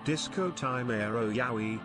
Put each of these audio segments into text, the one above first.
Disco time aero yaoi.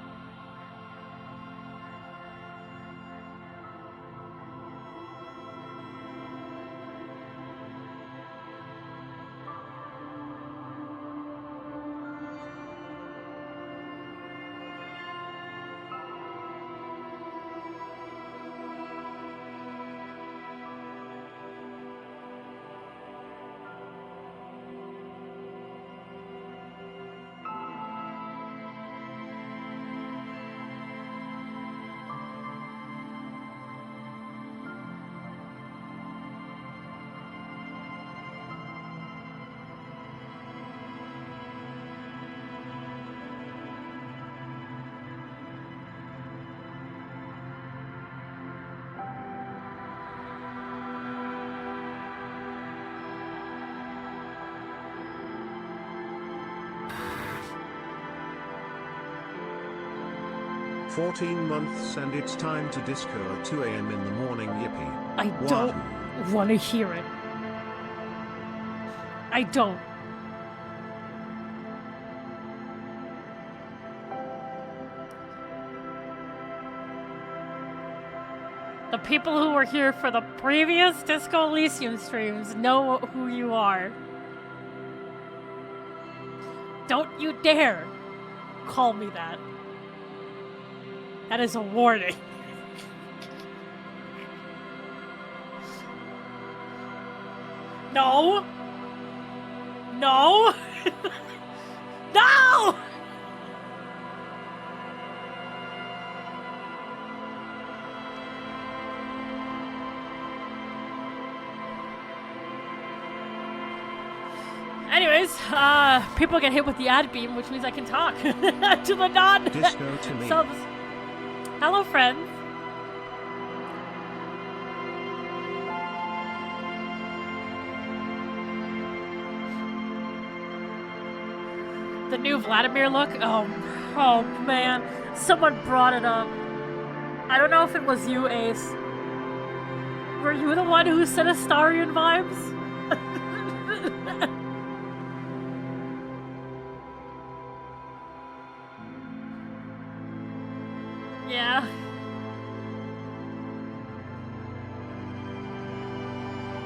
$14 and it's time to disco at 2 a.m. in the morning, yippee. I don't want to hear it. I don't. The people who were here for the previous Disco Elysium streams know who you are. Don't you dare call me that. That is a warning. No! No! No! Anyways, people get hit with the ad beam, which means I can talk to the non Disco to me. subs. Hello, friends. The new Vladimir look? Oh man. Someone brought it up. I don't know if it was you, Ace. Were you the one who said Astarian vibes? Yeah.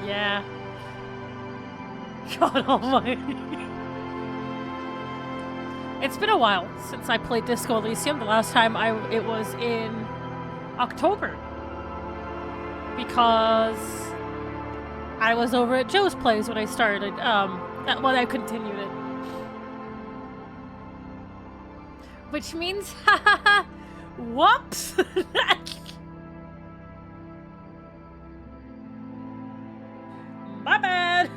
Yeah. God almighty. It's been a while since I played Disco Elysium. The last time it was in October. Because I was over at Joe's Plays when I started. When I continued it. Which means, whoops! My bad!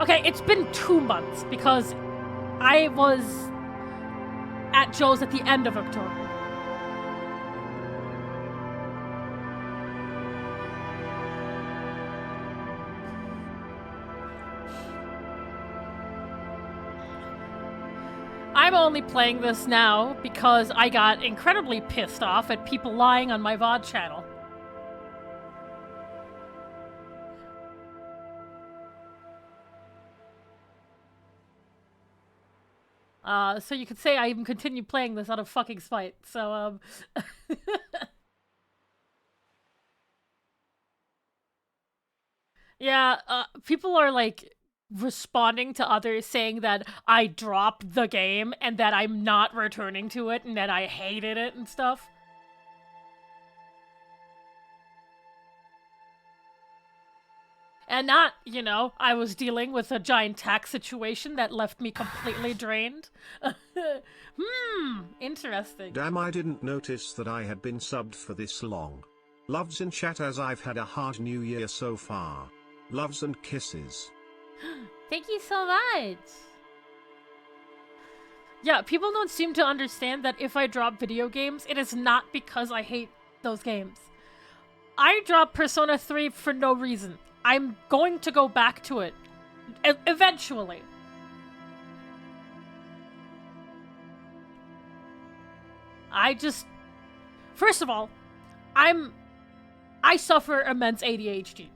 Okay, it's been 2 months because I was at Joe's at the end of October. I'm only playing this now because I got incredibly pissed off at people lying on my VOD channel. So you could say I even continue playing this out of fucking spite, so, Yeah, people are, like, responding to others saying that I dropped the game and that I'm not returning to it and that I hated it and stuff. And not, you know, I was dealing with a giant tax situation that left me completely drained. Interesting. Damn, I didn't notice that I had been subbed for this long. Loves in chat as I've had a hard new year so far. Loves and kisses. Thank you so much. Yeah, people don't seem to understand that if I drop video games, it is not because I hate those games. I dropped Persona 3 for no reason. I'm going to go back to it. Eventually. I just... First of all, I suffer immense ADHD.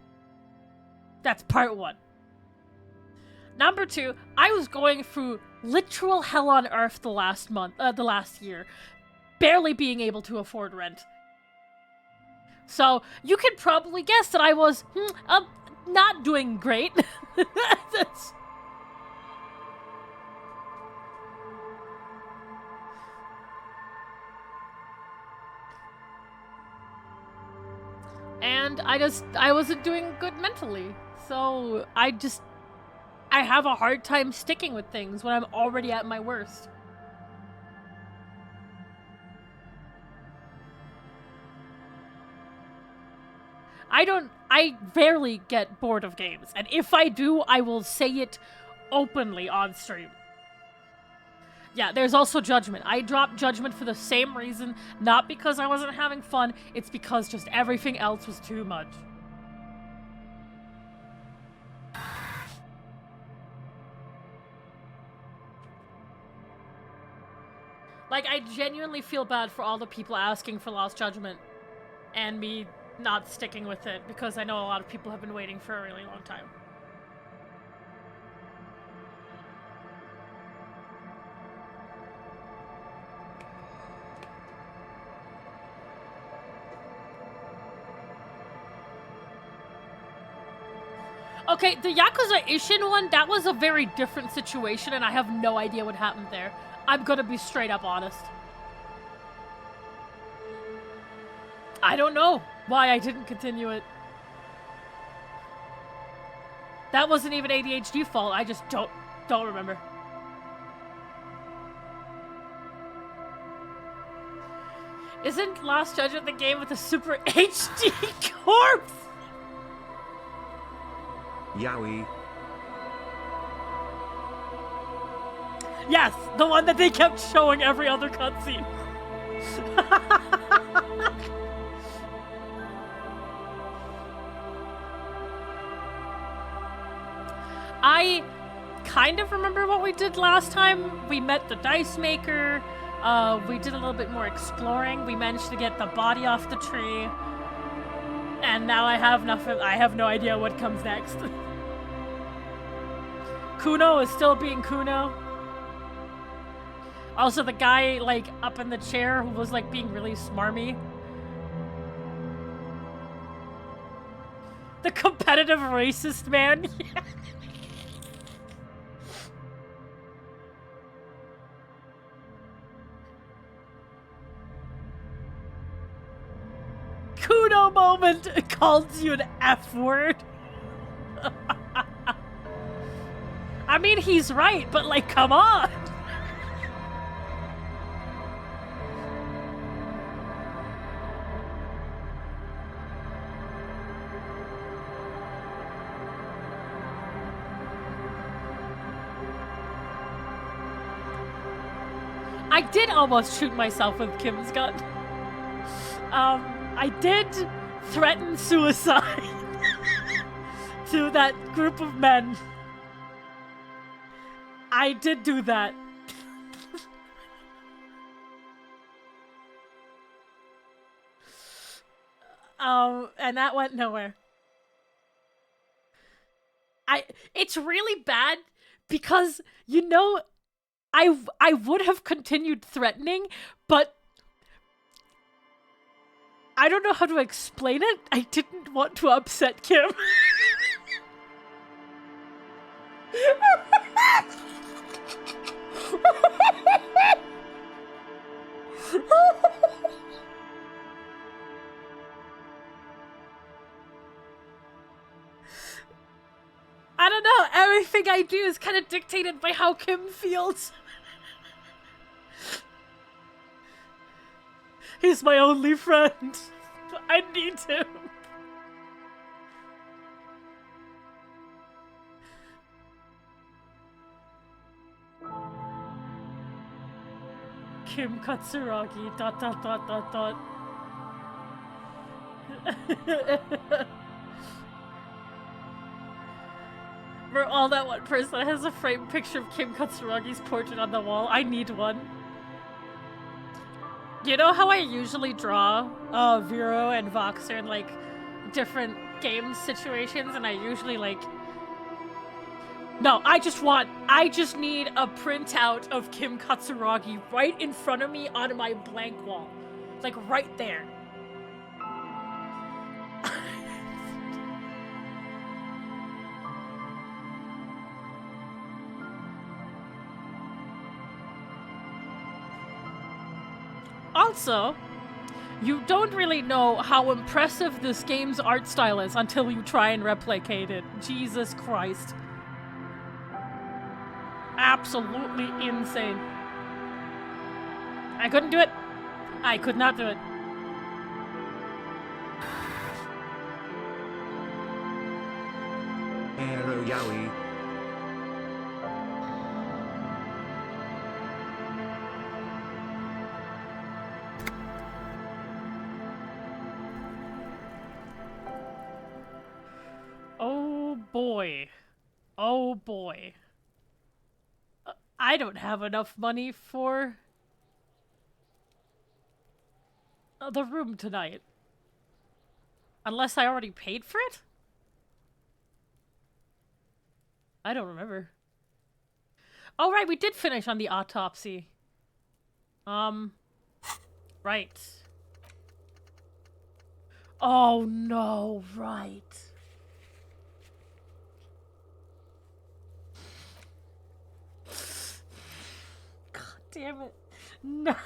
That's part one. Number 2, I was going through literal hell on earth the last year, barely being able to afford rent. So you could probably guess that I was not doing great. And I wasn't doing good mentally. So I have a hard time sticking with things when I'm already at my worst. I rarely get bored of games, and if I do, I will say it openly on stream. Yeah, there's also Judgment. I dropped Judgment for the same reason, not because I wasn't having fun, it's because just everything else was too much. Like, I genuinely feel bad for all the people asking for Lost Judgment, and me not sticking with it, because I know a lot of people have been waiting for a really long time. Okay, the Yakuza Ishin one, that was a very different situation, and I have no idea what happened there. I'm gonna be straight up honest. I don't know why I didn't continue it. That wasn't even ADHD fault, I just don't remember. Isn't Lost Judgment the game with the super HD corpse? Yowie. Yes, the one that they kept showing every other cutscene. I kind of remember what we did last time. We met the dice maker. We did a little bit more exploring. We managed to get the body off the tree. And now I have nothing. I have no idea what comes next. Kuno is still being Kuno. Also, the guy, like, up in the chair who was, like, being really smarmy. The competitive racist man. Kuno moment calls you an F word. I mean, he's right, but, like, come on. I did almost shoot myself with Kim's gun. I did threaten suicide to that group of men. I did do that. And that went nowhere. It's really bad because, you know, I would have continued threatening, but I don't know how to explain it. I didn't want to upset Kim. I don't know, everything I do is kind of dictated by how Kim feels. He's my only friend. I need him. Kim Katsuragi, ... For all that one person has a framed picture of Kim Katsuragi's portrait on the wall. I need one. You know how I usually draw Vero and Voxer in, like, different game situations, and I usually, like, No, I just need a printout of Kim Katsuragi right in front of me on my blank wall. Like, right there. Also, you don't really know how impressive this game's art style is until you try and replicate it. Jesus Christ. Absolutely insane. I couldn't do it. I could not do it. Aero Yowie. Oh boy. Oh boy. I don't have enough money for the room tonight. Unless I already paid for it? I don't remember. Oh, right, we did finish on the autopsy. Right. Oh, no, right. God damn it. No.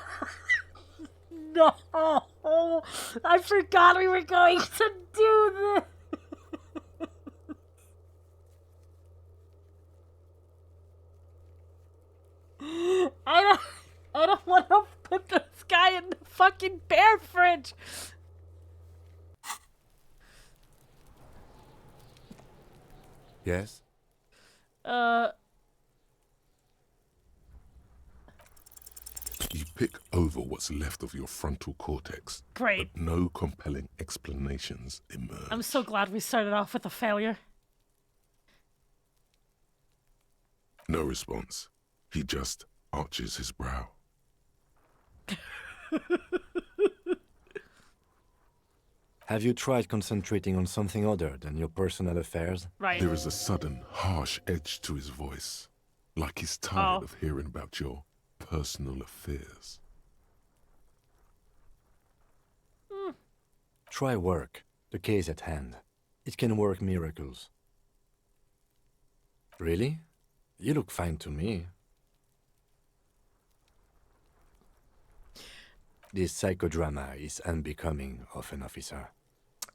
No. I forgot we were going to do this. I don't want to put this guy in the fucking bear fridge. Yes? You pick over what's left of your frontal cortex. Great. But no compelling explanations emerge. I'm so glad we started off with a failure. No response. He just arches his brow. Have you tried concentrating on something other than your personal affairs? Right. There is a sudden, harsh edge to his voice, like he's tired Oh. of hearing about your personal affairs. Try work, the case at hand. It can work miracles. Really? You look fine to me. This psychodrama is unbecoming of an officer.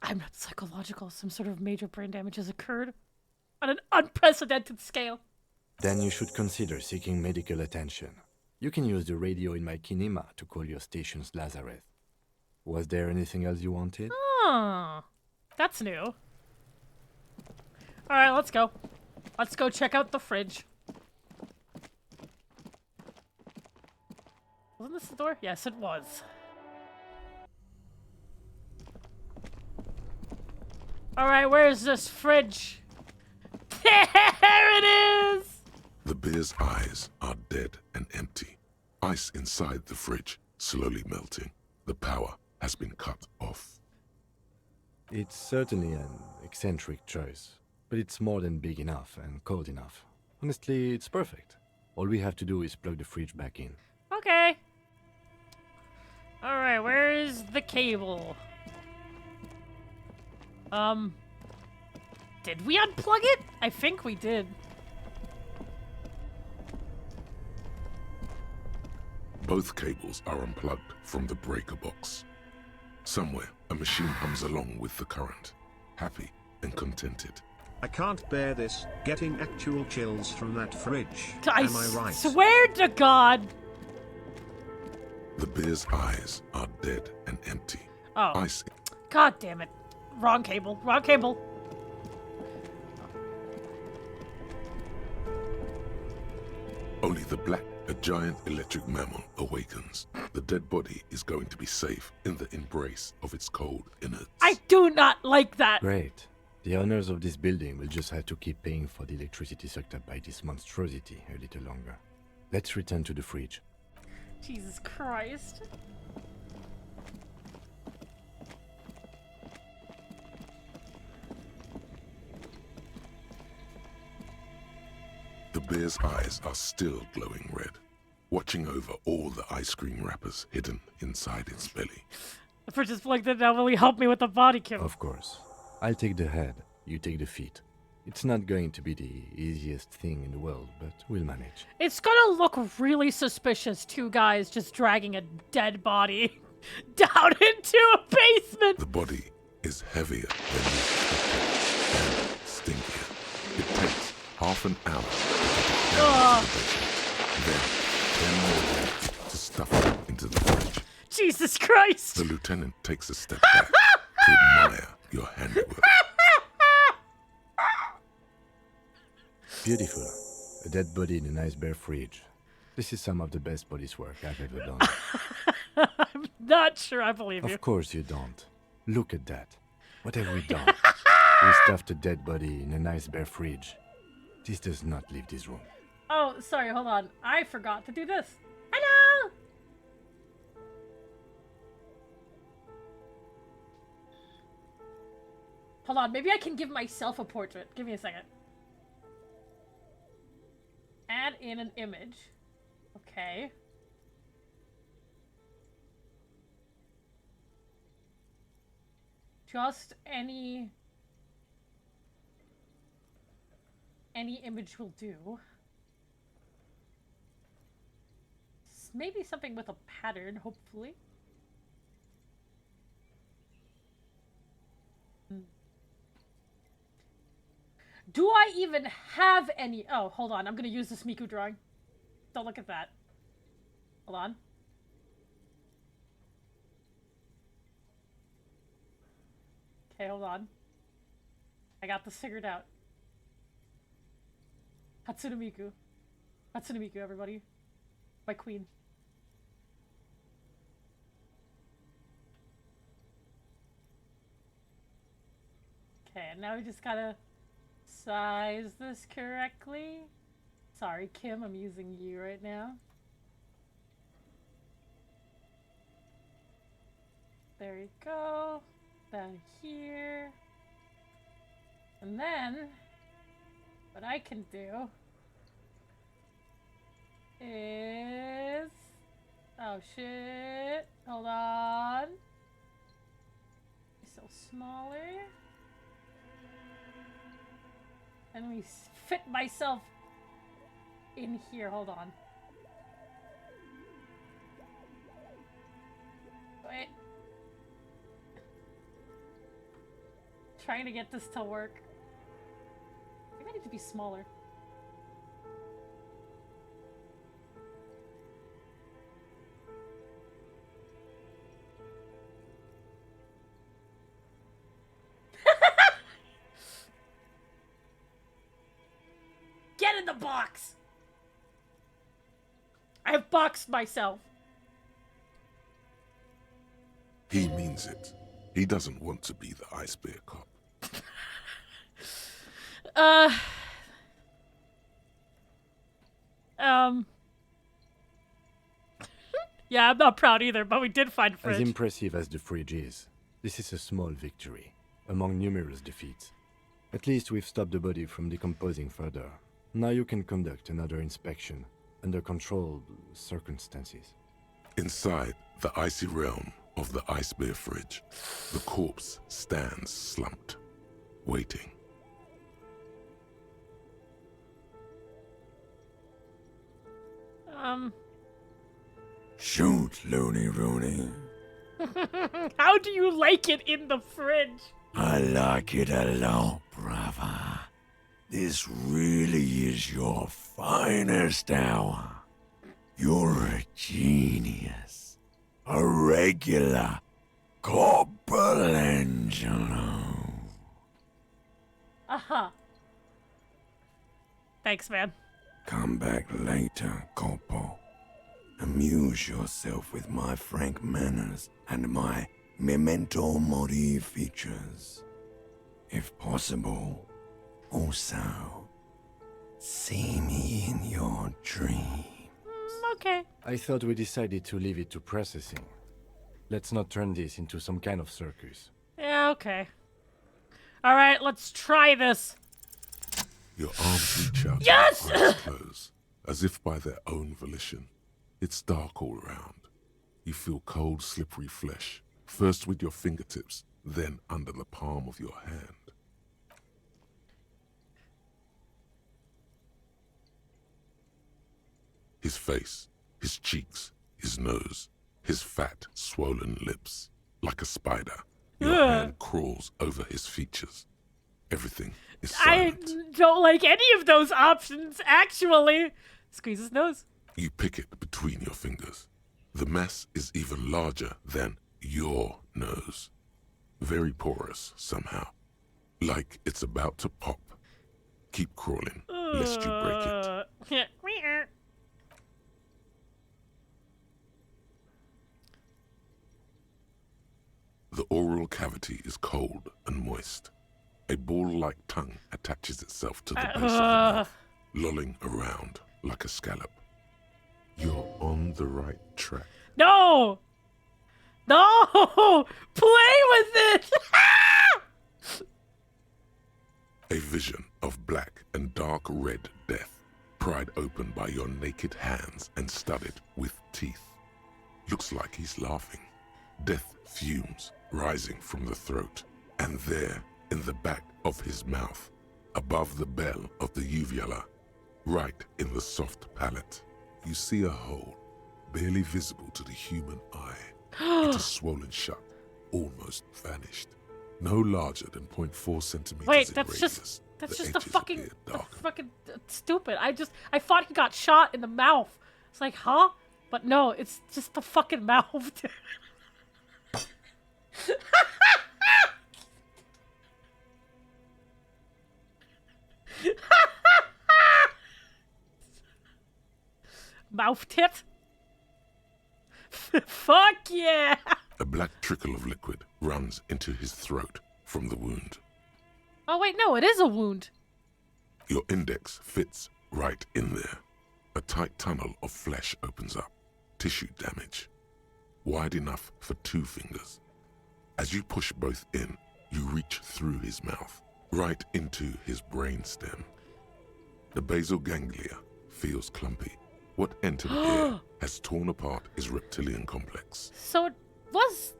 I'm not psychological. Some sort of major brain damage has occurred on an unprecedented scale. Then you should consider seeking medical attention. You can use the radio in my kinema to call your station's Lazareth. Was there anything else you wanted? Oh, that's new. Alright, let's go. Let's go check out the fridge. Wasn't this the door? Yes, it was. Alright, where's this fridge? There it is! The bear's eyes are dead and empty. Ice inside the fridge, slowly melting. The power has been cut off. It's certainly an eccentric choice, but it's more than big enough and cold enough. Honestly, it's perfect. All we have to do is plug the fridge back in. Okay. Alright, where is the cable? Did we unplug it? I think we did. Both cables are unplugged from the breaker box. Somewhere, a machine hums along with the current, happy and contented. I can't bear this, getting actual chills from that fridge. I Am I right? swear to God! The bear's eyes are dead and empty. Oh. Ice. God damn it. Wrong cable. Wrong cable. Only the black, a giant electric mammal, awakens. The dead body is going to be safe in the embrace of its cold innards. I do not like that. Great. The owners of this building will just have to keep paying for the electricity sucked up by this monstrosity a little longer. Let's return to the fridge. Jesus Christ. bear's eyes are still glowing red, watching over all the ice cream wrappers hidden inside its belly. The fridge is plugged in now. Will you help me with the body count? Of course. I'll take the head, you take the feet. It's not going to be the easiest thing in the world, but we'll manage. It's gonna look really suspicious, two guys just dragging a dead body down into a basement. The body is heavier than you expected and stinkier. It takes half an hour to get it down to the basement. Then 10 more minutes to stuff it into the fridge. Jesus Christ! The lieutenant takes a step back to admire your handiwork. Beautiful. A dead body in a nice bare fridge. This is some of the best police work I've ever done. I'm not sure I believe you. Of course you don't. Look at that. What have we done? We stuffed a dead body in a nice bare fridge. This does not leave this room. Oh, sorry, hold on. I forgot to do this. Hello! Hold on, maybe I can give myself a portrait. Give me a second. Add in an image. Okay. Just any image will do. Maybe something with a pattern, hopefully. Do I even have any? Oh, hold on. I'm gonna use this Miku drawing. Don't look at that. Hold on. Okay, hold on. I got this figured out. Hatsune Miku. Hatsune Miku, everybody. My queen. Okay, and now we just gotta size this correctly. Sorry, Kim, I'm using you right now. There you go. Down here. And then, what I can do is... Oh, shit. Hold on. So smaller. And let me fit myself in here. Hold on. Wait. Trying to get this to work. Maybe I need to be smaller. Get in the box! I have boxed myself. He means it. He doesn't want to be the Ice Bear cop. Yeah, I'm not proud either, but we did find a fridge. As impressive as the fridge is, this is a small victory, among numerous defeats. At least we've stopped the body from decomposing further. Now you can conduct another inspection, under controlled circumstances. Inside the icy realm of the Ice Bear fridge, the corpse stands slumped, waiting. Shoot, Looney Rooney. How do you like it in the fridge? I like it a lot, brother. This really is your finest hour. You're a genius. A regular Corporangelo. Uh-huh. Thanks, man. Come back later, Corpo. Amuse yourself with my frank manners and my memento mori features. If possible, also, see me in your dream. Okay. I thought we decided to leave it to processing. Let's not turn this into some kind of circus. Yeah, okay. Alright, let's try this. Your arms reach out, Yes! your eyes close, as if by their own volition. It's dark all around. You feel cold, slippery flesh, first with your fingertips, then under the palm of your hand. His face, his cheeks, his nose, his fat, swollen lips. Like a spider, your hand crawls over his features. Everything is silent. I don't like any of those options, actually. Squeeze his nose. You pick it between your fingers. The mess is even larger than your nose. Very porous, somehow. Like it's about to pop. Keep crawling, lest you break it. The oral cavity is cold and moist. A ball-like tongue attaches itself to the base of the mouth, lolling around like a scallop. You're on the right track. No! No! Play with it! A vision of black and dark red death, pried open by your naked hands and studded with teeth. Looks like he's laughing. Death fumes rising from the throat, and there, in the back of his mouth, above the bell of the uvula, right in the soft palate, you see a hole, barely visible to the human eye. It is swollen shut, almost vanished. No larger than 0.4 centimeters Wait, in that's radius. that's The just a edges fucking, appear darker. stupid. I thought he got shot in the mouth. It's like, huh? But no, it's just the fucking mouth. Mouth tit? Fuck yeah! A black trickle of liquid runs into his throat from the wound. Oh wait, no, it is a wound. Your index fits right in there. A tight tunnel of flesh opens up. Tissue damage. Wide enough for 2 fingers. As you push both in, you reach through his mouth, right into his brainstem. The basal ganglia feels clumpy. What entered here has torn apart his reptilian complex. So it was...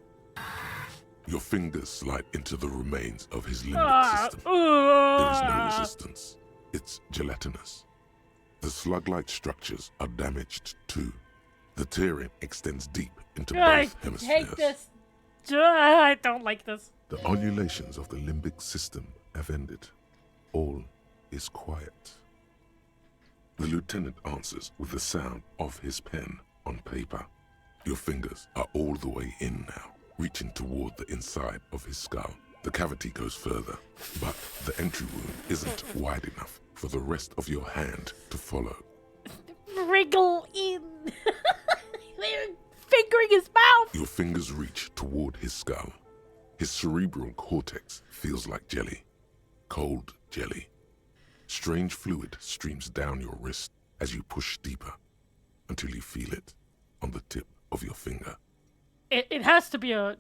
Your fingers slide into the remains of his limbic system. There is no resistance. It's gelatinous. The slug-like structures are damaged too. The tearing extends deep into I both hemispheres. hate this. I don't like this. The undulations of the limbic system have ended. All is quiet. The lieutenant answers with the sound of his pen on paper. Your fingers are all the way in now, reaching toward the inside of his skull. The cavity goes further, but the entry wound isn't wide enough for the rest of your hand to follow. Wriggle in. They're fingering his mouth. Your fingers reach toward his skull. His cerebral cortex feels like jelly. Cold jelly. Strange fluid streams down your wrist as you push deeper, until you feel it on the tip of your finger. It has to be a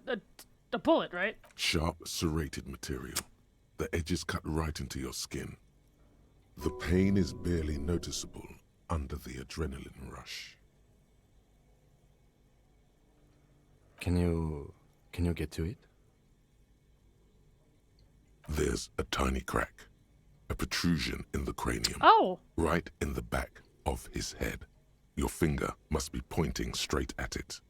bullet, right? Sharp, serrated material. The edges cut right into your skin. The pain is barely noticeable under the adrenaline rush. Can you get to it? There's a tiny crack, a protrusion in the cranium, Oh. right in the back of his head. Your finger must be pointing straight at it,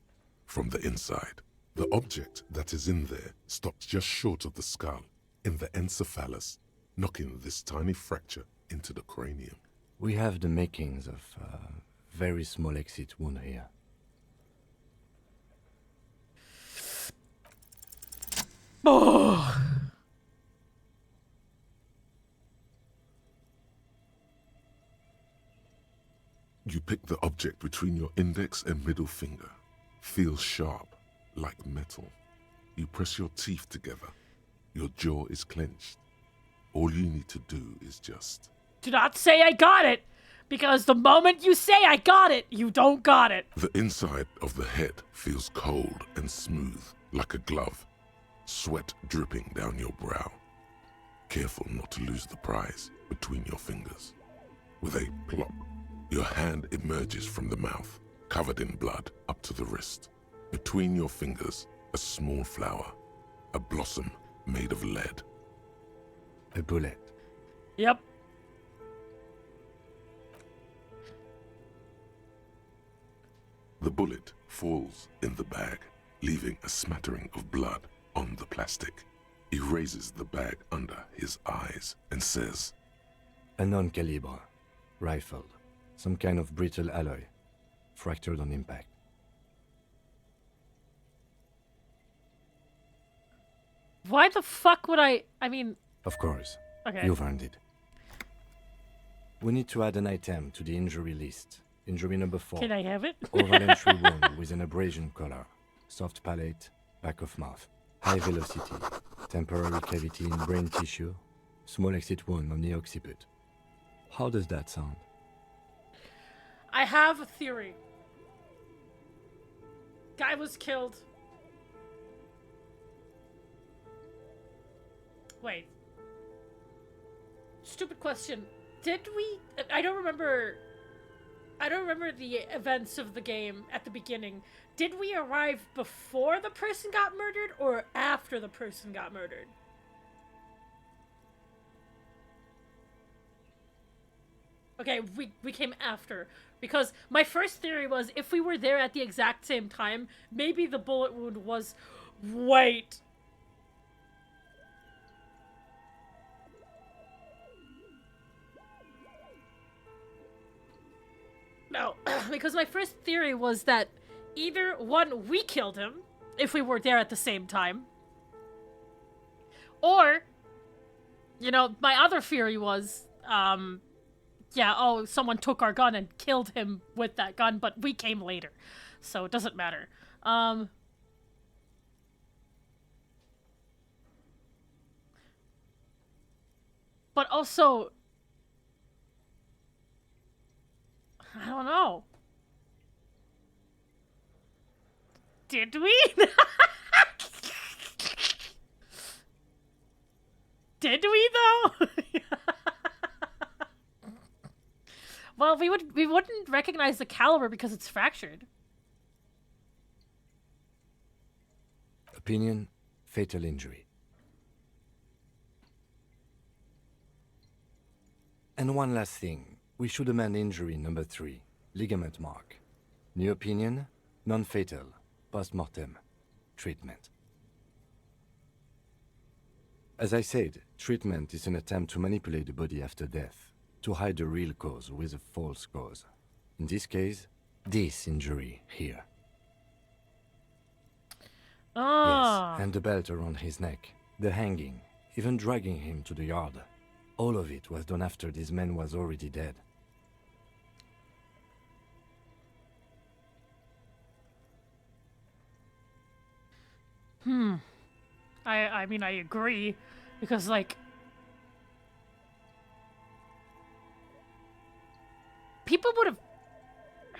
from the inside. The object that is in there stops just short of the skull, in the encephalus, knocking this tiny fracture into the cranium. We have the makings of a very small exit wound here. Oh. You pick the object between your index and middle finger. Feels sharp, like metal. You press your teeth together. Your jaw is clenched. All you need to do is just... Do not say I got it, because the moment you say I got it, you don't got it. The inside of the head feels cold and smooth, like a glove. Sweat dripping down your brow. Careful not to lose the prize. between your fingers. With a plop, your hand emerges from the mouth, covered in blood up to the wrist. Between your fingers, a small flower, a blossom made of lead. A bullet. Yep. The bullet falls in the bag, leaving a smattering of blood on the plastic. He raises the bag under his eyes and says, A non-calibre. Rifled. Some kind of brittle alloy. Fractured on impact. Why the fuck would I mean... Of course. Okay. You've earned it. We need to add an item to the injury list. Injury number 4. Can I have it? Oval entry wound with an abrasion color. Soft palate, back of mouth. High velocity. Temporary cavity in brain tissue. Small exit wound on the occiput. How does that sound? I have a theory. Guy was killed. Wait. Stupid question. Did we... I don't remember the events of the game at the beginning. Did we arrive before the person got murdered or after the person got murdered? Okay, we came after. Because my first theory was if we were there at the exact same time, maybe the bullet wound was... Wait. No, because my first theory was that either, one, we killed him, if we were there at the same time, or, you know, my other theory was, yeah, oh, someone took our gun and killed him with that gun, but we came later, so it doesn't matter. But also... I don't know. Did we? Did we though? Well, we wouldn't recognize the caliber because it's fractured. Opinion, fatal injury. And one last thing. We should amend injury number 3, ligament mark. New opinion, non-fatal, post-mortem, treatment. As I said, treatment is an attempt to manipulate the body after death, to hide the real cause with a false cause. In this case, this injury here. Ah. Yes, and the belt around his neck, the hanging, even dragging him to the yard. All of it was done after this man was already dead. I mean, I agree, because, like... People would have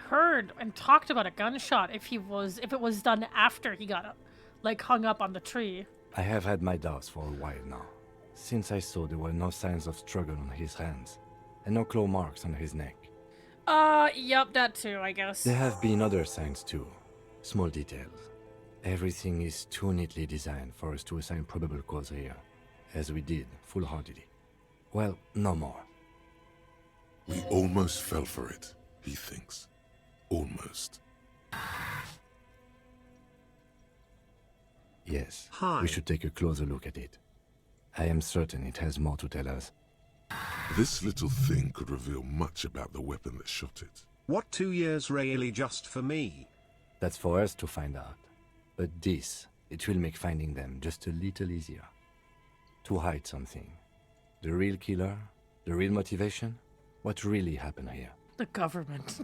heard and talked about a gunshot if it was done after he got, like, hung up on the tree. I have had my doubts for a while now, since I saw there were no signs of struggle on his hands, and no claw marks on his neck. Yep, that too, I guess. There have been other signs too, small details. Everything is too neatly designed for us to assign probable cause here, as we did, full-heartedly. Well, no more. We almost fell for it, he thinks. Almost. Yes, Hi. we should take a closer look at it. I am certain it has more to tell us. This little thing could reveal much about the weapon that shot it. What 2 years really just for me? That's for us to find out. But this, it will make finding them just a little easier. To hide something. The real killer, the real motivation, what really happened here. The government.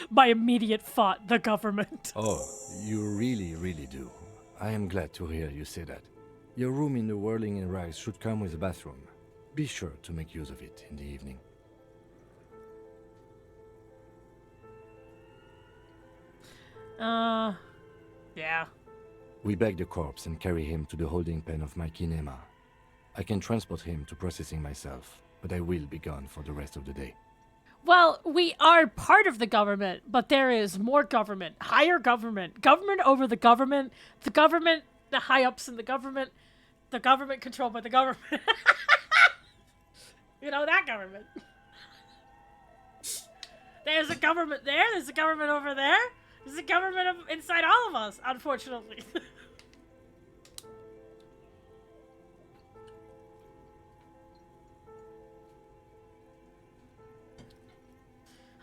My immediate thought, the government. Oh, you really, really do. I am glad to hear you say that. Your room in the Whirling in Rags should come with a bathroom. Be sure to make use of it in the evening. Yeah. We bag the corpse and carry him to the holding pen of my kinema. I can transport him to processing myself, but I will be gone for the rest of the day. Well, we are part of the government, but there is more government, higher government, government over the government, the high-ups in the government controlled by the government. You know, that government. There's a government there, there's a government over there, there's a government inside all of us, unfortunately.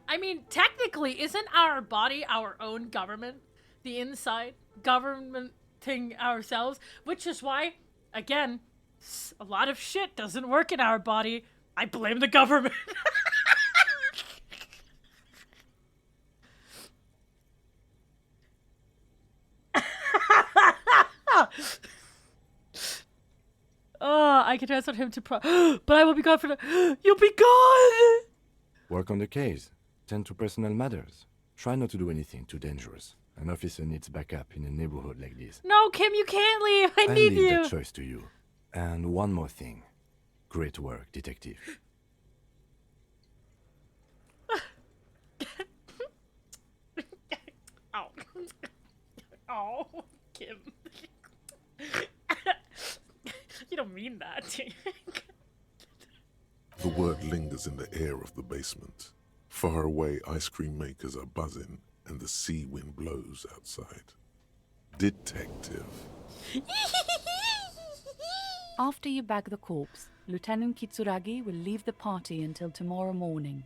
I mean, technically, isn't our body our own government? The inside, governmenting ourselves, which is why, again, a lot of shit doesn't work in our body. I blame the government. Oh, I can transport him to but I will be gone for the... You'll be gone! Work on the case. Tend to personal matters. Try not to do anything too dangerous. An officer needs backup in a neighborhood like this. No, Kim, you can't leave. I need leave you. that choice to you. And one more thing. Great work, detective. Oh. Oh, Kim. You don't mean that, do you? The word lingers in the air of the basement. Far away, ice cream makers are buzzing, and the sea wind blows outside. Detective. After you bag the corpse, Lieutenant Kitsuragi will leave the party until tomorrow morning.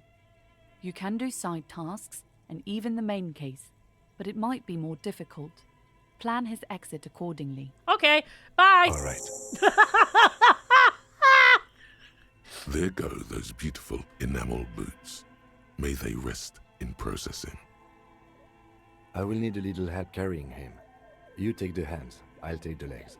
You can do side tasks, and even the main case, but it might be more difficult. Plan his exit accordingly. Okay, bye! All right. There go those beautiful enamel boots. May they rest in processing. I will need a little help carrying him. You take the hands, I'll take the legs.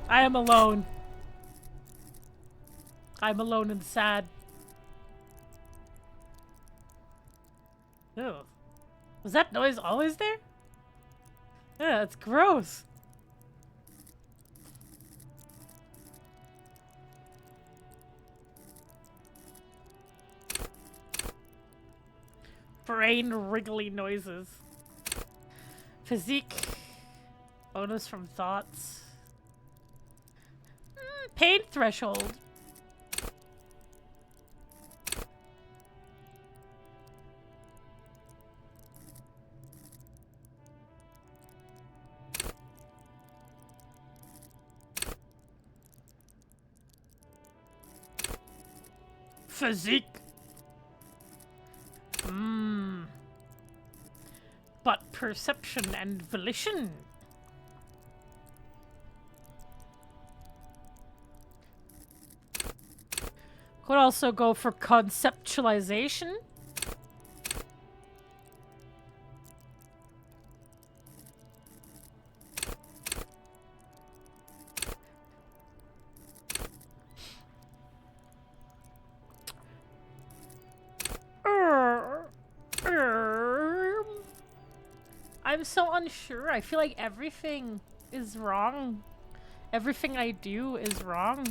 I am alone. I'm alone and sad. Ew. Was that noise always there? Yeah, it's gross. Brain wriggly noises. Physique. Bonus from thoughts. Pain threshold. Physique. But perception and volition. Could also go for conceptualization. I'm so unsure. I feel like everything is wrong. Everything I do is wrong.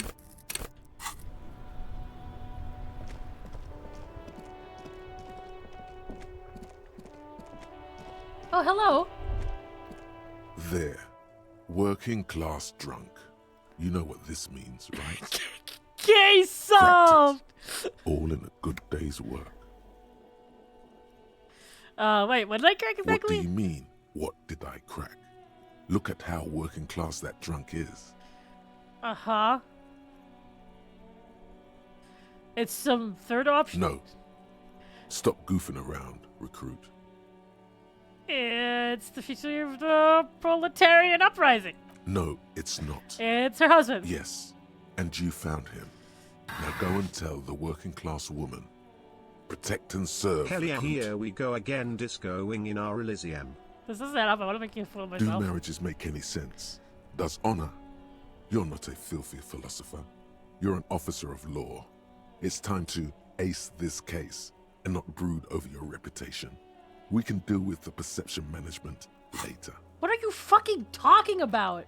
Oh, hello. There. Working class drunk. You know what this means, right? Case solved! All in a good day's work. Wait, what did I crack What exactly? do you mean, what did I crack? Look at how working class that drunk is. Uh-huh. It's some third option? No. Stop goofing around, recruit. It's the future of the proletarian uprising. No, it's not. It's her husband. Yes, and you found him. Now go and tell the working class woman. Protect and serve. Hell yeah, recruit. here we go again discoing in our Elysium. This is setup. I want to make you a fool of Do myself. marriages make any sense? Does honor? You're not a filthy philosopher. You're an officer of law. It's time to ace this case and not brood over your reputation. We can deal with the perception management later. What are you fucking talking about?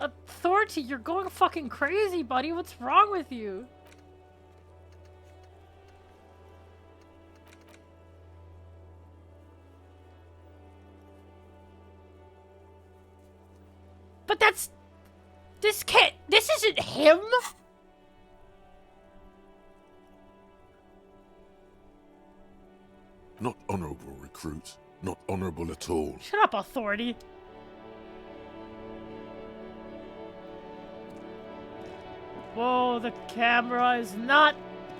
Authority, you're going fucking crazy, buddy. What's wrong with you? But that's... This can't... This isn't him? Not honorable, recruit. Not honorable at all. Shut up, Authority. Whoa, the camera is not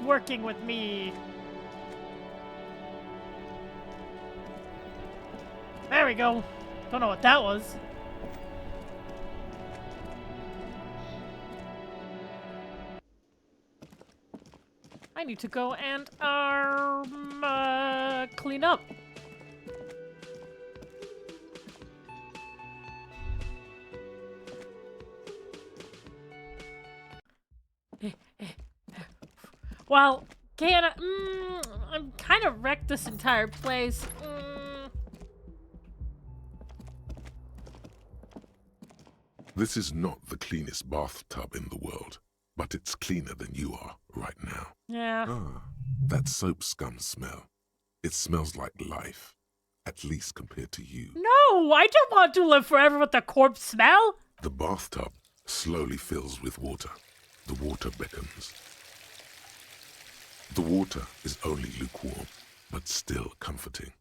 working with me. There we go. Don't know what that was. I need to go and clean up. Well, I'm kind of wrecked this entire place. This is not the cleanest bathtub in the world, but it's cleaner than you are right now. Yeah. Ah, that soap scum smell. It smells like life, at least compared to you. No, I don't want to live forever with the corpse smell. The bathtub slowly fills with water. The water beckons. The water is only lukewarm, but still comforting,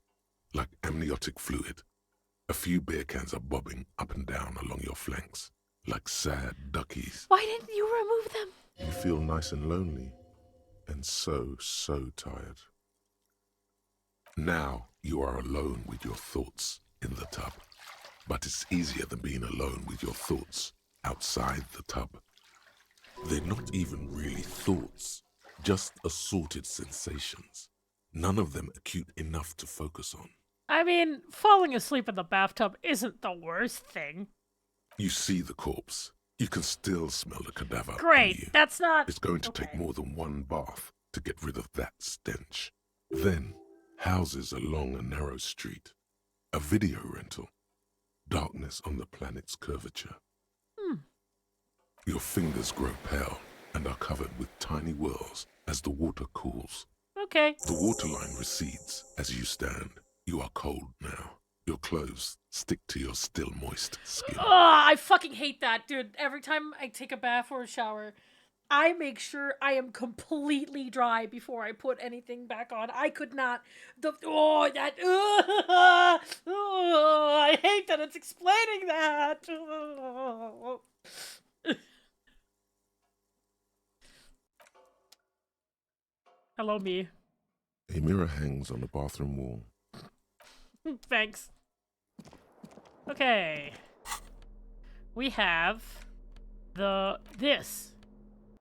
like amniotic fluid. A few beer cans are bobbing up and down along your flanks, like sad duckies. Why didn't you remove them? You feel nice and lonely, and so tired. Now you are alone with your thoughts in the tub, but it's easier than being alone with your thoughts outside the tub. They're not even really thoughts. Just assorted sensations. None of them acute enough to focus on. I mean, falling asleep in the bathtub isn't the worst thing. You see the corpse. You can still smell the cadaver. Great, on you. that's not... It's going to take more than one bath to get rid of that stench. Then, houses along a narrow street. A video rental. Darkness on the planet's curvature. Your fingers grow pale and are covered with tiny whirls as the water cools. Okay. The waterline recedes as you stand. You are cold now. Your clothes stick to your still moist skin. Oh, I fucking hate that, dude. Every time I take a bath or a shower, I make sure I am completely dry before I put anything back on. I could not... I hate that it's explaining that. Hello, me. A mirror hangs on the bathroom wall. Thanks. Okay. We have this.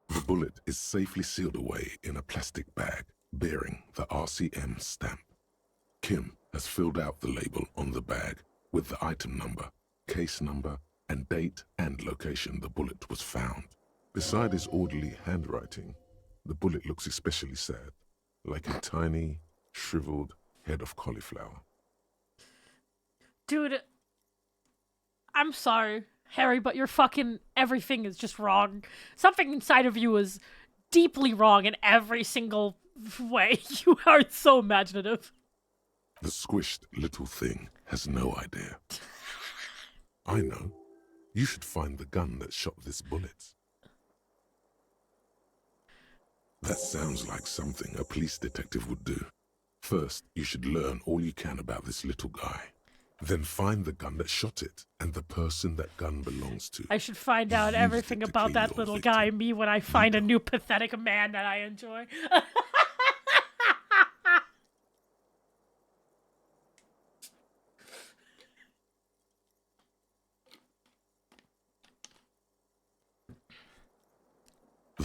The bullet is safely sealed away in a plastic bag bearing the RCM stamp. Kim has filled out the label on the bag with the item number, case number, and date and location the bullet was found. Beside his orderly handwriting, the bullet looks especially sad, like a tiny, shriveled head of cauliflower. Dude, I'm sorry, Harry, but your fucking everything is just wrong. Something inside of you is deeply wrong in every single way. You are so imaginative. The squished little thing has no idea. I know. You should find the gun that shot this bullet. That sounds like something a police detective would do. First, you should learn all you can about this little guy. Then find the gun that shot it, and the person that gun belongs to. I should find out everything about that little guy, me, when I find a new pathetic man that I enjoy.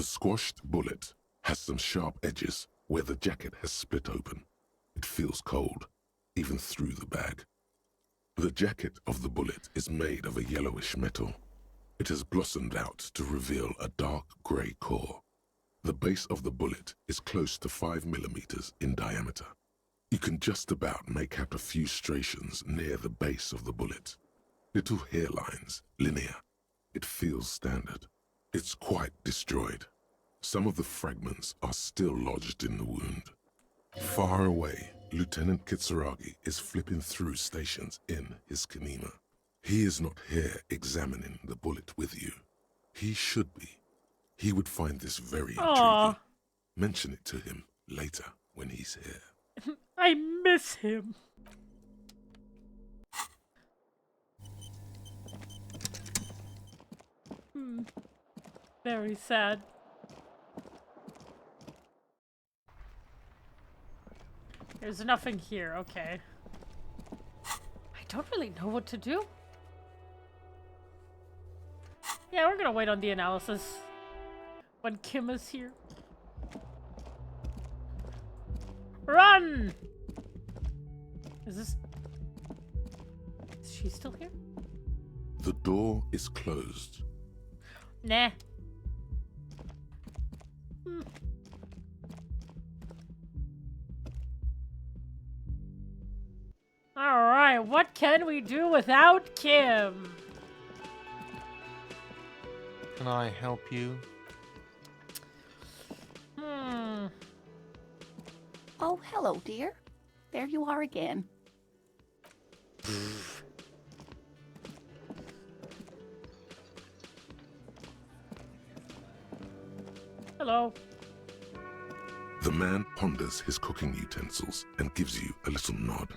squashed bullet has some sharp edges where the jacket has split open. It feels cold, even through the bag. The jacket of the bullet is made of a yellowish metal. It has blossomed out to reveal a dark grey core. The base of the bullet is close to 5 millimeters in diameter. You can just about make out a few striations near the base of the bullet. Little hairlines, linear. It feels standard. It's quite destroyed. Some of the fragments are still lodged in the wound. Far away, Lieutenant Kitsuragi is flipping through stations in his Kanima. He is not here examining the bullet with you. He should be. He would find this very intriguing. Mention it to him later when he's here. I miss him. Very sad. There's nothing here, okay. I don't really know what to do. Yeah, we're gonna wait on the analysis when Kim is here. Run! Is she still here? The door is closed. Nah. Alright, what can we do without Kim? Can I help you? Oh, hello, dear. There you are again. Hello. The man ponders his cooking utensils and gives you a little nod,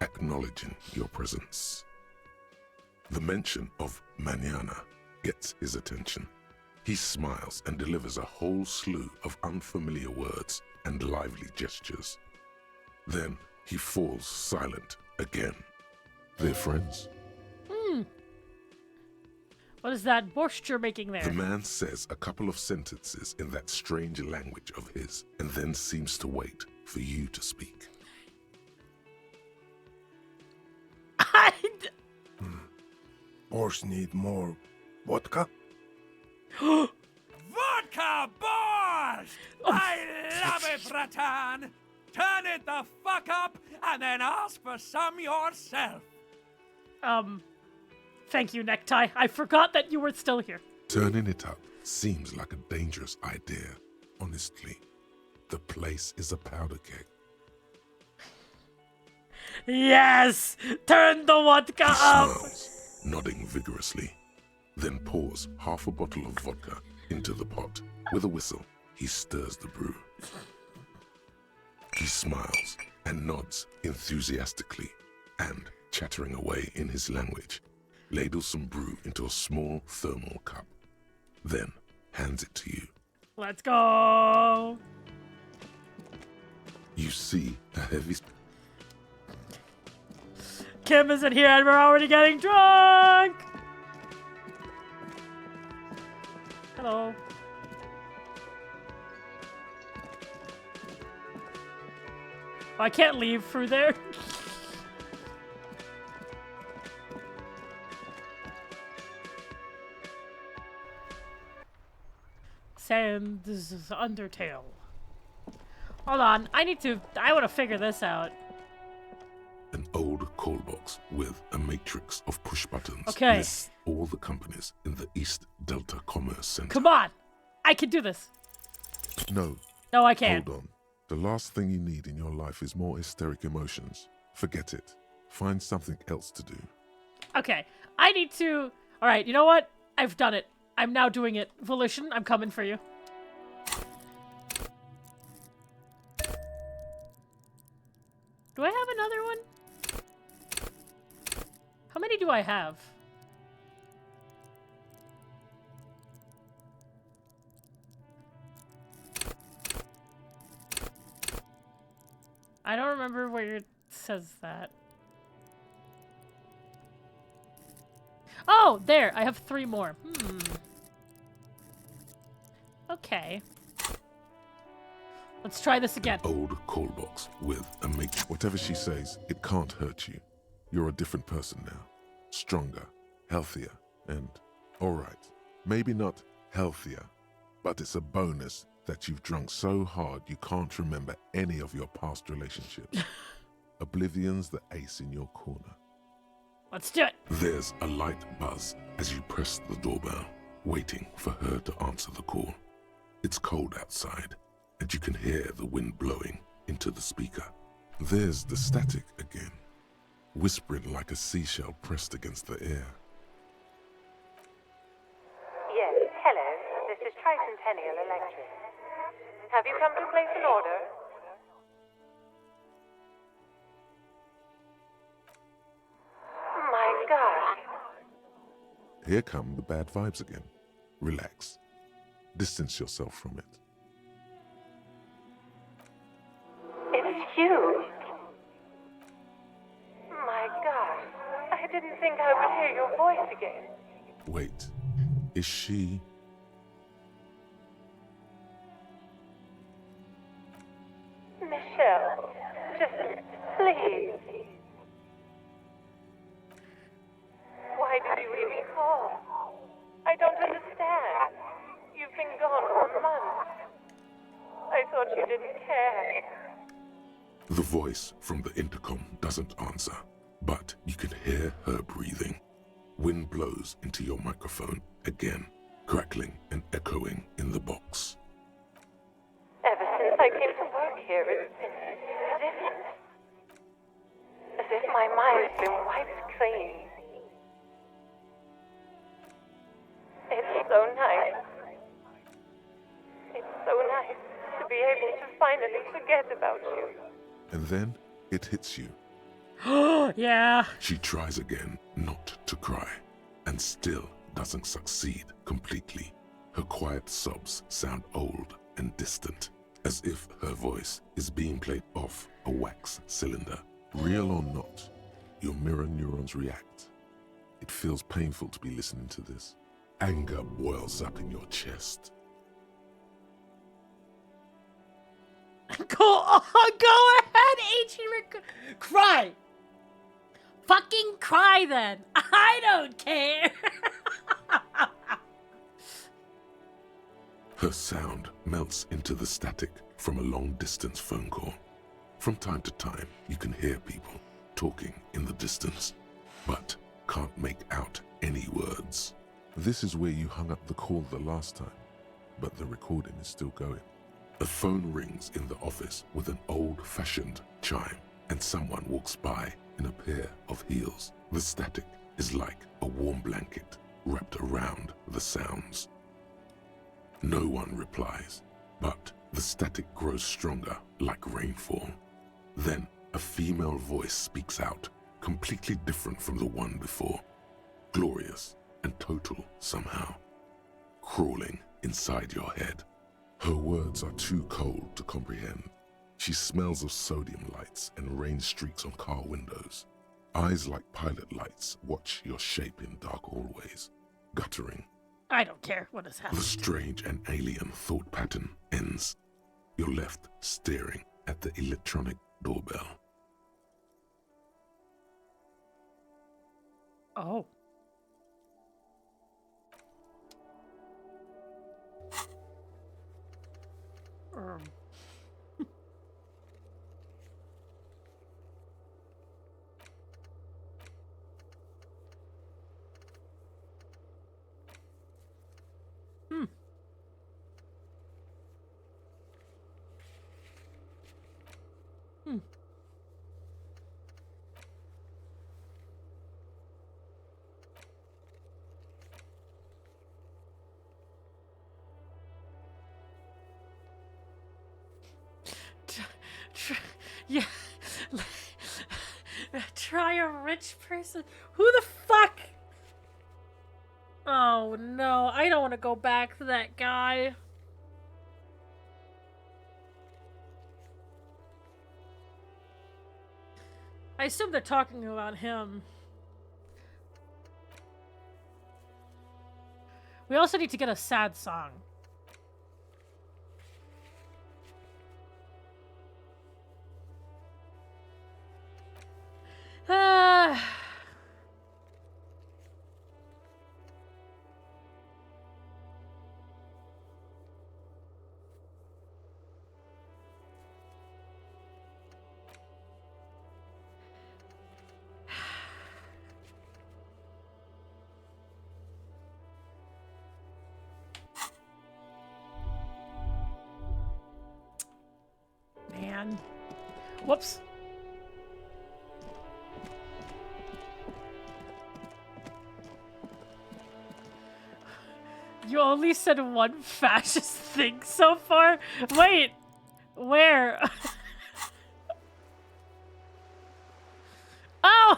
acknowledging your presence. The mention of mañana gets his attention. He smiles and delivers a whole slew of unfamiliar words and lively gestures. Then he falls silent again. They're friends. What is that borscht you're making there? The man says a couple of sentences in that strange language of his and then seems to wait for you to speak. Borscht need more vodka? Vodka borscht! I love it, Ratan! Turn it the fuck up and then ask for some yourself. Thank you, Necktie. I forgot that you were still here. Turning it up seems like a dangerous idea, honestly. The place is a powder keg. Yes! Turn the vodka He up! smiles, nodding vigorously, then pours half a bottle of vodka into the pot. With a whistle, he stirs the brew. He smiles and nods enthusiastically and, chattering away in his language, ladles some brew into a small thermal cup, then hands it to you. Let's go! You see a heavy... Kim isn't here and we're already getting drunk! Hello. Oh, I can't leave through there. Sans Undertale. Hold on, I want to figure this out. An old call box with a matrix of push buttons Okay. lists all the companies in the East Delta Commerce Center. Come on! I can do this! No, No, I can't. hold on. The last thing you need in your life is more hysteric emotions. Forget it. Find something else to do. Okay, I need to... Alright, you know what? I've done it. I'm now doing it. Volition, I'm coming for you. Do I have another one? How many do I have? I don't remember where it says that. Oh, there! I have 3 more. Okay. Let's try this again. Old call box with a make. Whatever she says, it can't hurt you. You're a different person now. Stronger, healthier, and alright. Maybe not healthier, but it's a bonus that you've drunk so hard you can't remember any of your past relationships. Oblivion's the ace in your corner. Let's do it. There's a light buzz as you press the doorbell, waiting for her to answer the call. It's cold outside, and you can hear the wind blowing into the speaker. There's the static again, whispering like a seashell pressed against the air. Yes, hello. This is Tricentennial Electric. Have you come to place an order? My God. Here come the bad vibes again. Relax. Distance yourself from it. It's you. My God. I didn't think I would hear your voice again. Wait, is she... Michelle, just please. Why did you even call? I don't understand. You've been gone for months. I thought you didn't care. The voice from the intercom doesn't answer, but you can hear her breathing. Wind blows into your microphone again, crackling and echoing in the box. Ever since I came to work here, it's been different. As if my mind's been wiped clean. It's so nice. It's so nice to be able to finally forget about you. And then it hits you. Yeah. She tries again not to cry, and still doesn't succeed completely. Her quiet sobs sound old and distant, as if her voice is being played off a wax cylinder. Real or not, your mirror neurons react. It feels painful to be listening to this. Anger boils up in your chest. Go ahead, H. Cry. Fucking cry then. I don't care. Her sound melts into the static from a long-distance phone call. From time to time, you can hear people talking in the distance, but can't make out any words. This is where you hung up the call the last time, but the recording is still going. A phone rings in the office with an old-fashioned chime, and someone walks by in a pair of heels. The static is like a warm blanket wrapped around the sounds. No one replies, but the static grows stronger like rainfall. Then a female voice speaks out, completely different from the one before. Glorious and total somehow, crawling inside your head. Her words are too cold to comprehend. She smells of sodium lights and rain streaks on car windows. Eyes like pilot lights watch your shape in dark hallways, guttering. I don't care what has The happened. strange and alien thought pattern ends. You're left staring at the electronic doorbell. Oh. Yeah. Try a rich person. Who the fuck? Oh no, I don't want to go back to that guy. I assume they're talking about him. We also need to get a sad song. man. Whoops. You only said one fascist thing so far? Wait, where? Oh!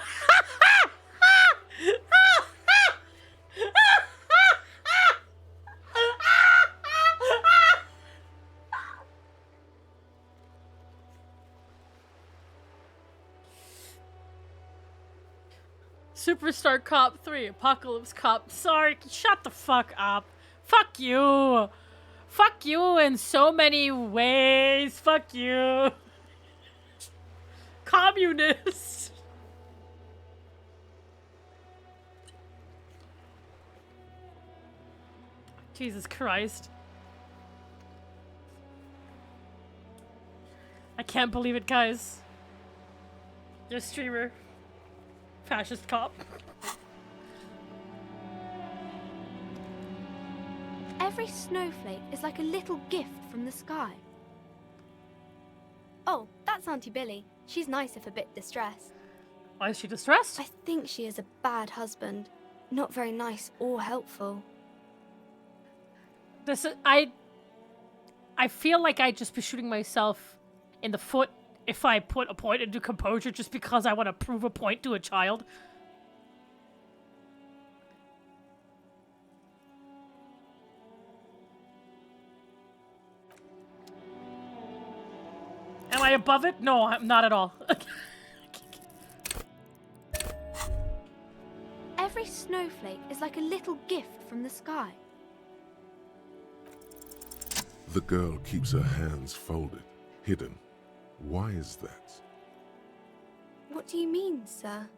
Superstar Cop 3, Apocalypse Cop. Sorry, shut the fuck up. Fuck you. Fuck you in so many ways. Fuck you. Communist. Jesus Christ. I can't believe it, guys. Your streamer. Fascist cop. Every snowflake is like a little gift from the sky. Oh, that's Auntie Billy. She's nice if a bit distressed. Why is she distressed? I think she is a bad husband. Not very nice or helpful. This is, I feel like I'd just be shooting myself in the foot if I put a point into composure just because I want to prove a point to a child. Am I above it? No, I'm not at all. Every snowflake is like a little gift from the sky. The girl keeps her hands folded, hidden. Why is that? What do you mean, sir?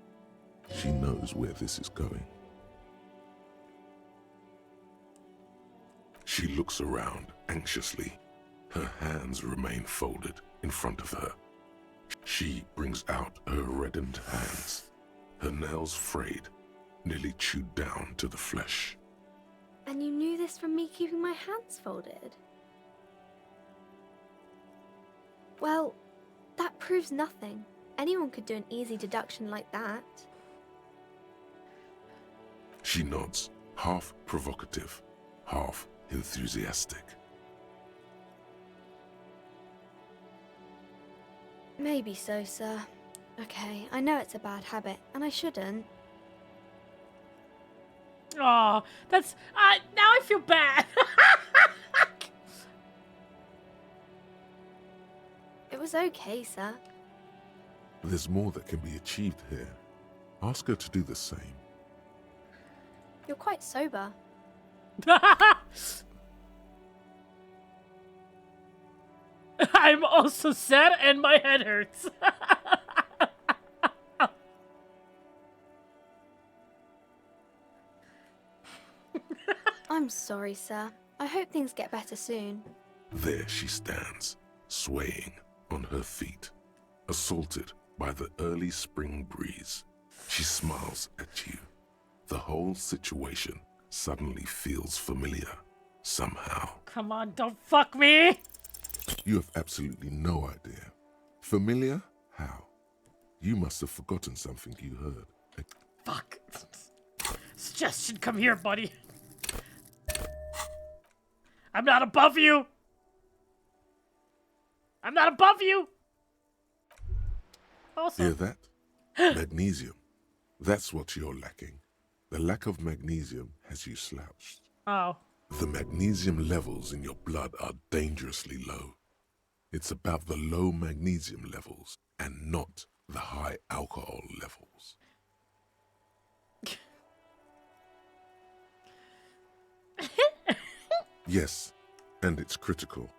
She knows where this is going. She looks around anxiously. Her hands remain folded in front of her. She brings out her reddened hands, her nails frayed, nearly chewed down to the flesh. And you knew this from me keeping my hands folded? Well, that proves nothing. Anyone could do an easy deduction like that. She nods, half provocative, half enthusiastic. Maybe so, sir. Okay, I know it's a bad habit, and I shouldn't. Oh, that's... now I feel bad. It was okay, sir. There's more that can be achieved here. Ask her to do the same. You're quite sober. I'm also sad and my head hurts. I'm sorry, sir. I hope things get better soon. There she stands, swaying on her feet, assaulted by the early spring breeze. She smiles at you. The whole situation suddenly feels familiar, somehow. Come on, don't fuck me! You have absolutely no idea. Familiar? How? You must have forgotten something you heard. Fuck. Suggestion, come here, buddy. I'm not above you! I'm not above you! Also. Hear that? Magnesium. That's what you're lacking. The lack of magnesium has you slouched. Oh. The magnesium levels in your blood are dangerously low. It's about the low magnesium levels and not the high alcohol levels. Yes, and it's critical.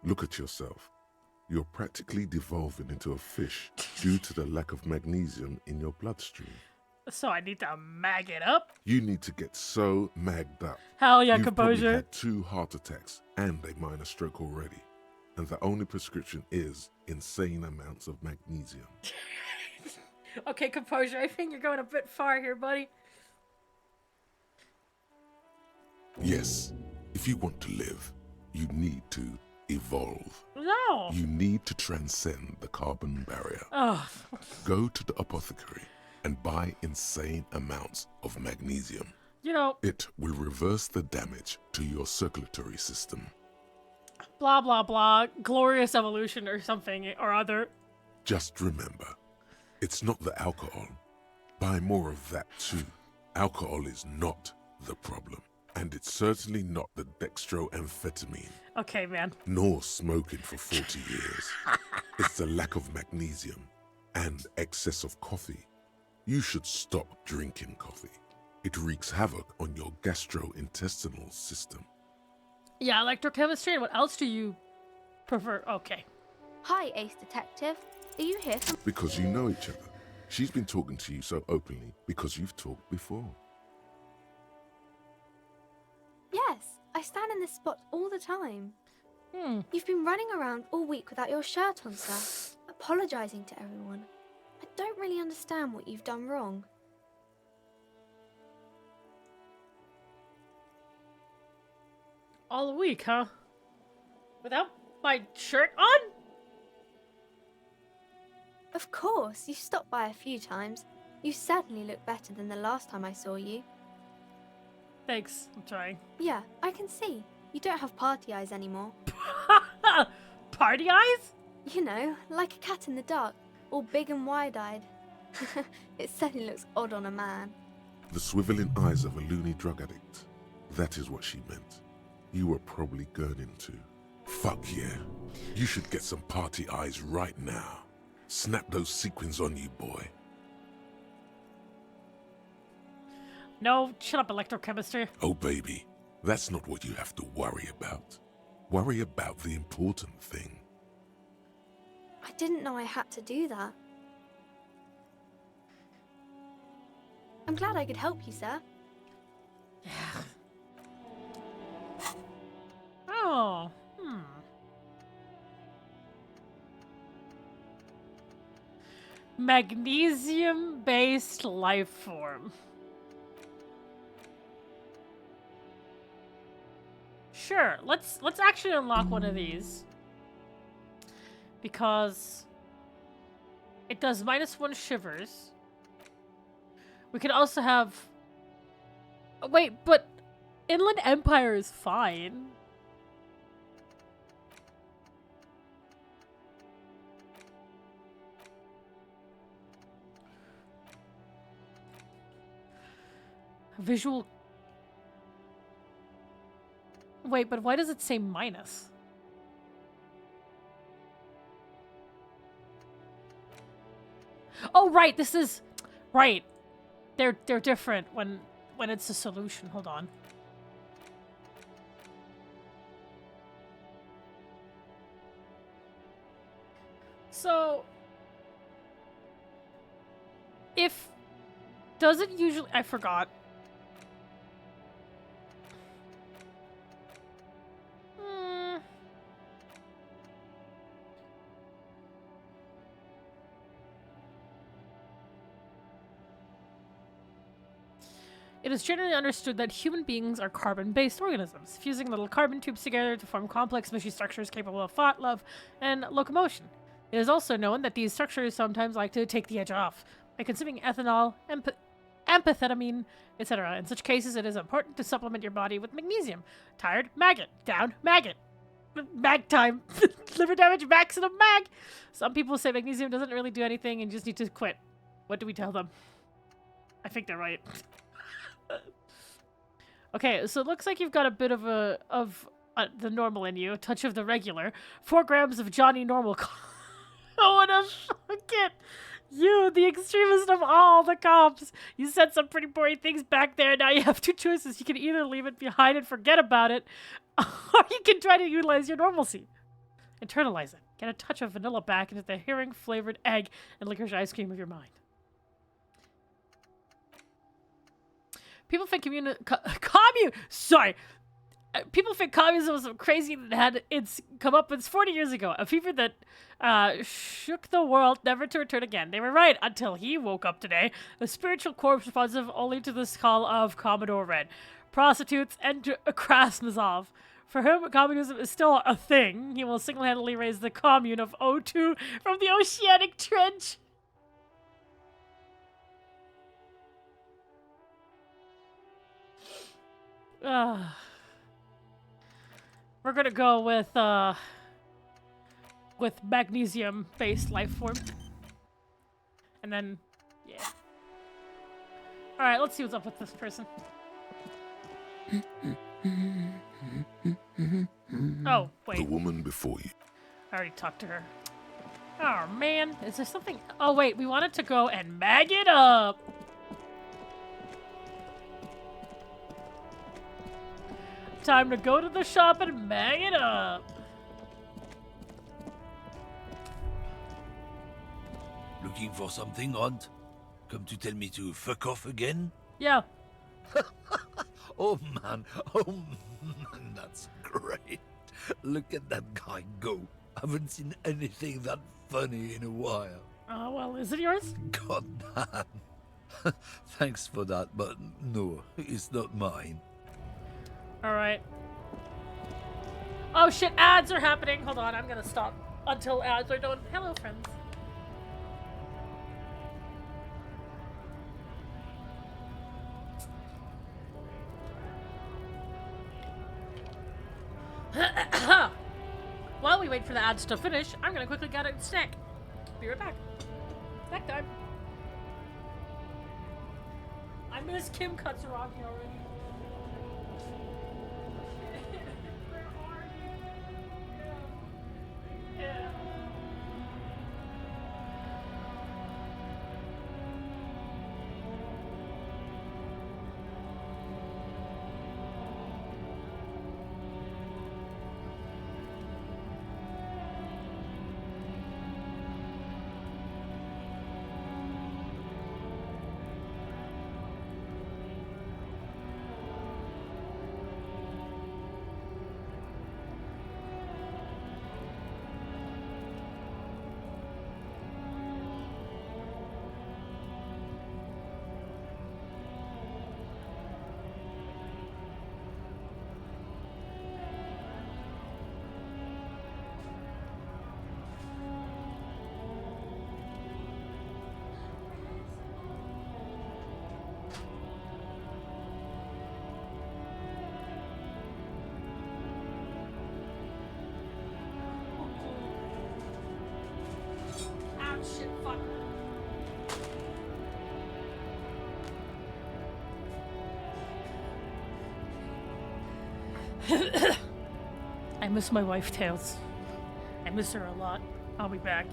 Look at yourself. You're practically devolving into a fish due to the lack of magnesium in your bloodstream. So I need to mag it up? You need to get so magged up. Hell yeah, You've composure. probably had 2 heart attacks and a minor stroke already. And the only prescription is insane amounts of magnesium. Okay, composure, I think you're going a bit far here, buddy. Yes, if you want to live, you need to evolve. No. You need to transcend the carbon barrier. Oh. Go to the apothecary and buy insane amounts of magnesium. You know, It will reverse the damage to your circulatory system. blah, blah, blah, glorious evolution or something or other. Just remember, it's not the alcohol. Buy more of that too. Alcohol is not the problem. And it's certainly not the dextroamphetamine, Okay, man. nor smoking for 40 years. It's the lack of magnesium and excess of coffee. You should stop drinking coffee. It wreaks havoc on your gastrointestinal system. Yeah, electrochemistry. And what else do you prefer? Okay. Hi, Ace Detective. Are you here for... Because you know each other. She's been talking to you so openly because you've talked before. Yes, I stand in this spot all the time. Hmm. You've been running around all week without your shirt on, sir, apologizing to everyone. I don't really understand what you've done wrong. All week, huh? Without my shirt on? Of course, you've stopped by a few times. You certainly look better than the last time I saw you. Thanks. I'm trying. Yeah, I can see. You don't have party eyes anymore. Party eyes? You know, like a cat in the dark, all big and wide-eyed. It certainly looks odd on a man. The swiveling eyes of a loony drug addict. That is what she meant. You were probably gurning too. Fuck yeah. You should get some party eyes right now. Snap those sequins on you, boy. No, shut up, electrochemistry. Oh, baby. That's not what you have to worry about. Worry about the important thing. I didn't know I had to do that. I'm glad I could help you, sir. Oh, Magnesium-based life form. Sure, let's actually unlock one of these. Because it does -1 shivers. We could also have... Wait, but Inland Empire is fine. Visual... Wait, but why does it say minus? Oh, right, this is... Right. They're different when it's a solution. Hold on. So... If... Does it usually... I forgot. It is generally understood that human beings are carbon-based organisms, fusing little carbon tubes together to form complex mushy structures capable of thought, love, and locomotion. It is also known that these structures sometimes like to take the edge off by consuming ethanol, amphetamine, etc. In such cases, it is important to supplement your body with magnesium. Tired? Maggot. Down? Maggot. Mag time. Liver damage, maximum mag. Some people say magnesium doesn't really do anything and you just need to quit. What do we tell them? I think they're right. Okay, so it looks like you've got a bit of the normal in you, a touch of the regular. 4 grams of Johnny Normal. Oh, what a fuck it. You, the extremist of all the cops. You said some pretty boring things back there. Now you have 2 choices. You can either leave it behind and forget about it, or you can try to utilize your normalcy. Internalize it. Get a touch of vanilla back into the herring-flavored egg and licorice ice cream of your mind. People think People think communism was crazy that had its comeuppance 40 years ago. A fever that shook the world, never to return again. They were right until he woke up today. A spiritual corpse responsive only to the skull of Commodore Red. Prostitutes and Krasnazov. For him, communism is still a thing. He will single-handedly raise the commune of O2 from the oceanic trench. We're gonna go with magnesium-based life form. And then, yeah. Alright, let's see what's up with this person. Oh, wait. The woman before you. I already talked to her. Oh, man. Is there something? Oh, wait. We wanted to go and mag it up. Time to go to the shop and mag it up. Looking for something, Aunt? Come to tell me to fuck off again? Yeah. Oh man, that's great. Look at that guy go. Haven't seen anything that funny in a while. Oh, well, is it yours? God damn. Thanks for that, but no, it's not mine. Alright. Oh shit, ads are happening. Hold on, I'm gonna stop until ads are done. Hello, friends. While we wait for the ads to finish, I'm gonna quickly get a snack. Be right back. Snack time. I miss Kim Katsuragi already. Yeah. Shit, fuck. I miss my wife, Tails. I miss her a lot. I'll be back.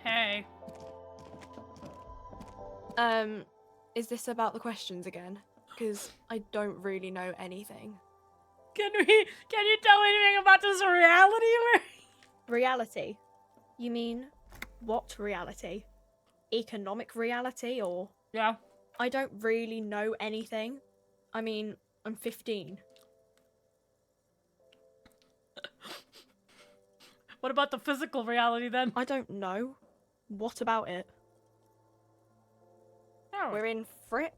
Hey. Is this about the questions again? Because I don't really know anything. Can you tell me anything about this reality? Reality? You mean what reality? Economic reality or? Yeah. I don't really know anything. I mean, I'm 15. What about the physical reality then? I don't know. What about it? Oh. We're in for it?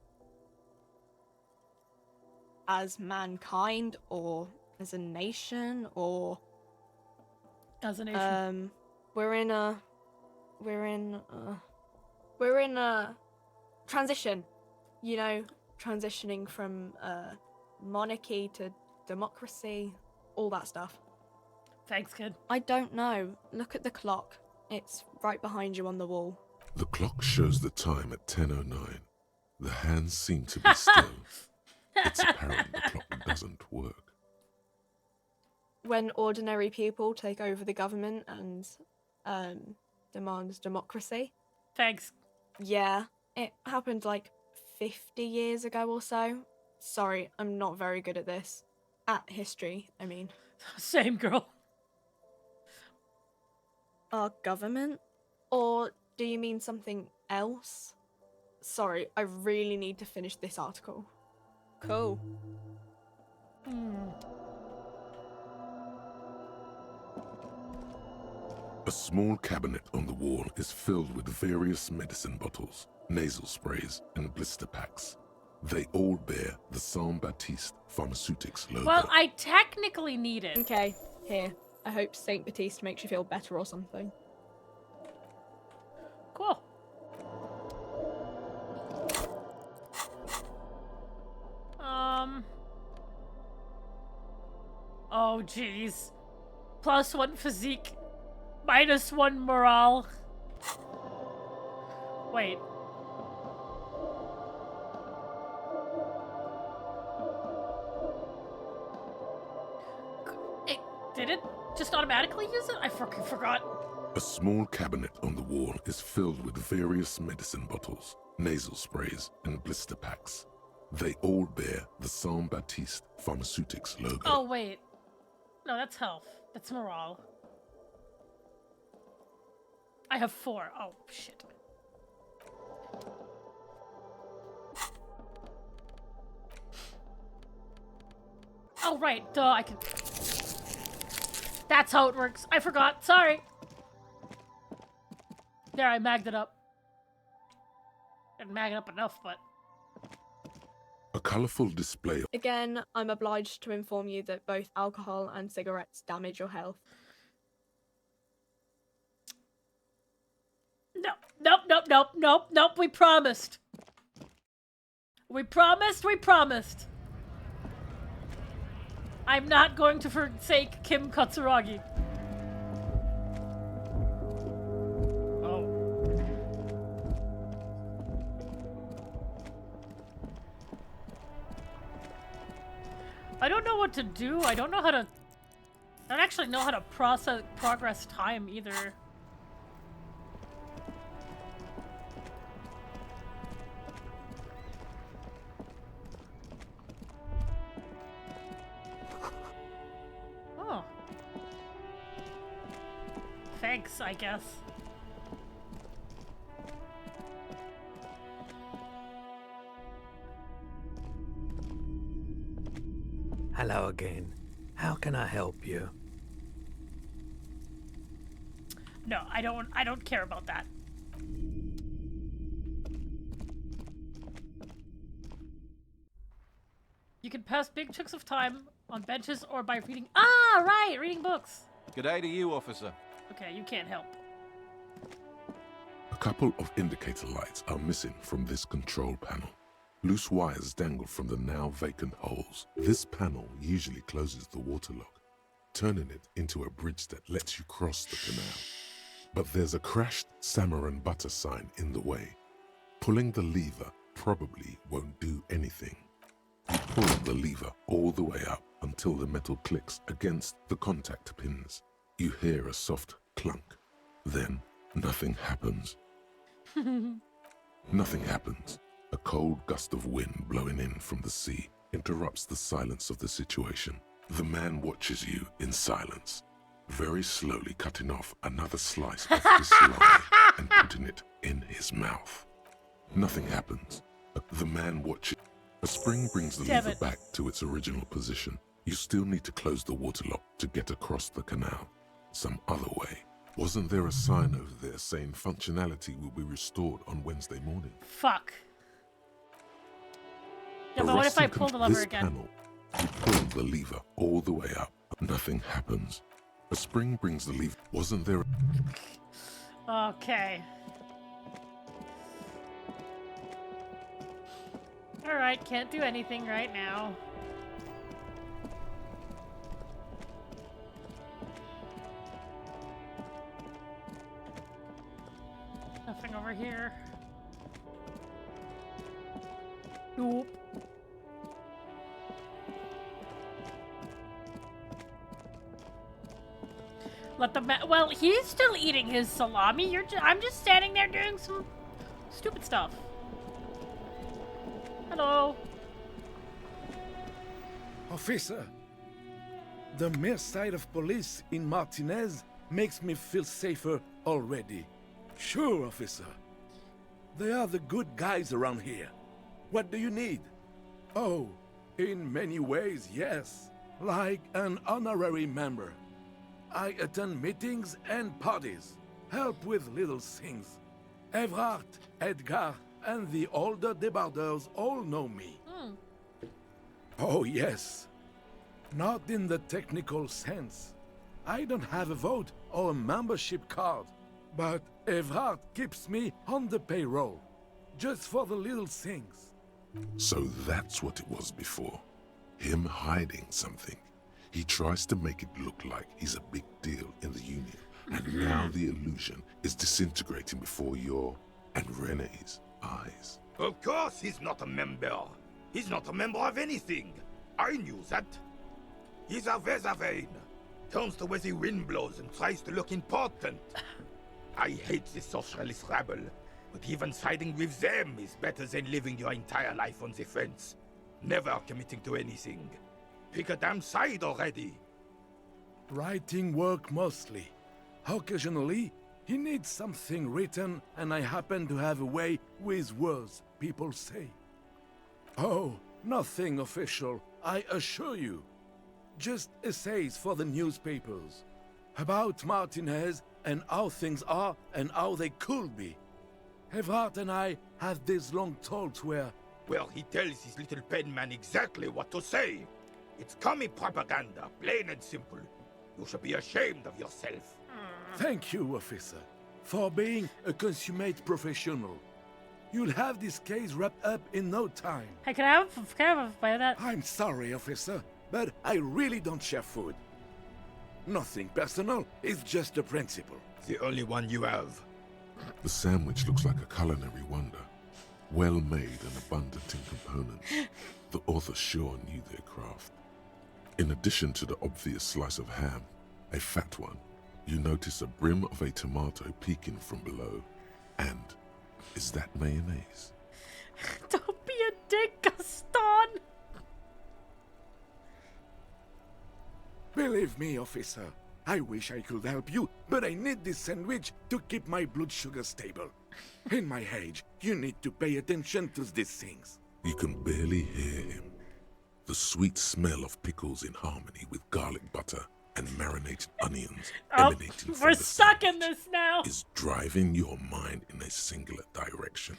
As mankind, or as a nation, or... As a nation. We're in a transition. You know, transitioning from, monarchy to democracy, all that stuff. Thanks, kid. I don't know. Look at the clock. It's right behind you on the wall. The clock shows the time at 10:09. The hands seem to be still. It's apparent the clock doesn't work. When ordinary people take over the government and demand democracy. Thanks. Yeah, it happened like 50 years ago or so. Sorry, I'm not very good at this. At history, I mean. Same, girl. Our government? Or do you mean something else? Sorry, I really need to finish this article. Cool. A small cabinet on the wall is filled with various medicine bottles, nasal sprays, and blister packs. They all bear the Saint Baptiste Pharmaceutics logo. Well, I technically need it. Okay, here. I hope Saint Baptiste makes you feel better or something. Cool. Oh, jeez. +1 physique. -1 morale. Wait. Did it just automatically use it? I fucking forgot. A small cabinet on the wall is filled with various medicine bottles, nasal sprays, and blister packs. They all bear the Saint Baptiste Pharmaceutics logo. Oh, wait. No, that's health. That's morale. I have 4. Oh, shit. Oh, right. Duh, I can... That's how it works. I forgot. Sorry. There, I magged it up. Didn't mag it up enough, but... A colourful display. Again, I'm obliged to inform you that both alcohol and cigarettes damage your health. Nope, we promised. We promised. I'm not going to forsake Kim Katsuragi. Oh. I don't know what to do. I don't actually know how to process progress time either. Oh. Thanks, I guess. Hello again. How can I help you? No, I don't care about that. You can pass big chunks of time on benches or by reading. Ah, right, reading books. G'day to you, officer. Okay, you can't help. A couple of indicator lights are missing from this control panel. Loose wires dangle from the now vacant holes. This panel usually closes the water lock, turning it into a bridge that lets you cross the canal. But there's a crashed salmon and butter sign in the way. Pulling the lever probably won't do anything. You pull the lever all the way up until the metal clicks against the contact pins. You hear a soft clunk. Then nothing happens. Nothing happens. A cold gust of wind blowing in from the sea interrupts the silence of the situation. The man watches you in silence, very slowly cutting off another slice of his salami and putting it in his mouth. Nothing happens. The man watches. A spring brings the lever back to its original position. You still need to close the water lock to get across the canal. Some other way. Wasn't there a sign over there saying functionality will be restored on Wednesday morning? Fuck. Yeah, but what if I pull the lever again? Panel, you pull the lever all the way up. Nothing happens. A spring brings the lever. Wasn't there Okay. Alright, can't do anything right now. Nothing over here. Nope. Let the well, he's still eating his salami. I'm just standing there doing some stupid stuff. Hello. Officer, the mere sight of police in Martinez makes me feel safer already. Sure, officer. They are the good guys around here. What do you need? Oh, in many ways, yes. Like an honorary member. I attend meetings and parties. Help with little things. Evrard, Edgar, and the older debarders all know me. Oh, yes. Not in the technical sense. I don't have a vote or a membership card. But Evrard keeps me on the payroll. Just for the little things. So that's what it was before. Him hiding something. He tries to make it look like he's a big deal in the Union. And now the illusion is disintegrating before your and Renee's eyes. Of course he's not a member. He's not a member of anything. I knew that. He's a Weathervane. Turns the way the wind blows and tries to look important. I hate this socialist rabble, but even siding with them is better than living your entire life on the fence. Never committing to anything. Pick a damn side already. Writing work mostly. Occasionally, he needs something written, and I happen to have a way with words, people say. Oh, nothing official, I assure you. Just essays for the newspapers. About Martinez and how things are and how they could be. Evrard and I have these long talks where... Well, he tells his little pen man exactly what to say. It's commie propaganda, plain and simple. You should be ashamed of yourself. Thank you, officer, for being a consummate professional. You'll have this case wrapped up in no time. Hey, can I have a bite of that? I'm sorry, officer, but I really don't share food. Nothing personal, it's just a principle. The only one you have. The sandwich looks like a culinary wonder. Well made and abundant in components. The author sure knew their craft. In addition to the obvious slice of ham, a fat one, you notice a brim of a tomato peeking from below. And is that mayonnaise? Don't be a dick, Gaston! Believe me, officer, I wish I could help you, but I need this sandwich to keep my blood sugar stable. In my age, you need to pay attention to these things. You can barely hear him. The sweet smell of pickles in harmony with garlic butter and marinated onions emanating from we're the stuck in this now. is driving your mind in a singular direction.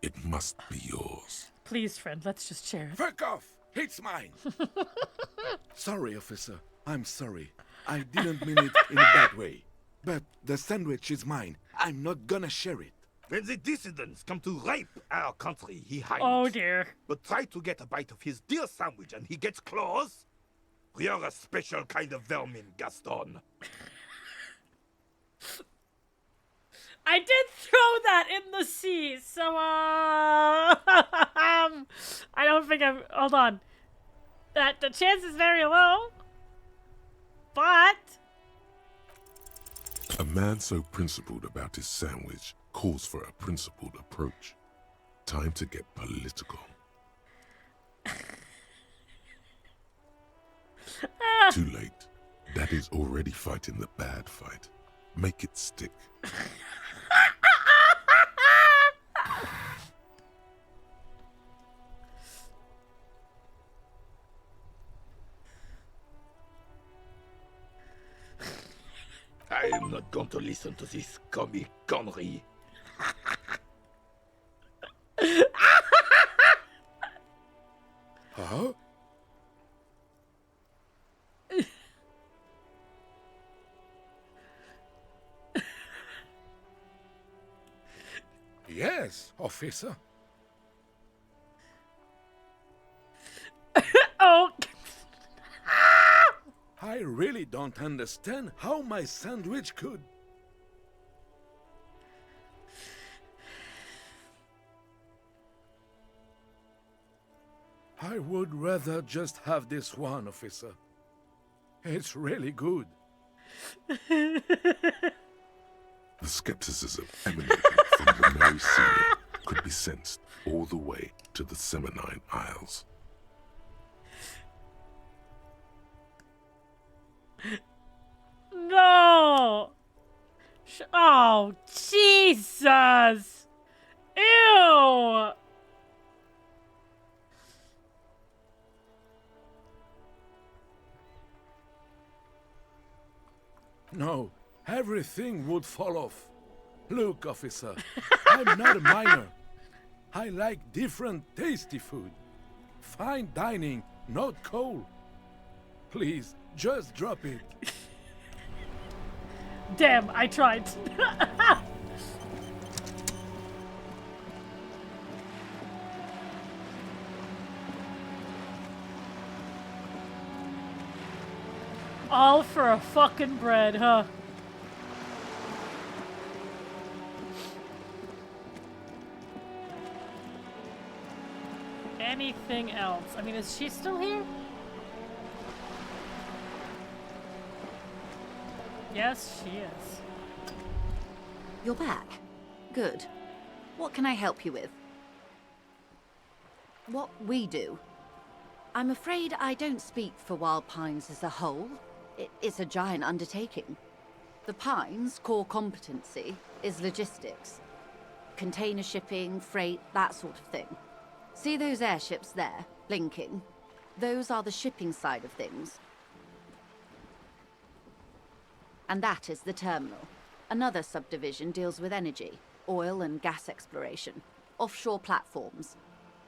It must be yours. Please, friend, let's just share it. Fuck off! It's mine! Sorry, officer. I'm sorry. I didn't mean it in a bad way. But the sandwich is mine. I'm not gonna share it. When the dissidents come to rape our country, he hides. Oh dear. But try to get a bite of his dear sandwich and he gets close. You're a special kind of vermin, Gaston. I did throw that in the sea, so I don't think I'm. Hold on. That the chance is very low, but A man so principled about his sandwich calls for a principled approach. Time to get political. Too late. Daddy's already fighting the bad fight. Make it stick. I am not going to listen to this comic connery. Huh? Yes, officer. oh. I really don't understand how my sandwich could. I would rather just have this one, officer. It's really good. The skepticism emanating from the Mary Senior could be sensed all the way to the Seminine Isles. No! Oh, Jesus! Ew! No, everything would fall off. Look, officer, I'm not a minor. I like different tasty food. Fine dining, not cold. Please, just drop it. Damn, I tried. All for a fucking bread, huh? Anything else? I mean, is she still here? Yes, she is. You're back. Good. What can I help you with? What we do? I'm afraid I don't speak for Wild Pines as a whole. It's a giant undertaking. The Pines' core competency is logistics. Container shipping, freight, that sort of thing. See those airships there, blinking? Those are the shipping side of things. And that is the terminal. Another subdivision deals with energy, oil and gas exploration, offshore platforms.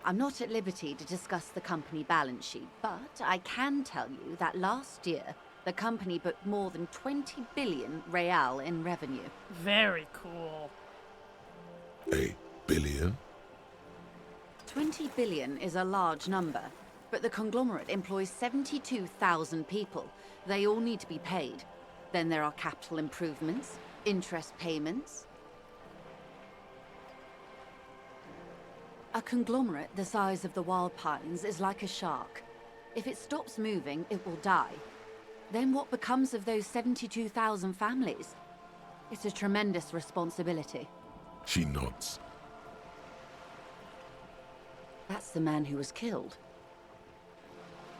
I'm not at liberty to discuss the company balance sheet, but I can tell you that last year, the company booked more than 20 billion real in revenue. Very cool. A billion? 20 billion is a large number, but the conglomerate employs 72,000 people. They all need to be paid. Then there are capital improvements, interest payments. A conglomerate the size of the Wild Pines is like a shark. If it stops moving, it will die. Then what becomes of those 72,000 families? It's a tremendous responsibility. She nods. That's the man who was killed.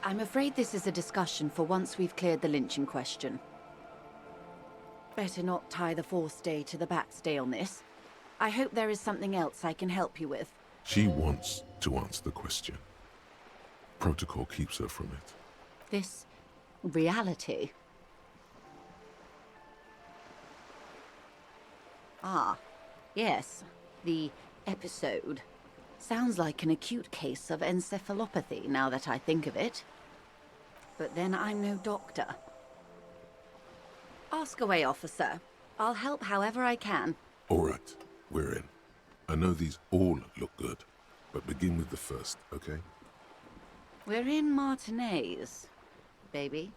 I'm afraid this is a discussion for once we've cleared the lynching question. Better not tie the forestay to the backstay on this. I hope there is something else I can help you with. She wants to answer the question. Protocol keeps her from it. This reality. Ah, yes, the episode. Sounds like an acute case of encephalopathy now that I think of it. But then I'm no doctor. Ask away, officer. I'll help however I can. All right, we're in. I know these all look good, but begin with the first, okay? We're in Martinez, baby.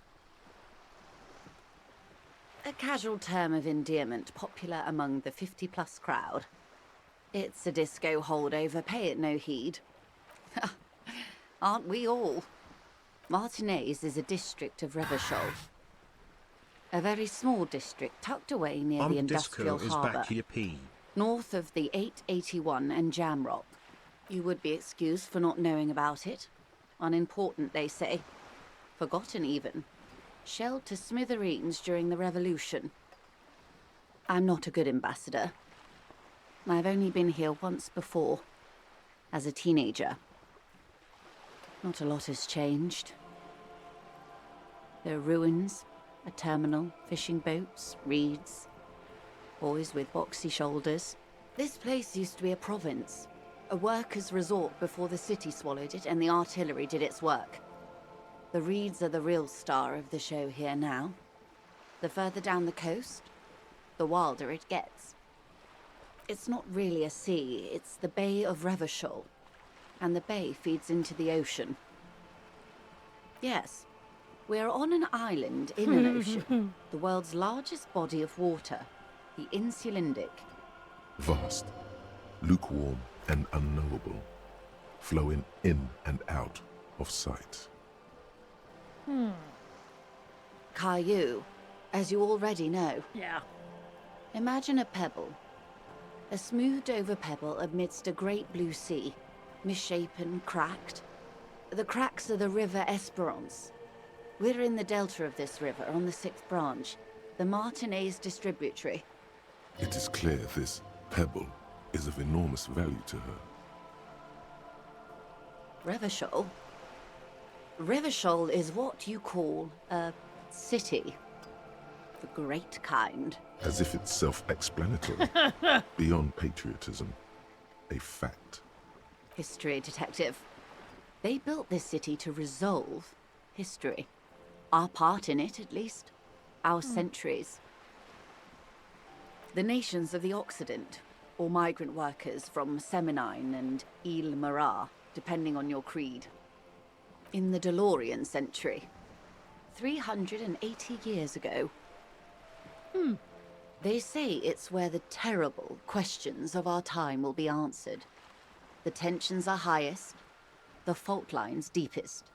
A casual term of endearment popular among the 50-plus crowd. It's a disco holdover, pay it no heed. Aren't we all? Martinez is a district of Revachol. A very small district tucked away near the industrial harbour. North of the 881 and Jamrock. You would be excused for not knowing about it. Unimportant, they say. Forgotten, even. Shelled to smithereens during the Revolution. I'm not a good ambassador. I've only been here once before, as a teenager. Not a lot has changed. There are ruins, a terminal, fishing boats, reeds, boys with boxy shoulders. This place used to be a province, a workers' resort before the city swallowed it and the artillery did its work. The reeds are the real star of the show here now. The further down the coast, the wilder it gets. It's not really a sea, it's the Bay of Revachol, and the bay feeds into the ocean. Yes, we're on an island in an ocean, the world's largest body of water, the Insulindic. Vast, lukewarm and unknowable, flowing in and out of sight. Caillou, as you already know. Yeah. Imagine a pebble. A smoothed-over pebble amidst a great blue sea, misshapen, cracked. The cracks are the River Esperance. We're in the delta of this river, on the 6th branch, the Martinez distributary. It is clear this pebble is of enormous value to her. Revachol? Revachol is what you call a city. The great kind. As if it's self-explanatory. Beyond patriotism. A fact. History detective. They built this city to resolve history. Our part in it, at least. Our centuries. The nations of the Occident, or migrant workers from Seminine and Ile Marat, depending on your creed. In the DeLorean century. 380 years ago. They say it's where the terrible questions of our time will be answered. The tensions are highest, the fault lines deepest.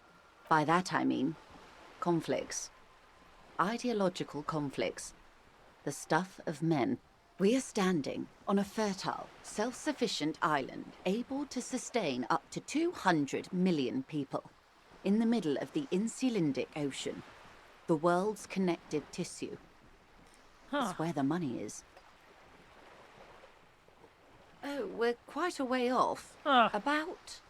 By that I mean conflicts. Ideological conflicts. The stuff of men. We are standing on a fertile, self-sufficient island able to sustain up to 200 million people. In the middle of the Insulindic Ocean. The world's connective tissue. That's where the money is. Oh, we're quite a way off. About...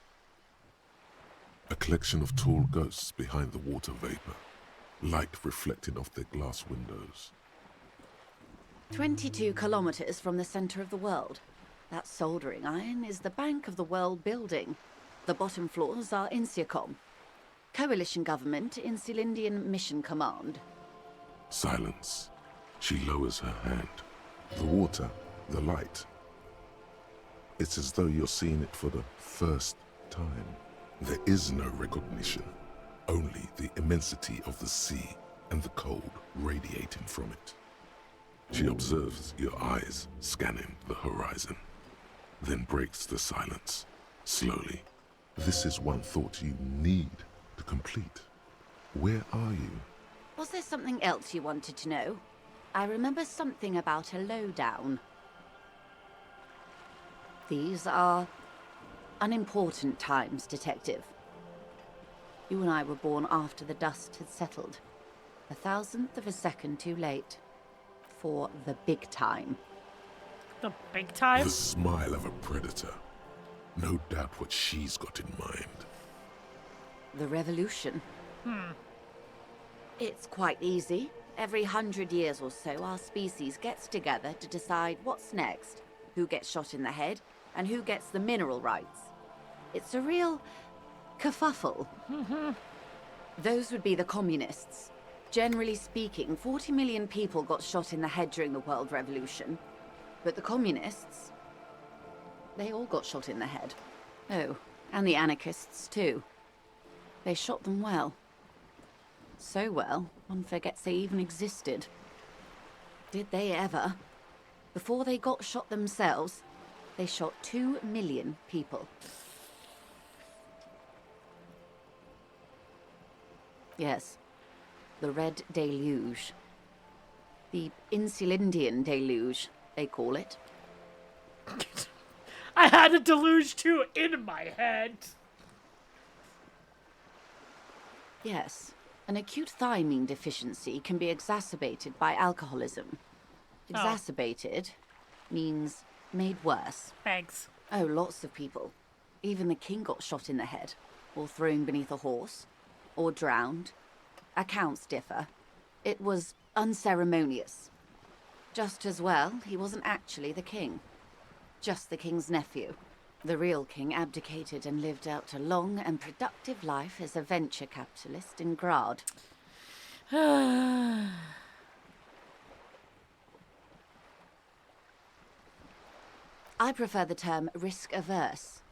A collection of tall ghosts behind the water vapor. Light reflecting off their glass windows. 22 kilometers from the center of the world. That soldering iron is the Bank of the World building. The bottom floors are Insiacom. Coalition government, Insulindian Mission Command. Silence. She lowers her hand. The water, the light. It's as though you're seeing it for the first time. There is no recognition. Only the immensity of the sea and the cold radiating from it. She observes your eyes scanning the horizon, then breaks the silence, slowly. This is one thought you need to complete. Where are you? Was there something else you wanted to know? I remember something about a lowdown. These are unimportant times, Detective. You and I were born after the dust had settled. 1,000th of a second too late. For the big time. The big time? The smile of a predator. No doubt what she's got in mind. The revolution. It's quite easy. Every 100 years or so, our species gets together to decide what's next. Who gets shot in the head, and who gets the mineral rights. It's a real kerfuffle. Those would be the communists. Generally speaking, 40 million people got shot in the head during the World Revolution. But the communists, they all got shot in the head. Oh, and the anarchists too. They shot them well. So well, one forgets they even existed. Did they ever? Before they got shot themselves, they shot 2 million people. Yes. The Red Deluge. The Insulindian Deluge, they call it. I had a deluge too in my head. Yes. An acute thiamine deficiency can be exacerbated by alcoholism. Exacerbated means made worse. Thanks. Oh, lots of people. Even the king got shot in the head, or thrown beneath a horse, or drowned. Accounts differ. It was unceremonious. Just as well, he wasn't actually the king. Just the king's nephew. The real king abdicated and lived out a long and productive life as a venture capitalist in Grad. I prefer the term risk-averse.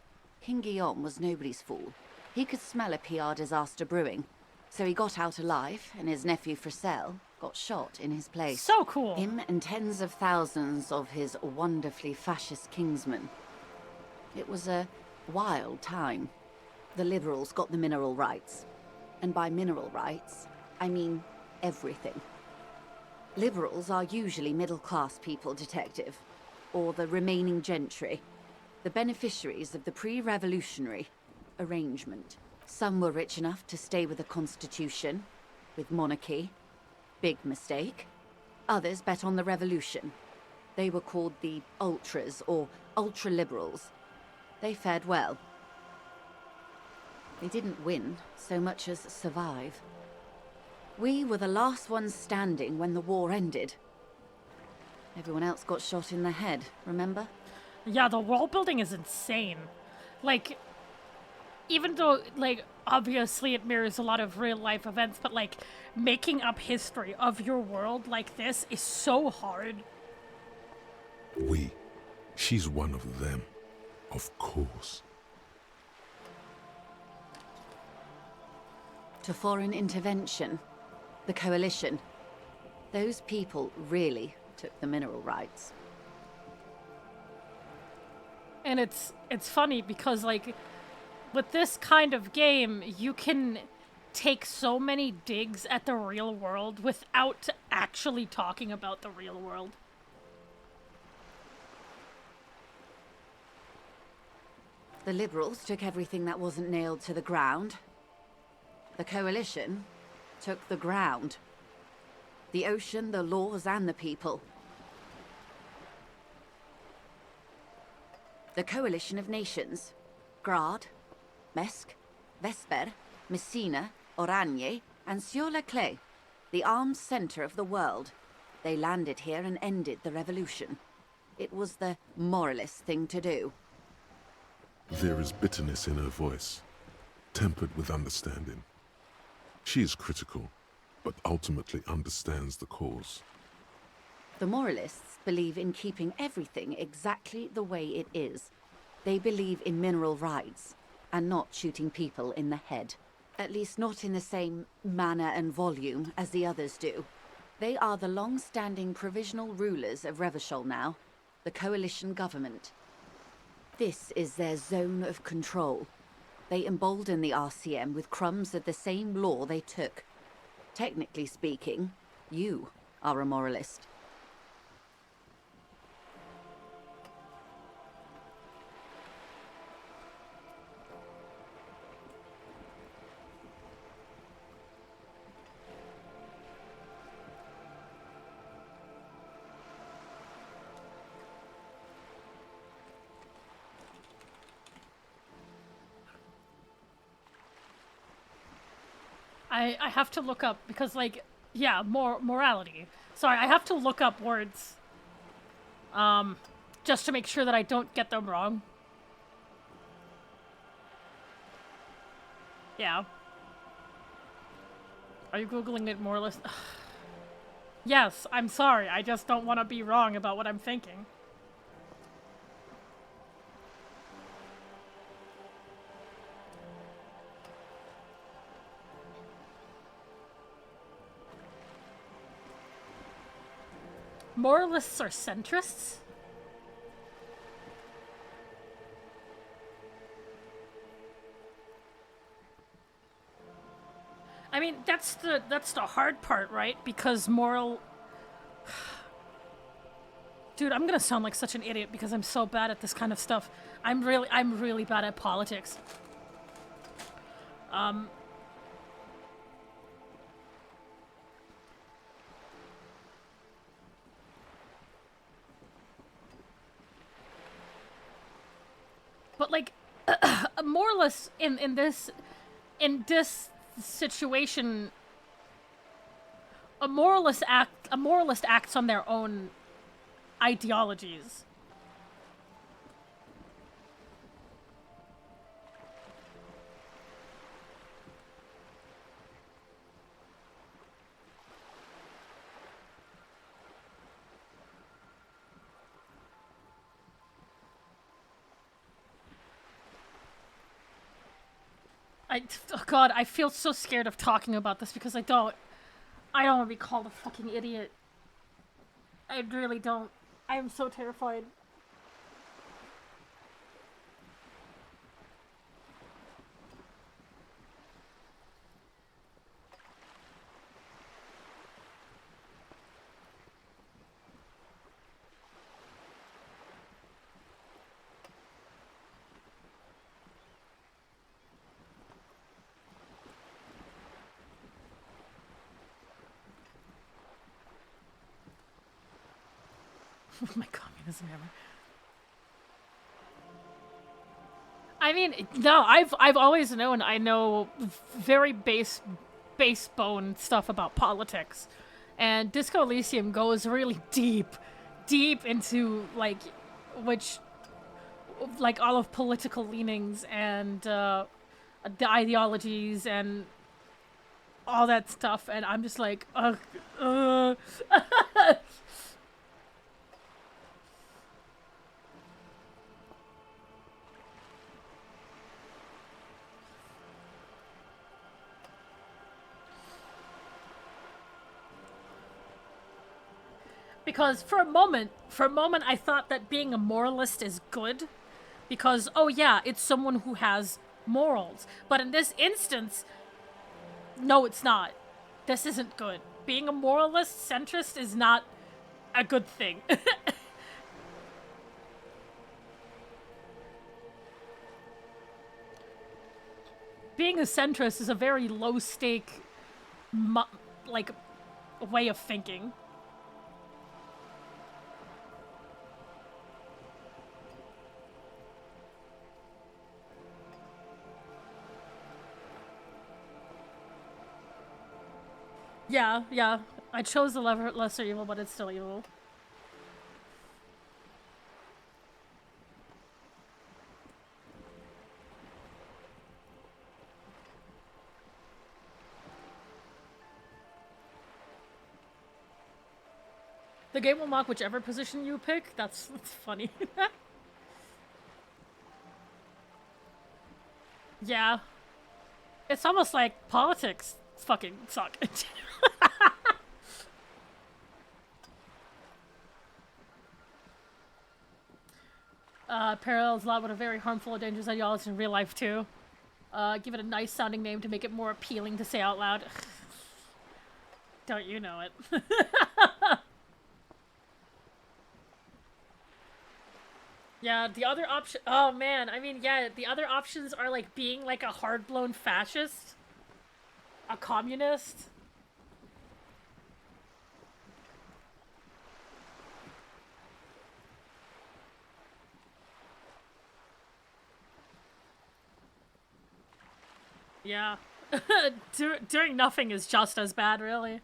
King Guillaume was nobody's fool. He could smell a PR disaster brewing. So he got out alive, and his nephew Fricelle got shot in his place. So cool. Him and tens of thousands of his wonderfully fascist kingsmen. It was a wild time. The liberals got the mineral rights. And by mineral rights, I mean everything. Liberals are usually middle-class people, Detective. or the remaining gentry, the beneficiaries of the pre-revolutionary arrangement. Some were rich enough to stay with the Constitution, with monarchy. Big mistake. Others bet on the revolution. They were called the ultras, or ultra-liberals. They fared well. They didn't win so much as survive. We were the last ones standing when the war ended. Everyone else got shot in the head, remember? Yeah, the world building is insane. Like, even though, like, obviously it mirrors a lot of real life events, but, like, making up history of your world like this is so hard. She's one of them, of course. To foreign intervention, the coalition, those people really took the mineral rights. And it's funny because, like, with this kind of game, you can take so many digs at the real world without actually talking about the real world. The liberals took everything that wasn't nailed to the ground. The coalition took the ground. The ocean, the laws, and the people. The coalition of nations. Grad, Mesk, Vesper, Messina, Oranje, and Sur-le-Clay, the armed center of the world. They landed here and ended the revolution. It was the moralist thing to do. There is bitterness in her voice, tempered with understanding. She is critical, but ultimately understands the cause. The moralists believe in keeping everything exactly the way it is. They believe in mineral rights, and not shooting people in the head. At least not in the same manner and volume as the others do. They are the long-standing provisional rulers of Revachol now, the coalition government. This is their zone of control. They embolden the RCM with crumbs of the same law they took. Technically speaking, you are a moralist. I have to look up, because, like, yeah, morality. Sorry, I have to look up words. Just to make sure that I don't get them wrong. Yeah. Are you Googling it more or less? Yes, I'm sorry. I just don't want to be wrong about what I'm thinking. Moralists are centrists? I mean, that's the hard part, right? Because moral... Dude, I'm gonna sound like such an idiot because I'm so bad at this kind of stuff. I'm really bad at politics. But, like, a moralist in this situation, a moralist acts on their own ideologies. Oh God, I feel so scared of talking about this because I don't want to be called a fucking idiot. I really don't. I am so terrified. My communism ever. I mean, no, I've always known. I know very base bone stuff about politics, and Disco Elysium goes really deep into all of political leanings and the ideologies and all that stuff, and I'm just like, Because for a moment I thought that being a moralist is good. Because, oh yeah, it's someone who has morals. But in this instance, no, it's not. This isn't good. Being a moralist, centrist, is not a good thing. Being a centrist is a very low-stake, way of thinking. Yeah. I chose the lesser evil, but it's still evil. The game will mock whichever position you pick. That's funny. Yeah. It's almost like politics fucking suck. Parallels a lot with a very harmful and dangerous ideology in real life too. Give it a nice sounding name to make it more appealing to say out loud. Don't you know it? Yeah, the other option. Oh man, I mean, yeah, the other options are like being like a hard-blown fascist, a communist. Yeah. Doing nothing is just as bad, really.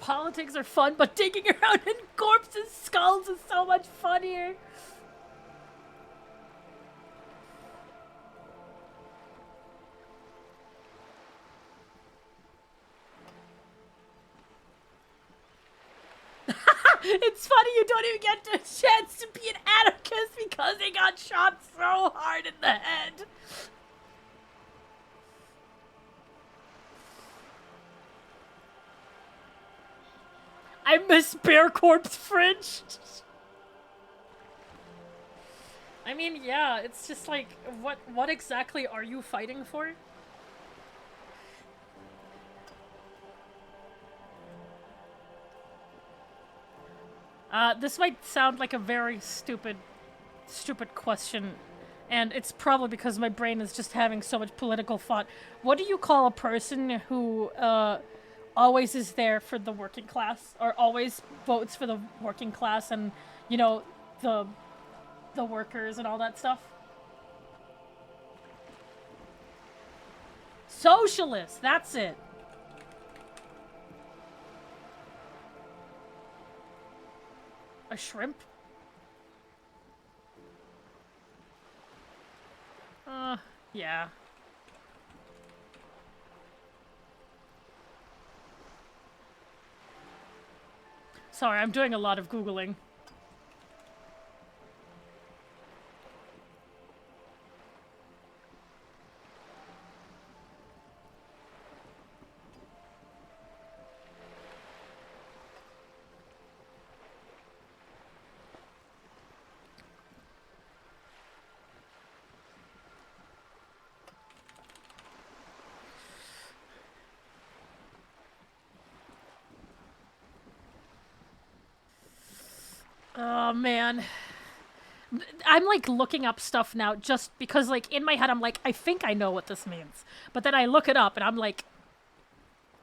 Politics are fun, but digging around in corpses' skulls is so much funnier. It's funny you don't even get the chance to be an anarchist because they got shot so hard in the head. I miss Bear Corpse Fridge. I mean, yeah, it's just like, what exactly are you fighting for? This might sound like a very stupid question, and it's probably because my brain is just having so much political thought. What do you call a person who, always is there for the working class, or always votes for the working class and, you know, the workers and all that stuff? Socialist, that's it. A shrimp? Yeah. Sorry, I'm doing a lot of Googling. Oh, man. I'm, like, looking up stuff now just because, like, in my head, I'm like, I think I know what this means. But then I look it up, and I'm like,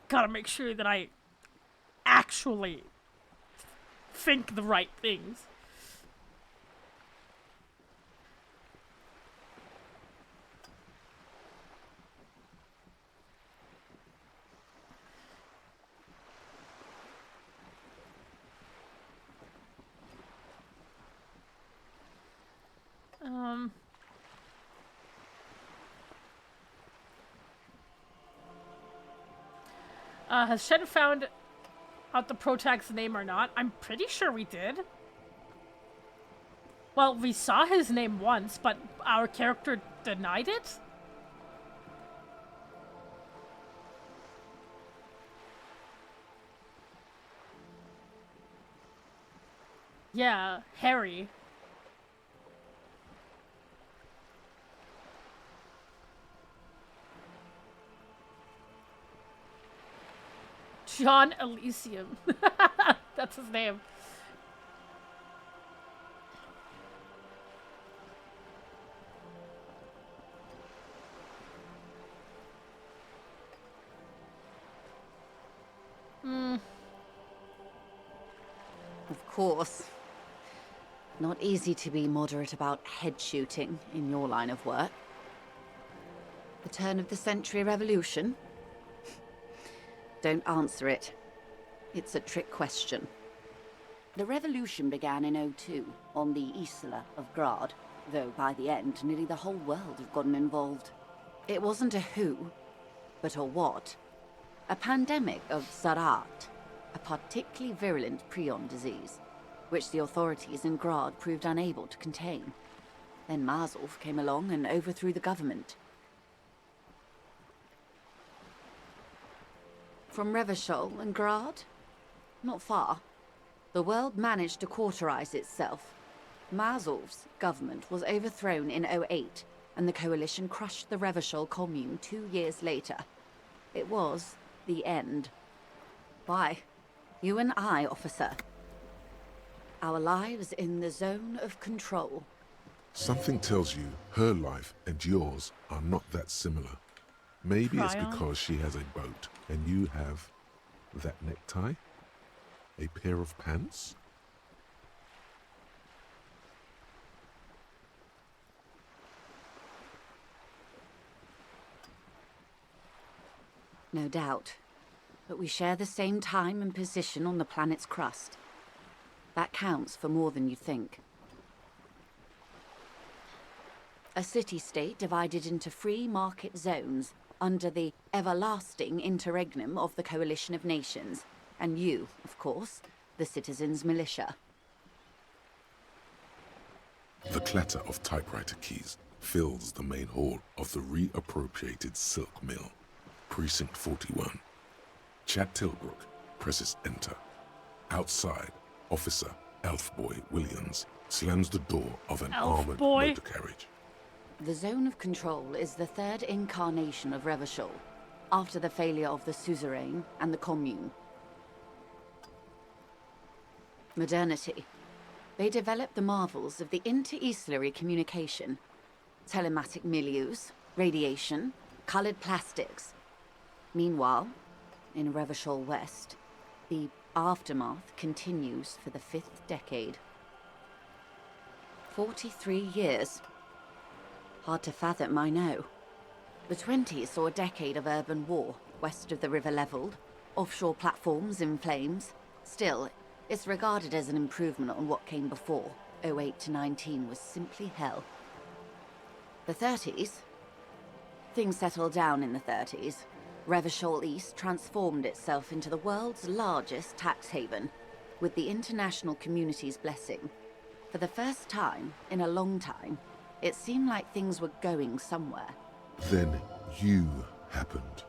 gotta make sure that I actually think the right things. Has Shen found out the protag's name or not? I'm pretty sure we did. Well, we saw his name once, but our character denied it? Yeah, Harry. John Elysium. That's his name. Of course. Not easy to be moderate about head shooting in your line of work. The turn of the century revolution? Don't answer it. It's a trick question. The revolution began in '02 on the Isla of Grad, though by the end, nearly the whole world had gotten involved. It wasn't a who, but a what. A pandemic of Zarat, a particularly virulent prion disease, which the authorities in Grad proved unable to contain. Then Mazov came along and overthrew the government. From Revachol and Grad? Not far. The world managed to cauterize itself. Mazov's government was overthrown in '08, and the coalition crushed the Revachol commune 2 years later. It was the end. Why? You and I, officer. Our lives in the zone of control. Something tells you her life and yours are not that similar. Maybe it's Cryon. because she has a boat and you have that necktie? A pair of pants? No doubt. But we share the same time and position on the planet's crust. That counts for more than you think. A city-state divided into free market zones under the everlasting interregnum of the Coalition of Nations. And you, of course, the citizens' militia. The clatter of typewriter keys fills the main hall of the reappropriated silk mill. Precinct 41. Chad Tilbrook presses enter. Outside, Officer Elfboy Williams slams the door of an armored motor carriage. The zone of control is the third incarnation of Revachol, after the failure of the suzerain and the commune. Modernity. They developed the marvels of the inter-Islary communication, telematic milieus, radiation, colored plastics. Meanwhile, in Revachol West, the aftermath continues for the 5th decade. 43 years. Hard to fathom, I know. The 20s saw a decade of urban war, west of the river leveled, offshore platforms in flames. Still, it's regarded as an improvement on what came before. '08 to '19 was simply hell. The 30s? Things settled down in the 30s. Revachol East transformed itself into the world's largest tax haven, with the international community's blessing. For the first time in a long time, it seemed like things were going somewhere. Then you happened.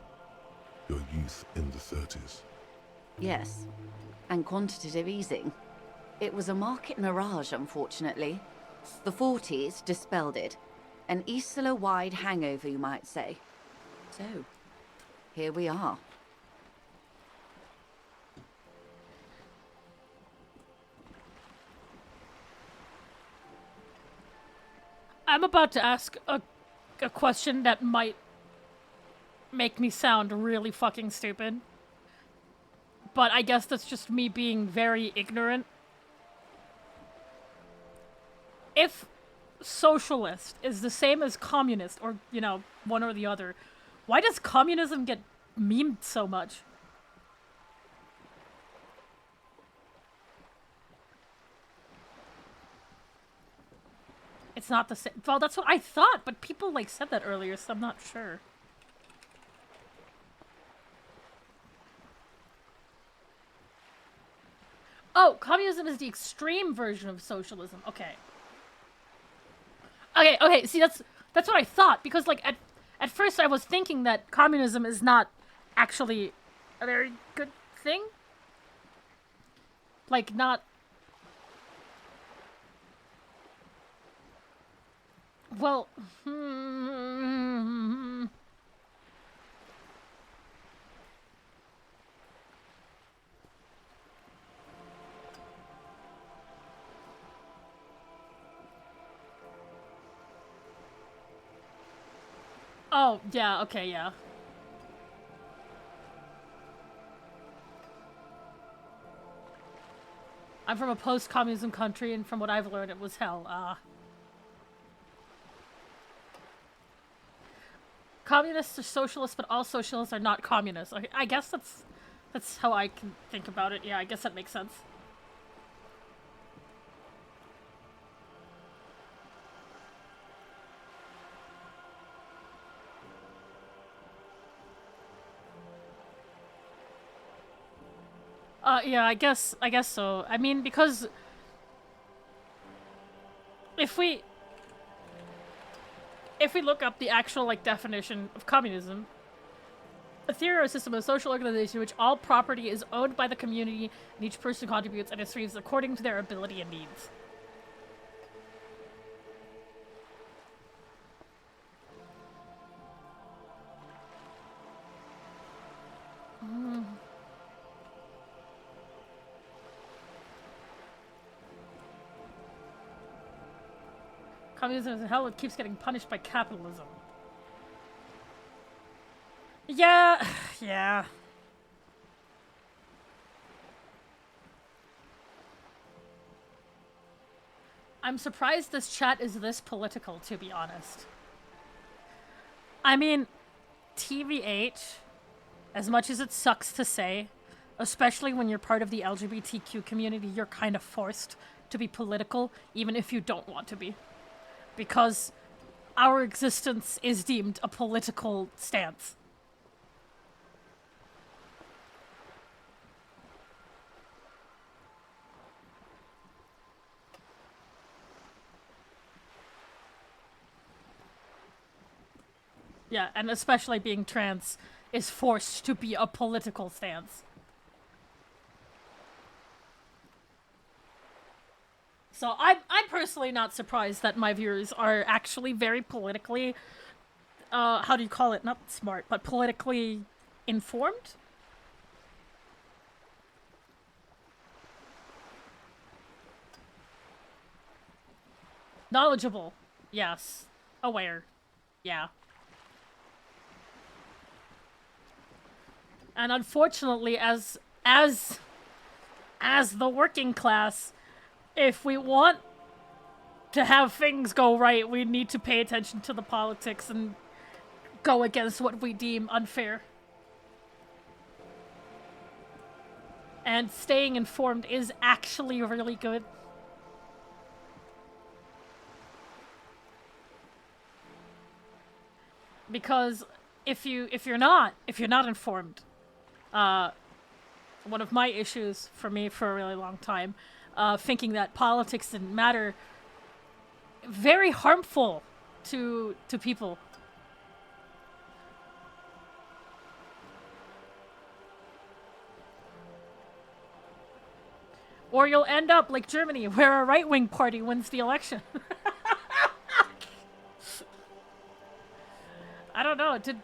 Your youth in the 30s. Yes, and quantitative easing. It was a market mirage, unfortunately. The 40s dispelled it. An Isla-wide hangover, you might say. So, here we are. I'm about to ask a question that might make me sound really fucking stupid. But I guess that's just me being very ignorant. If socialist is the same as communist, or, you know, one or the other, why does communism get memed so much? It's not the same. Well, that's what I thought, but people, like, said that earlier, so I'm not sure. Oh, communism is the extreme version of socialism. Okay. Okay, see, that's what I thought, because, like, at first I was thinking that communism is not actually a very good thing. Like, not... Well... Oh, yeah, okay, yeah. I'm from a post-communism country, and from what I've learned, it was hell. Communists are socialists, but all socialists are not communists. Okay, I guess that's how I can think about it. Yeah, I guess that makes sense. Yeah, I guess so. I mean, because if we look up the actual, like, definition of communism, a theory or a system of social organization in which all property is owned by the community and each person contributes and distributes according to their ability and needs. Communism is hell, it keeps getting punished by capitalism. Yeah, yeah. I'm surprised this chat is this political, to be honest. I mean, TVH, as much as it sucks to say, especially when you're part of the LGBTQ community, you're kind of forced to be political, even if you don't want to be. Because our existence is deemed a political stance. Yeah, and especially being trans is forced to be a political stance. So I'm personally not surprised that my viewers are actually very politically, how do you call it? Not smart, but politically informed? Knowledgeable. Yes. Aware. Yeah. And unfortunately, as the working class, if we want to have things go right, we need to pay attention to the politics and go against what we deem unfair. And staying informed is actually really good. Because if you're not informed, one of my issues for me for a really long time, thinking that politics didn't matter, very harmful to people. Or you'll end up like Germany, where a right-wing party wins the election. I don't know, did...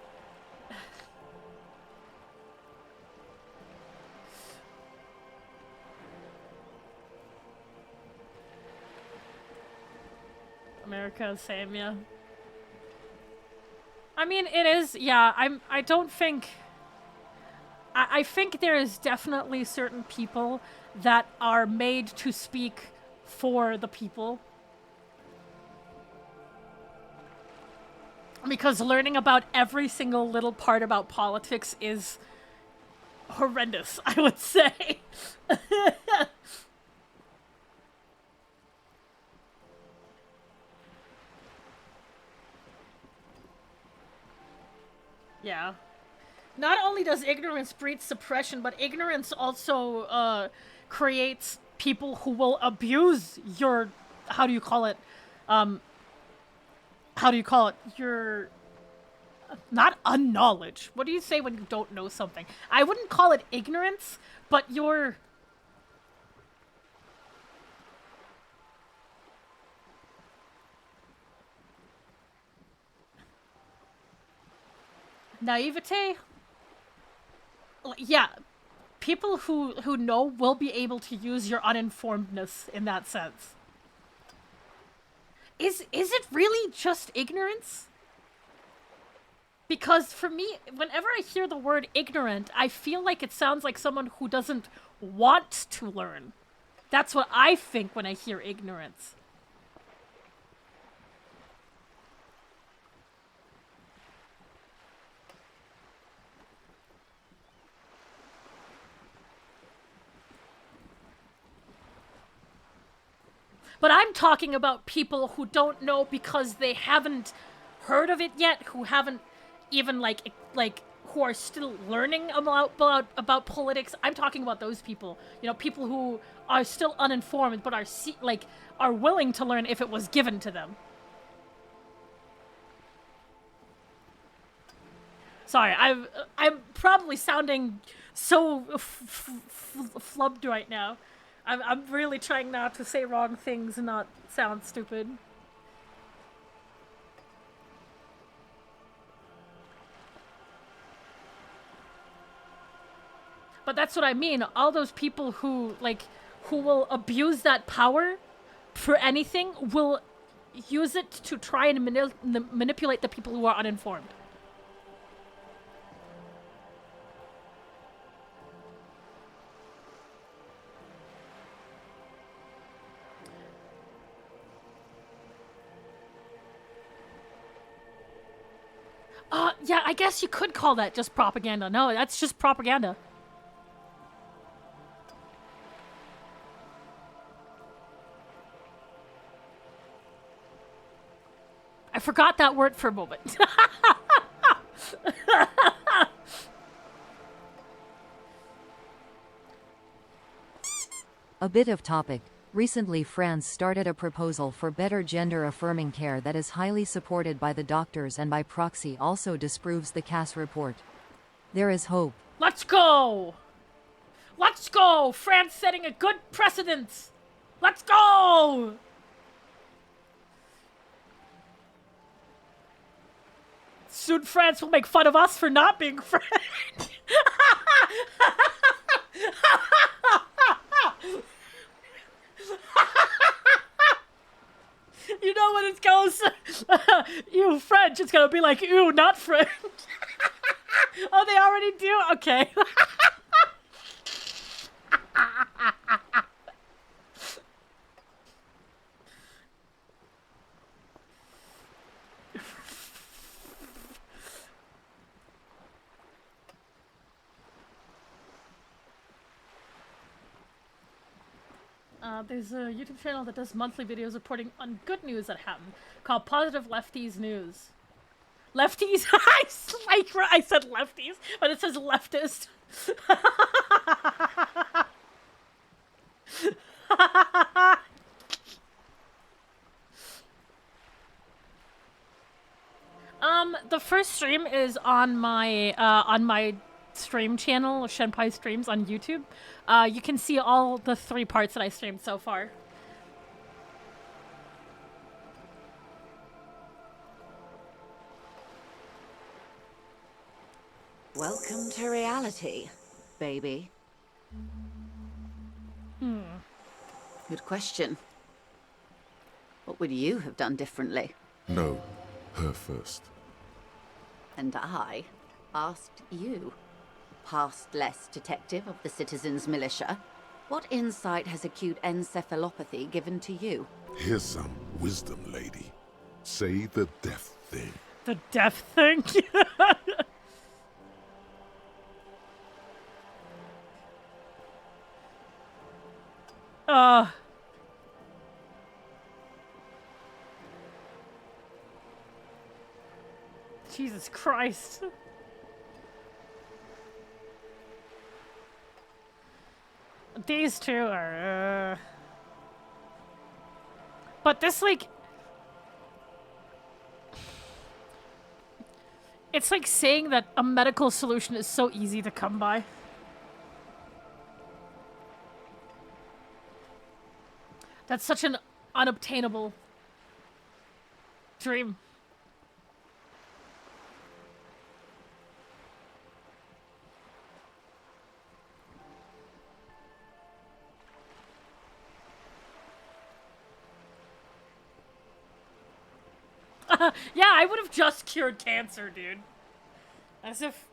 America, same, yeah. I mean, it is, yeah, I don't think... I think there is definitely certain people that are made to speak for the people. Because learning about every single little part about politics is horrendous, I would say. Yeah. Not only does ignorance breed suppression, but ignorance also creates people who will abuse your, how do you call it? Your, not unknowledge. What do you say when you don't know something? I wouldn't call it ignorance, but your... naivete? Yeah, people who know will be able to use your uninformedness in that sense. Is it really just ignorance? Because for me, whenever I hear the word ignorant, I feel like it sounds like someone who doesn't want to learn. That's what I think when I hear ignorance. But I'm talking about people who don't know because they haven't heard of it yet, who haven't even like who are still learning about politics. I'm talking about those people. You know, people who are still uninformed but are willing to learn if it was given to them. Sorry, I'm probably sounding so flubbed right now. I'm really trying not to say wrong things and not sound stupid. But that's what I mean. All those people who will abuse that power for anything will use it to try and manipulate the people who are uninformed. Yeah, I guess you could call that just propaganda. No, that's just propaganda. I forgot that word for a moment. A bit of topic. Recently, France started a proposal for better gender-affirming care that is highly supported by the doctors and by proxy also disproves the CAS report. There is hope. Let's go! Let's go! France setting a good precedent! Let's go! Soon France will make fun of us for not being French. You know when it goes, ew, French, it's gonna be like, ew, not French. Oh, they already do? Okay. There's a YouTube channel that does monthly videos reporting on good news that happened, called Positive Lefties News. Lefties? I said lefties, but it says leftist. The first stream is on my stream channel, Shenpai Streams on YouTube. You can see all the 3 parts that I streamed so far. Welcome to reality, baby. Good question. What would you have done differently? No, her first. And I asked you, past less detective of the Citizens Militia, what insight has acute encephalopathy given to you? Here's some wisdom, lady. Say the death thing. The death thing? Jesus Christ. These two are, But this, like... It's like saying that a medical solution is so easy to come by. That's such an unobtainable dream. Yeah, I would have just cured cancer, dude. As if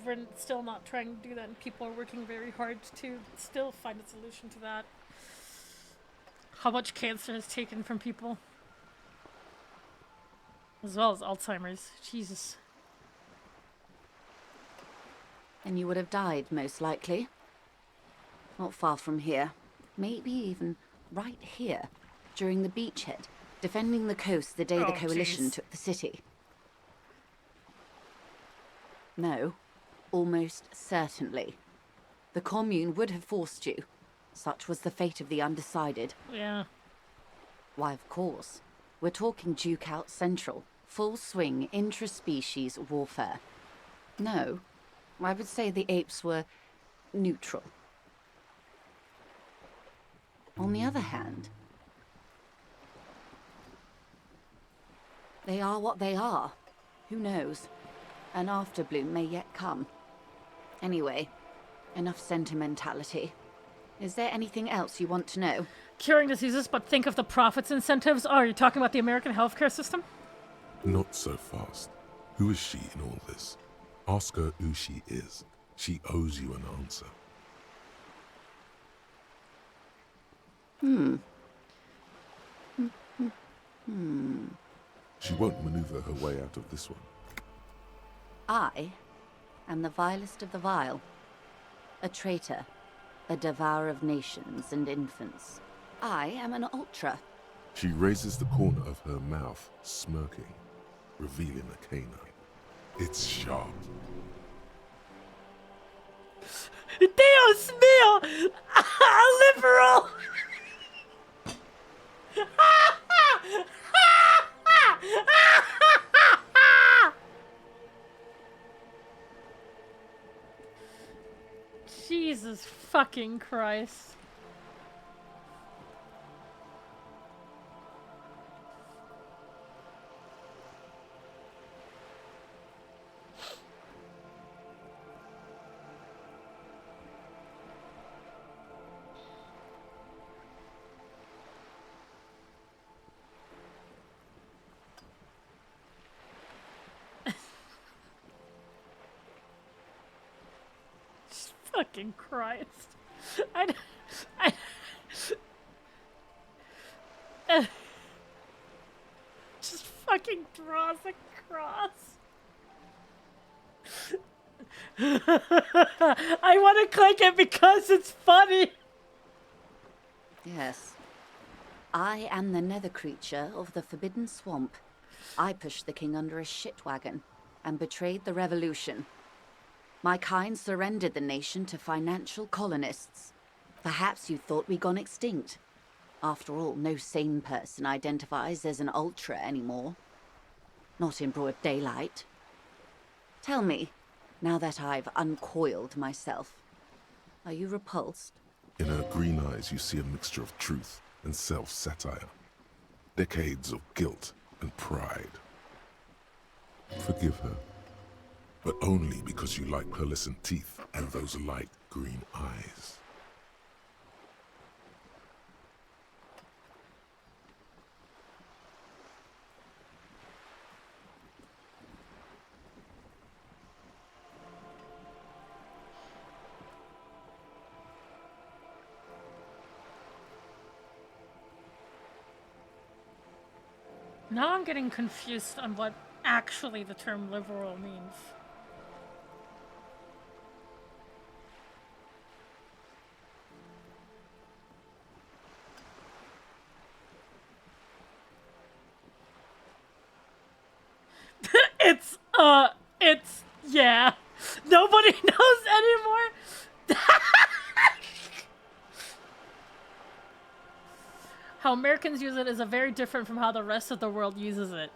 we're still not trying to do that and people are working very hard to still find a solution to that. How much cancer is taken from people. As well as Alzheimer's. Jesus. And you would have died, most likely. Not far from here. Maybe even right here, during the beachhead. Defending the coast the day the Coalition took the city. No, almost certainly. The Commune would have forced you. Such was the fate of the undecided. Yeah. Why, of course. We're talking Duke out Central. Full swing intra-species warfare. No, I would say the apes were neutral. On the other hand, they are what they are. Who knows? An afterbloom may yet come. Anyway, enough sentimentality. Is there anything else you want to know? Curing diseases, but think of the profits incentives. Oh, you're talking about the American healthcare system? Not so fast. Who is she in all this? Ask her who she is. She owes you an answer. She won't maneuver her way out of this one. I am the vilest of the vile. A traitor. A devourer of nations and infants. I am an ultra. She raises the corner of her mouth, smirking, revealing a canine. It's sharp. Dios mío! A liberal! Jesus fucking Christ. Fucking Christ. Just fucking draws a cross. I want to click it because it's funny. Yes. I am the nether creature of the Forbidden Swamp. I pushed the king under a shit wagon and betrayed the revolution. My kind surrendered the nation to financial colonists. Perhaps you thought we'd gone extinct. After all, no sane person identifies as an ultra anymore. Not in broad daylight. Tell me, now that I've uncoiled myself, are you repulsed? In her green eyes you see a mixture of truth and self-satire. Decades of guilt and pride. Forgive her. But only because you like pearlescent teeth and those light green eyes. Now I'm getting confused on what actually the term liberal means. Yeah. Nobody knows anymore. How Americans use it is a very different from how the rest of the world uses it.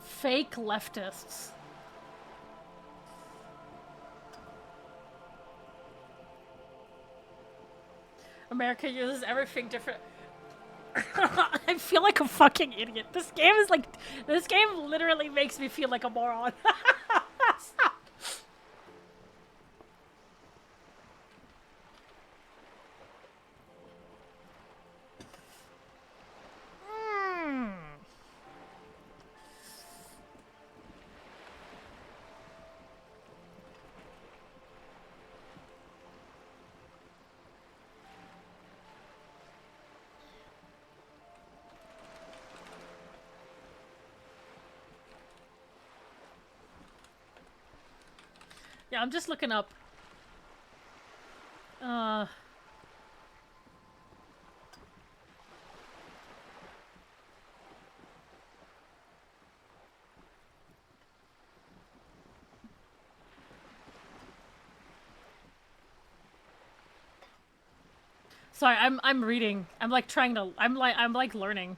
Fake leftists. America uses everything different. I feel like a fucking idiot. This game literally makes me feel like a moron. Yeah, I'm just looking up. Sorry, I'm reading. I'm like trying to. I'm like learning.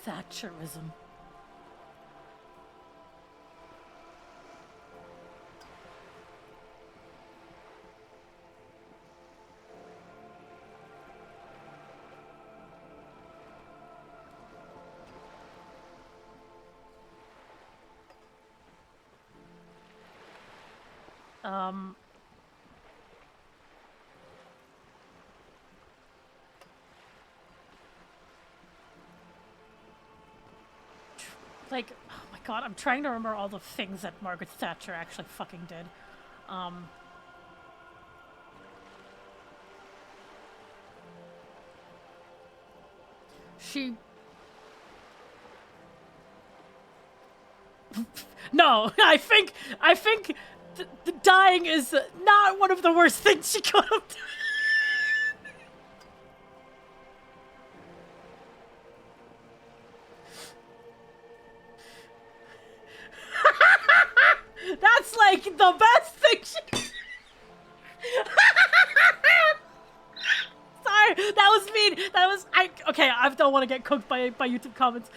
Thatcherism. Like, oh my god, I'm trying to remember all the things that Margaret Thatcher actually fucking did. She... No, I think the dying is not one of the worst things she could have done. That's like the best thing she... Sorry, that was mean. That was... Okay, I don't want to get cooked by YouTube comments.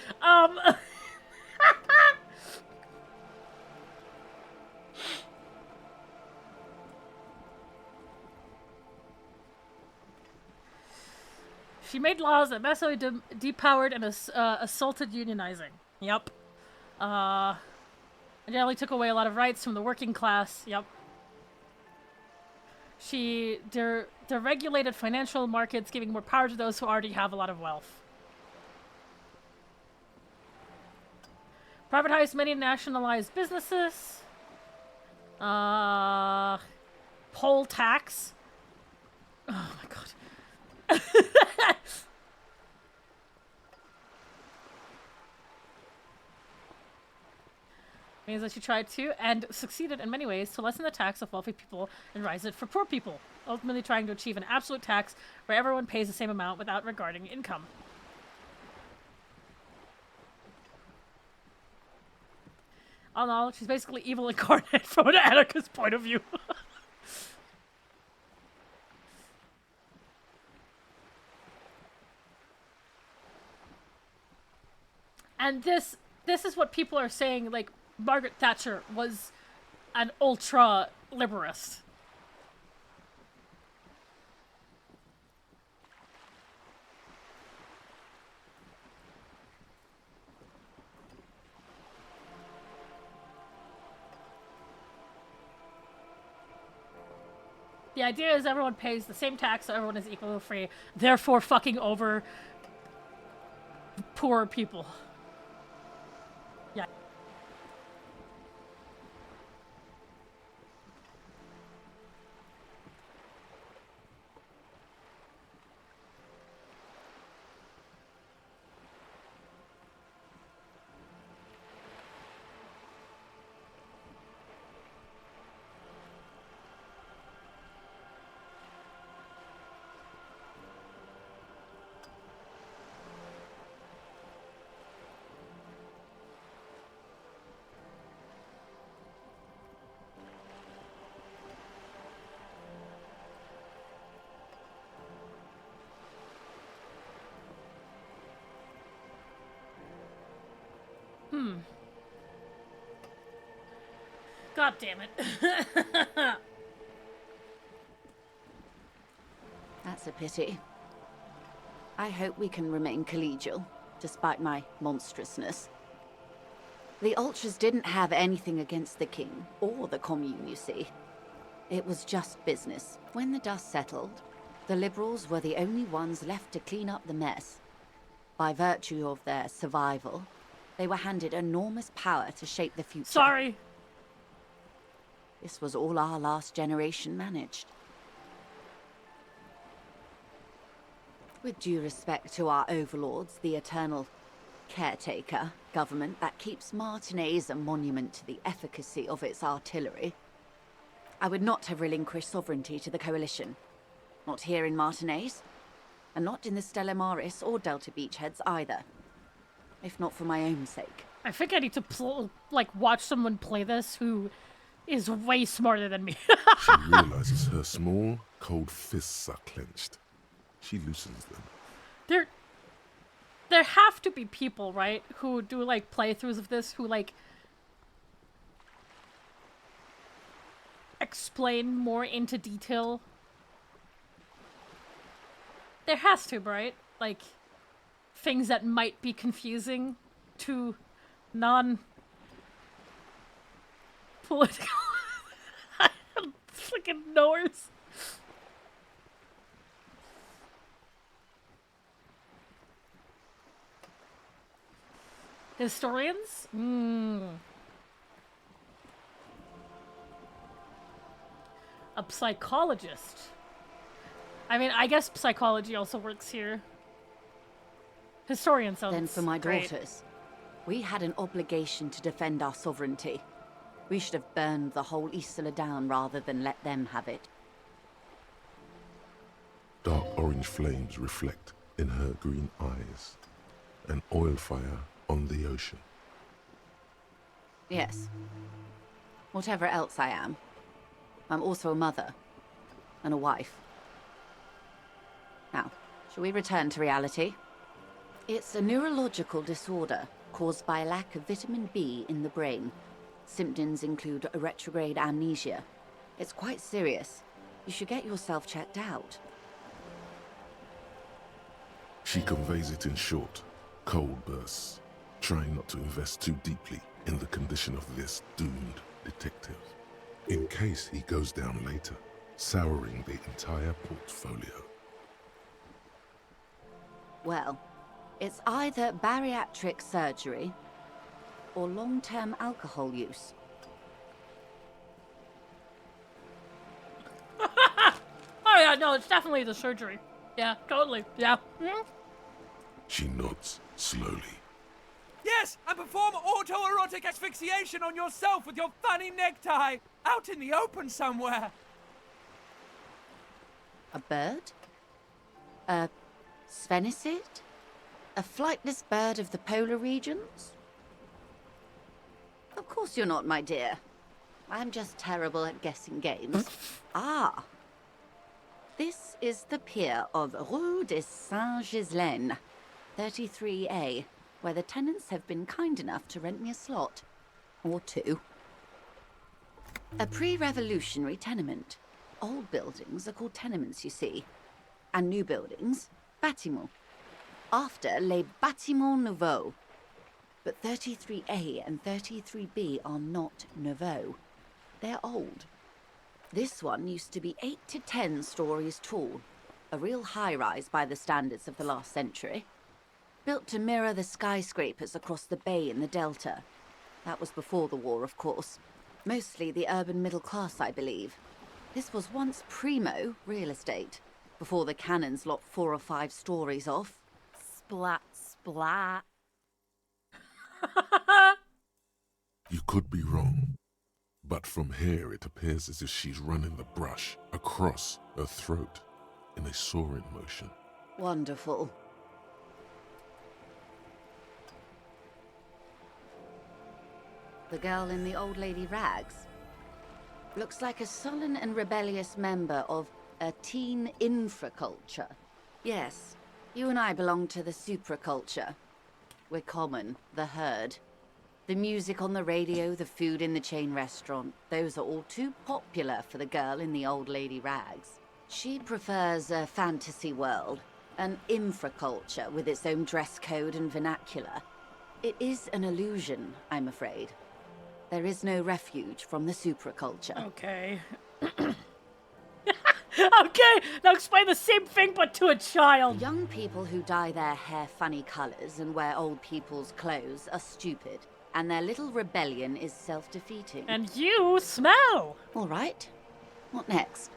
She made laws that massively depowered and assaulted unionizing. Yep. And generally took away a lot of rights from the working class. Yep. She deregulated financial markets, giving more power to those who already have a lot of wealth. Privatized many nationalized businesses. Poll tax. Oh my god. Means that she tried to, and succeeded in many ways, to lessen the tax of wealthy people and rise it for poor people, ultimately trying to achieve an absolute tax where everyone pays the same amount without regarding income. All in all, she's basically evil incarnate from an anarchist point of view. And this is what people are saying, like, Margaret Thatcher was an ultra-liberist. The idea is everyone pays the same tax, so everyone is equally free, therefore fucking over poor people. Yeah. God damn it. That's a pity. I hope we can remain collegial, despite my monstrousness. The Ultras didn't have anything against the King, or the Commune, you see. It was just business. When the dust settled, the Liberals were the only ones left to clean up the mess. By virtue of their survival, they were handed enormous power to shape the future. Sorry. This was all our last generation managed. With due respect to our overlords, the eternal caretaker government that keeps Martinez a monument to the efficacy of its artillery, I would not have relinquished sovereignty to the Coalition. Not here in Martinez, and not in the Stella Maris or Delta Beachheads either. If not for my own sake. I think I need to watch someone play this who is way smarter than me. She realizes her small, cold fists are clenched. She loosens them. There have to be people, right, who do, like, playthroughs of this, who, like, explain more into detail. There has to, right? Like, things that might be confusing to non-political freaking knowers. Historians? A psychologist. I mean, I guess psychology also works here. Historian sounds Then for my great. daughters, we had an obligation to defend our sovereignty. We should have burned the whole Isola down rather than let them have it. Dark orange flames reflect in her green eyes. An oil fire on the ocean. Yes. Whatever else I am, I'm also a mother and a wife. Now, shall we return to reality? It's a neurological disorder caused by a lack of vitamin B in the brain. Symptoms include a retrograde amnesia. It's quite serious. You should get yourself checked out. She conveys it in short, cold bursts, trying not to invest too deeply in the condition of this doomed detective, in case he goes down later, souring the entire portfolio. Well, it's either bariatric surgery or long-term alcohol use. Oh yeah, no, it's definitely the surgery. Yeah, totally. Yeah. She nods slowly. Yes, and perform autoerotic asphyxiation on yourself with your funny necktie, out in the open somewhere. A bird? A sphenicid? A flightless bird of the polar regions? Of course you're not, my dear. I'm just terrible at guessing games. Ah. This is the pier of Rue de Saint-Ghislain, 33A. where the tenants have been kind enough to rent me a slot. Or two. A pre-revolutionary tenement. Old buildings are called tenements, you see. And new buildings, bâtiments. After les bâtiments nouveaux. But 33A and 33B are not nouveaux. They're old. This one used to be 8 to 10 stories tall. A real high-rise by the standards of the last century. Built to mirror the skyscrapers across the bay in the Delta. That was before the war, of course. Mostly the urban middle class, I believe. This was once primo real estate, before the cannons lopped 4 or 5 stories off. Splat, splat. You could be wrong, but from here it appears as if she's running the brush across her throat in a soaring motion. Wonderful. The girl in the old lady rags. Looks like a sullen and rebellious member of a teen infraculture. Yes, you and I belong to the supraculture. We're common, the herd. The music on the radio, the food in the chain restaurant, those are all too popular for the girl in the old lady rags. She prefers a fantasy world, an infraculture with its own dress code and vernacular. It is an illusion, I'm afraid. There is no refuge from the supraculture. Okay. Okay, now explain the same thing but to a child. Young people who dye their hair funny colors and wear old people's clothes are stupid, and their little rebellion is self-defeating. And you smell! All right. What next?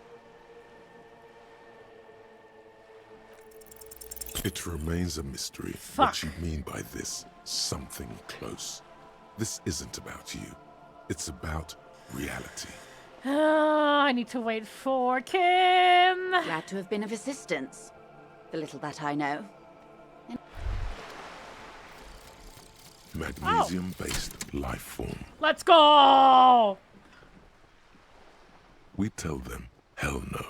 It remains a mystery what you mean by this something close. This isn't about you. It's about reality. I need to wait for Kim. Glad to have been of assistance. The little that I know. Magnesium-based life form. Let's go! We tell them, hell no.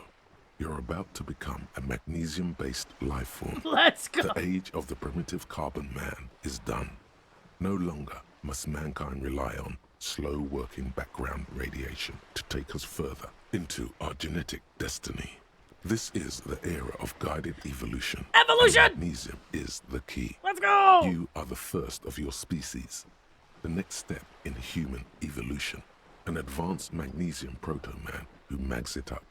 You're about to become a magnesium-based life form. Let's go! The age of the primitive carbon man is done. No longer must mankind rely on slow-working background radiation to take us further into our genetic destiny. This is the era of guided evolution. Evolution! And magnesium is the key. Let's go! You are the first of your species. The next step in human evolution. An advanced magnesium proto-man who mags it up,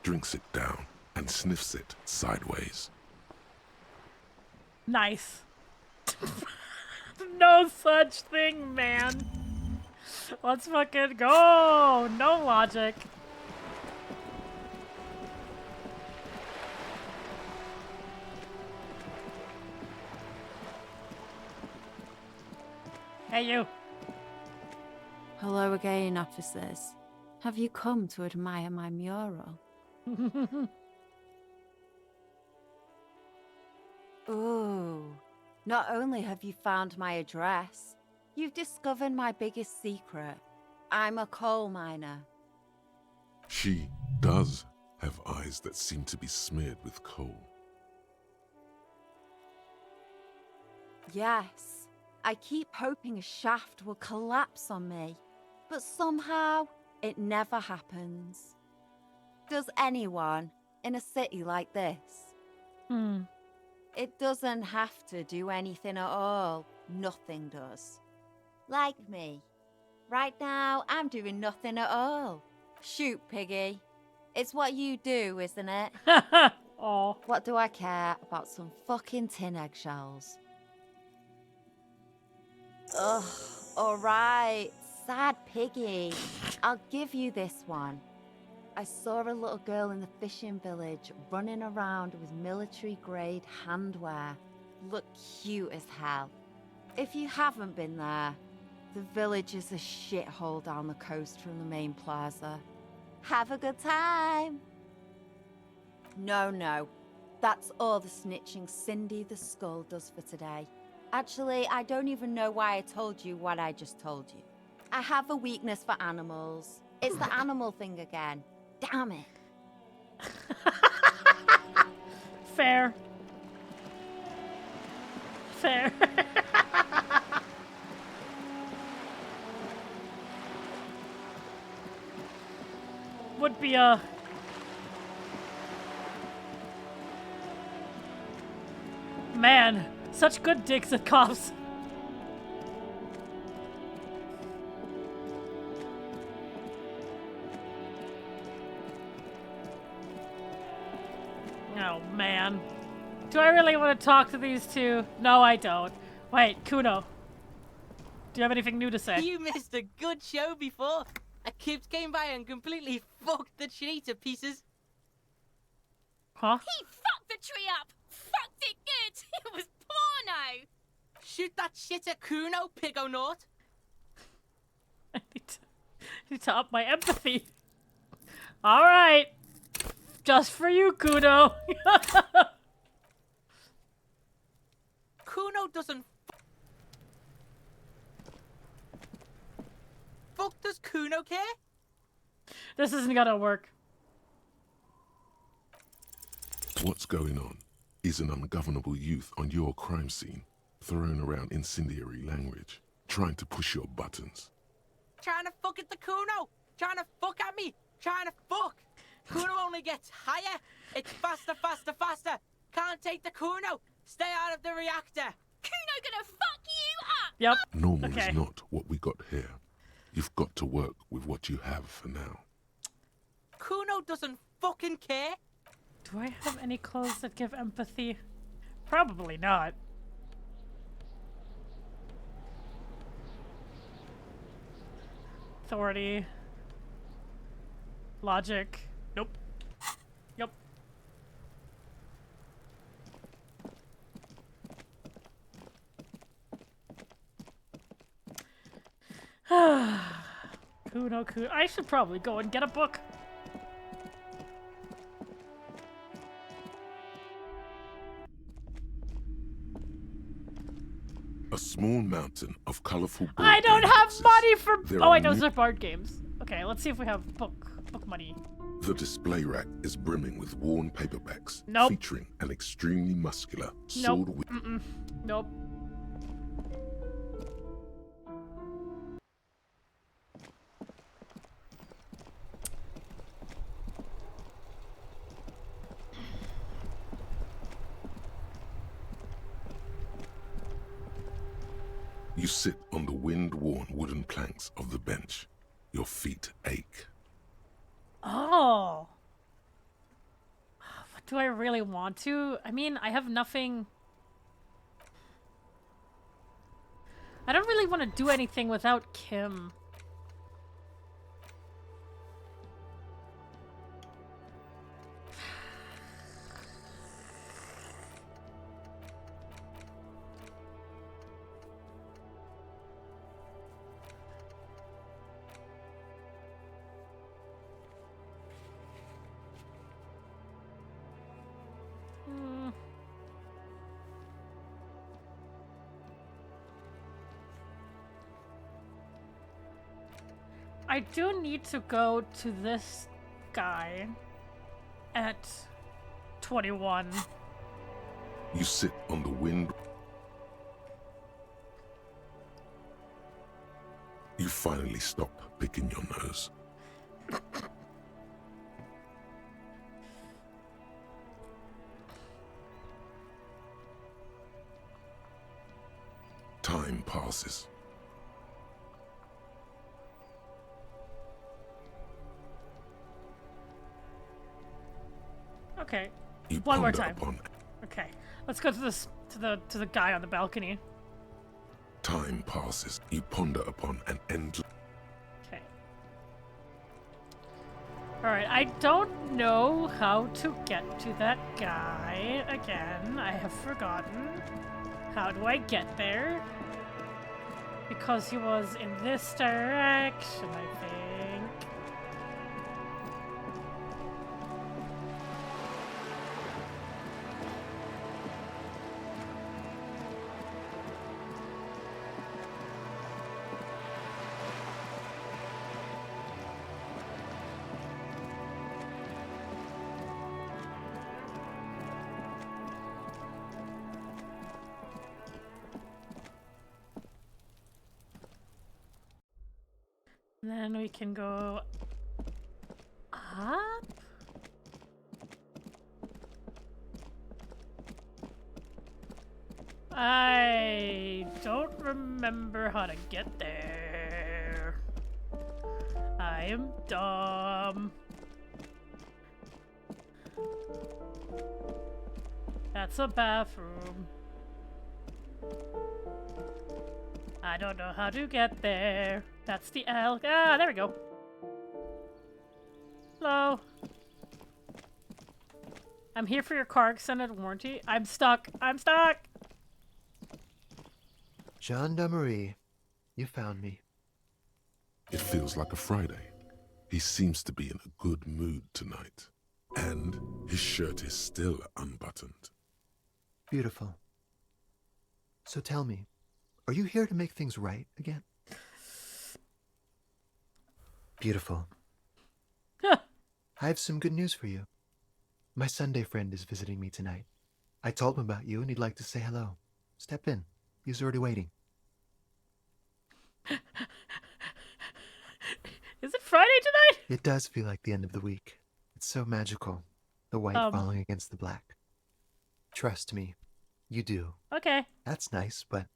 drinks it down, and sniffs it sideways. Nice. No such thing, man. Let's fucking go. No logic. Hey, you. Hello again, officers. Have you come to admire my mural? Ooh. Not only have you found my address, you've discovered my biggest secret. I'm a coal miner. She does have eyes that seem to be smeared with coal. Yes, I keep hoping a shaft will collapse on me, but somehow it never happens. Does anyone in a city like this? It doesn't have to do anything at all. Nothing does. Like me. Right now, I'm doing nothing at all. Shoot, Piggy. It's what you do, isn't it? Oh. What do I care about some fucking tin eggshells? Ugh, alright. Sad Piggy. I'll give you this one. I saw a little girl in the fishing village running around with military-grade handwear. Looked cute as hell. If you haven't been there, the village is a shithole down the coast from the main plaza. Have a good time! No. That's all the snitching Cindy the Skull does for today. Actually, I don't even know why I told you what I just told you. I have a weakness for animals. It's the animal thing again. Damn it. Fair. Utopia. Man, such good dicks at cops. Oh man. Do I really want to talk to these two? No, I don't. Wait, Kuno. Do you have anything new to say? You missed a good show before. A kid came by and completely fucked the tree to pieces. Huh? He fucked the tree up! Fucked it good! It was porno! Shoot that shit at Kuno, Pigonaut! I need to up my empathy. Alright. Just for you, Kuno. Kuno doesn't fuck does Kuno care? This isn't gonna work. What's going on? Is an ungovernable youth on your crime scene, throwing around incendiary language, trying to push your buttons. Trying to fuck at the Kuno! Trying to fuck at me! Trying to fuck! Kuno only gets higher! It's faster, faster, faster! Can't take the Kuno! Stay out of the reactor! Kuno gonna fuck you up! Yep. Normal is not what we got here. You've got to work with what you have for now. Kuno doesn't fucking care! Do I have any clothes that give empathy? Probably not. Authority. Logic. Nope. Yep. Kuno. I should probably go and get a book. A small mountain of colorful board I don't game have boxes. money for. There Oh are wait, those new- are board games. Okay, let's see if we have book money. The display rack is brimming with worn paperbacks, Nope. featuring an extremely muscular Nope. sword. Nope. You sit on the wind-worn wooden planks of the bench. Your feet ache. Oh. What do I really want to? I mean, I have nothing. I don't really want to do anything without Kim. I do need to go to this guy at 21. You sit on the wind. You finally stop picking your nose. Time passes. Okay. You One more ponder time. upon Okay. Let's go to this to the guy on the balcony. time passes. You ponder upon an endless. Okay. Alright, I don't know how to get to that guy again. I have forgotten. How do I get there? Because he was in this direction, I think. And then we can go Up? I don't remember how to get there. I am dumb. That's a bathroom. I don't know how to get there. That's the L. Ah, there we go. Hello. I'm here for your car extended warranty. I'm stuck. I'm stuck. Gendarmerie, you found me. It feels like a Friday. He seems to be in a good mood tonight. And his shirt is still unbuttoned. Beautiful. So tell me, are you here to make things right again? Beautiful. I have some good news for you. My Sunday friend is visiting me tonight. I told him about you and he'd like to say hello. Step in. He's already waiting. Is it Friday tonight? It does feel like the end of the week. It's so magical. The white falling against the black. Trust me, you do. Okay. That's nice, but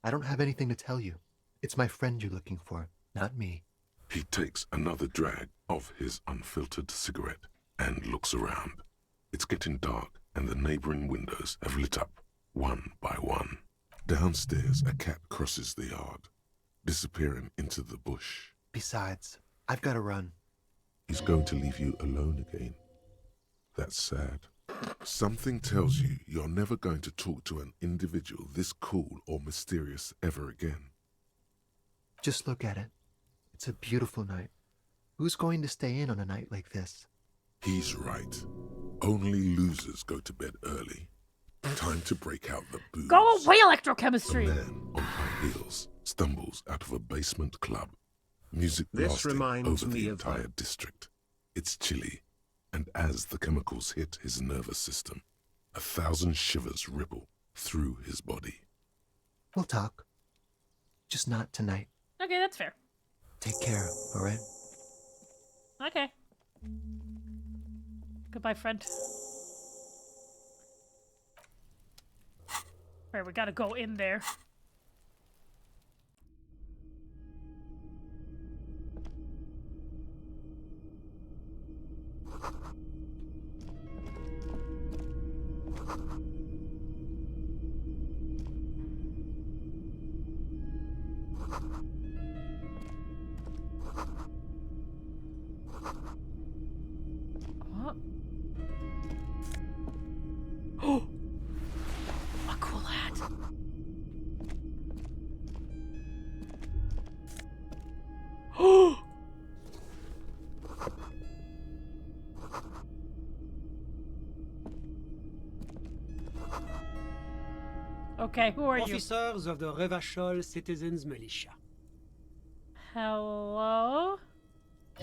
I don't have anything to tell you. It's my friend you're looking for, not me. He takes another drag of his unfiltered cigarette and looks around. It's getting dark and the neighboring windows have lit up, one by one. Downstairs, a cat crosses the yard, disappearing into the bush. Besides, I've got to run. He's going to leave you alone again. That's sad. Something tells you you're never going to talk to an individual this cool or mysterious ever again. Just look at it. It's a beautiful night. Who's going to stay in on a night like this? He's right. Only losers go to bed early. Time to break out the booze. Go away, electrochemistry! A man on high heels stumbles out of a basement club. Music This blasting reminds over me the of entire district. It's chilly, and as the chemicals hit his nervous system, 1,000 shivers ripple through his body. We'll talk. Just not tonight. Okay, that's fair. Take care, all right? Okay. Goodbye, friend. Alright, we gotta go in there. What? Oh! A cool hat. Oh! Okay, who are you? Officers of the Revachol Citizens Militia. Hello?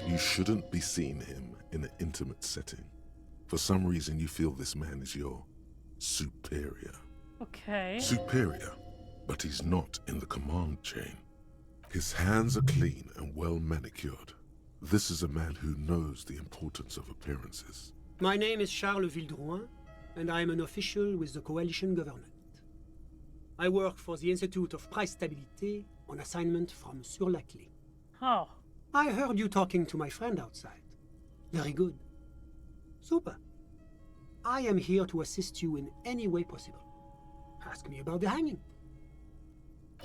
You shouldn't be seeing him in an intimate setting. For some reason, you feel this man is your superior. Okay. Superior, but he's not in the command chain. His hands are clean and well manicured. This is a man who knows the importance of appearances. My name is Charles Vildrouin, and I am an official with the coalition government. I work for the Institute of Price Stabilité on assignment from Sur-la-Clé. Oh. I heard you talking to my friend outside. Very good. Super. I am here to assist you in any way possible. Ask me about the hanging.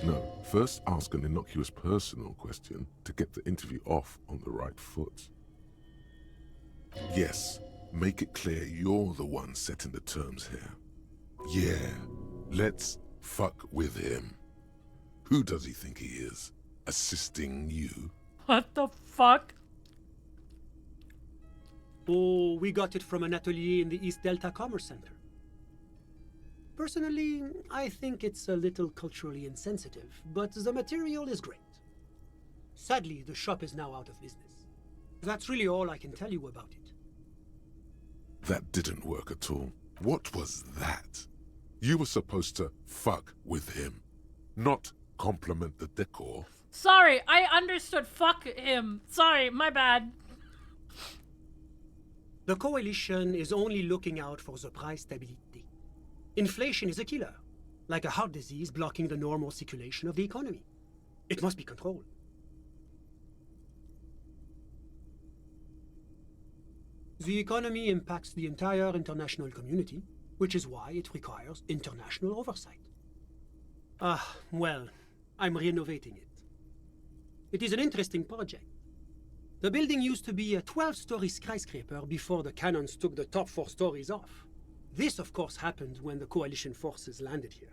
No, first ask an innocuous personal question to get the interview off on the right foot. Yes, make it clear you're the one setting the terms here. Yeah, let's fuck with him. Who does he think he is? Assisting you? What the fuck? Oh, we got it from an atelier in the East Delta Commerce Center. Personally, I think it's a little culturally insensitive, but the material is great. Sadly, the shop is now out of business. That's really all I can tell you about it. That didn't work at all. What was that? You were supposed to fuck with him, not compliment the decor. Sorry, I understood. Fuck him. Sorry, my bad. The coalition is only looking out for the price stability. Inflation is a killer, like a heart disease blocking the normal circulation of the economy. It must be controlled. The economy impacts the entire international community, which is why it requires international oversight. Well, I'm renovating it. It is an interesting project. The building used to be a 12-story skyscraper before the cannons took the top 4 stories off. This, of course, happened when the coalition forces landed here.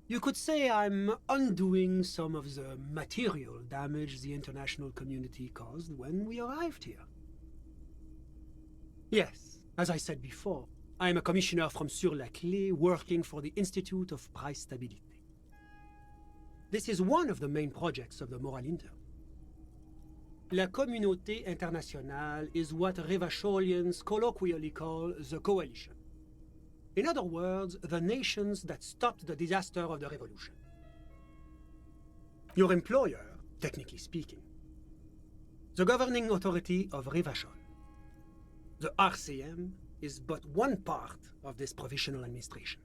You could say I'm undoing some of the material damage the international community caused when we arrived here. Yes, as I said before, I am a commissioner from Sur-la-Clé working for the Institute of Price Stability. This is one of the main projects of the Moral Inter. La Communauté Internationale is what Revacholians colloquially call the coalition. In other words, the nations that stopped the disaster of the revolution. Your employer, technically speaking, the governing authority of Revachol. The RCM is but one part of this provisional administration.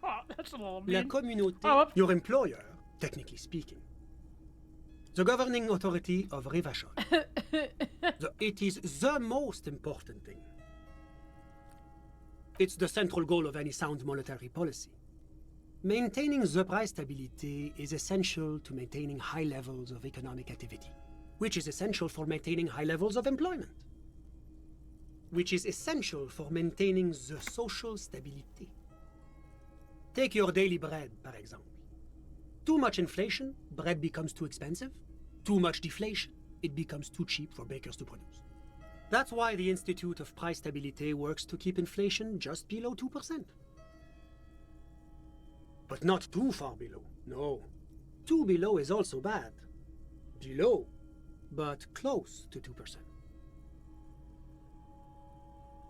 Oh, that's a little La mean. Communauté, your employer, technically speaking. The governing authority of Revachol. It is the most important thing. It's the central goal of any sound monetary policy. Maintaining the price stability is essential to maintaining high levels of economic activity, which is essential for maintaining high levels of employment, which is essential for maintaining the social stability. Take your daily bread, for example. Too much inflation, bread becomes too expensive. Too much deflation, it becomes too cheap for bakers to produce. That's why the Institute of Price Stability works to keep inflation just below 2%. But not too far below, no. Too below is also bad. Below, but close to 2%.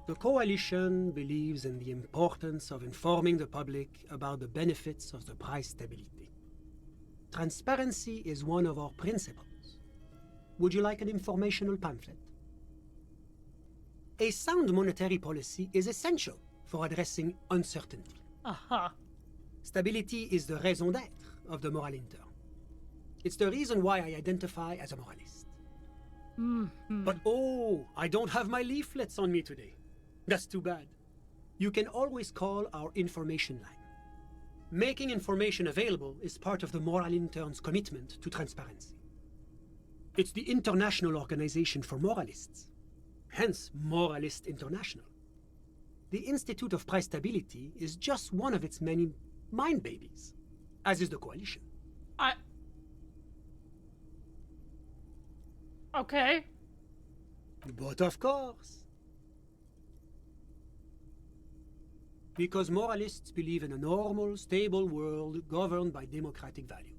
The coalition believes in the importance of informing the public about the benefits of the price stability. Transparency is one of our principles. Would you like an informational pamphlet? A sound monetary policy is essential for addressing uncertainty. Stability is the raison d'être of the Moral Inter. It's the reason why I identify as a moralist. But oh, I don't have my leaflets on me today. That's too bad. You can always call our information line. Making information available is part of the Moral Intern's commitment to transparency. It's the international organization for moralists, hence Moralist International. The Institute of Price Stability is just one of its many mind babies, as is the coalition. Okay. But of course. Because moralists believe in a normal, stable world governed by democratic values.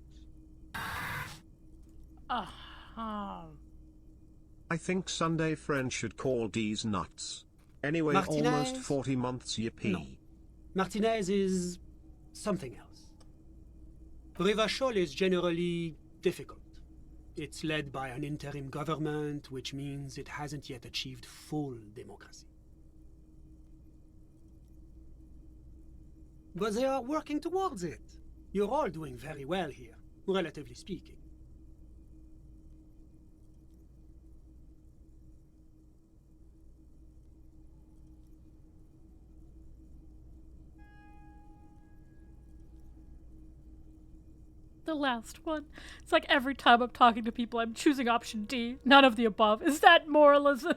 I think Sunday Friend should call D's nuts. Anyway, Martinez? almost 40 months, yippee. No. Martinez is something else. Revachol is generally difficult. It's led by an interim government, which means it hasn't yet achieved full democracy. But they are working towards it. You're all doing very well here, relatively speaking. The last one. It's like every time I'm talking to people, I'm choosing option D. None of the above. Is that moralism?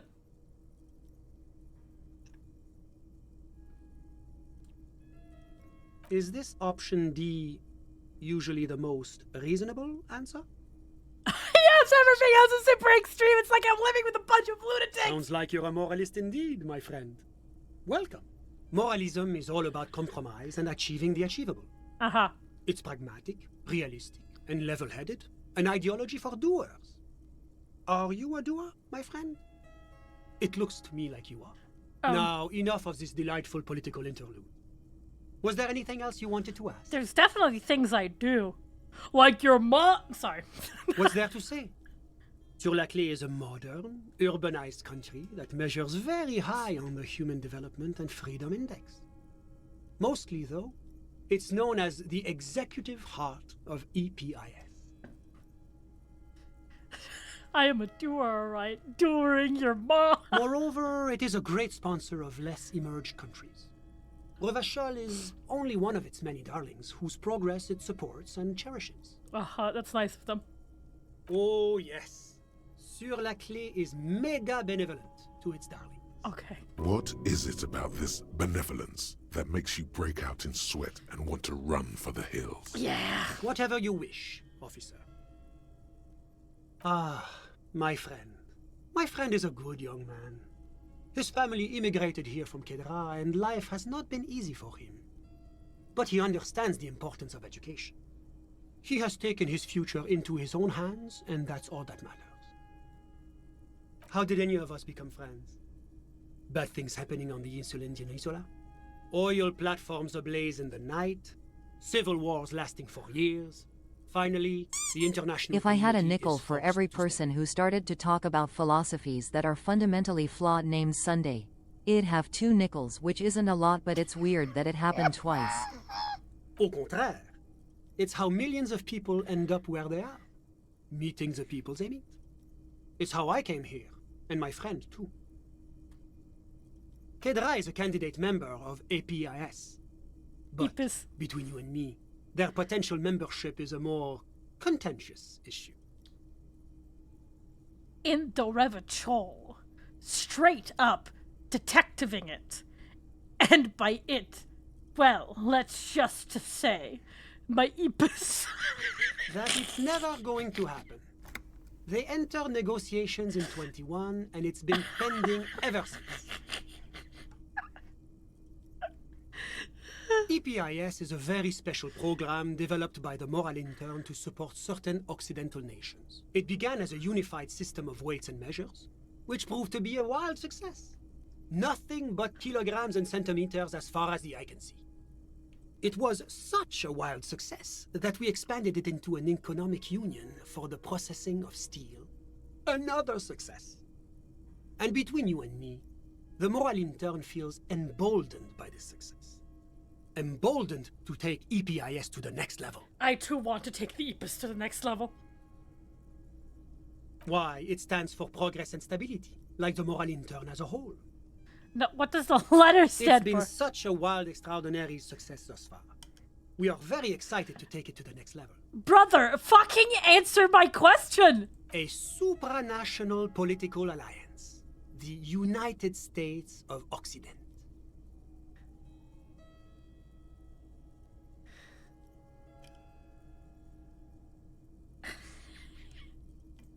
Is this option D usually the most reasonable answer? Yes, everything else is super extreme. It's like I'm living with a bunch of lunatics. Sounds like you're a moralist indeed, my friend. Welcome. Moralism is all about compromise and achieving the achievable. It's pragmatic, realistic, and level-headed. An ideology for doers. Are you a doer, my friend? It looks to me like you are. Now, enough of this delightful political interlude. Was there anything else you wanted to ask? There's definitely things I do. Like your mom. Sorry. What's there to say? Sur-la-Clé is a modern, urbanized country that measures very high on the Human Development and Freedom Index. Mostly, though, it's known as the executive heart of EPIS. I am a doer, right? Doering your mom. Moreover, it is a great sponsor of less emerged countries. Revachol is only one of its many darlings whose progress it supports and cherishes. That's nice of them. Oh, yes. Sur-la-Clé is mega benevolent to its darlings. Okay. What is it about this benevolence that makes you break out in sweat and want to run for the hills? Yeah. Whatever you wish, officer. Ah, my friend. My friend is a good young man. His family immigrated here from Kedra, and life has not been easy for him. But he understands the importance of education. He has taken his future into his own hands, and that's all that matters. How did any of us become friends? Bad things happening on the Insulindian Isola? Oil platforms ablaze in the night? Civil wars lasting for years? Finally, the international If I had a community nickel is for forced every to person who started to talk about philosophies that are fundamentally flawed named Sunday, it'd have 2 nickels, which isn't a lot, but it's weird that it happened twice. Au contraire, it's how millions of people end up where they are, meeting the people they meet. It's how I came here, and my friend too. Kedra is a candidate member of APIS. But between you and me, their potential membership is a more contentious issue. In the Revachol. Straight up detectiving it. And by it, well, let's just say, my Ipus. That it's never going to happen. They entered negotiations in 21, and it's been pending ever since. EPIS is a very special program developed by the Moral Intern to support certain Occidental nations. It began as a unified system of weights and measures, which proved to be a wild success. Nothing but kilograms and centimeters as far as the eye can see. It was such a wild success that we expanded it into an economic union for the processing of steel. Another success. And between you and me, the Moral Intern feels emboldened by this success. Emboldened to take EPIS to the next level. I too want to take the EPIS to the next level. Why, it stands for progress and stability, like the Moral Intern as a whole. No, what does the letter stand for? It's been such a wild, extraordinary success thus far. We are very excited to take it to the next level. Brother, fucking answer my question! A supranational political alliance. The United States of Occident.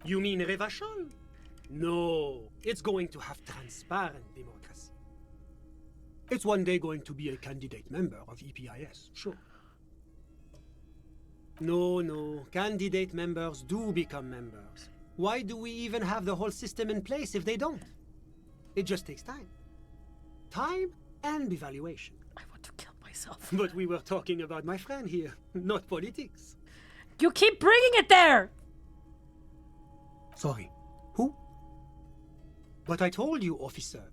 You mean Revachol? No, it's going to have transparent democracy. It's one day going to be a candidate member of EPIS, sure. No, candidate members do become members. Why do we even have the whole system in place if they don't? It just takes time. Time and evaluation. I want to kill myself. But we were talking about my friend here, not politics. You keep bringing it there! Sorry, who? But I told you, officer.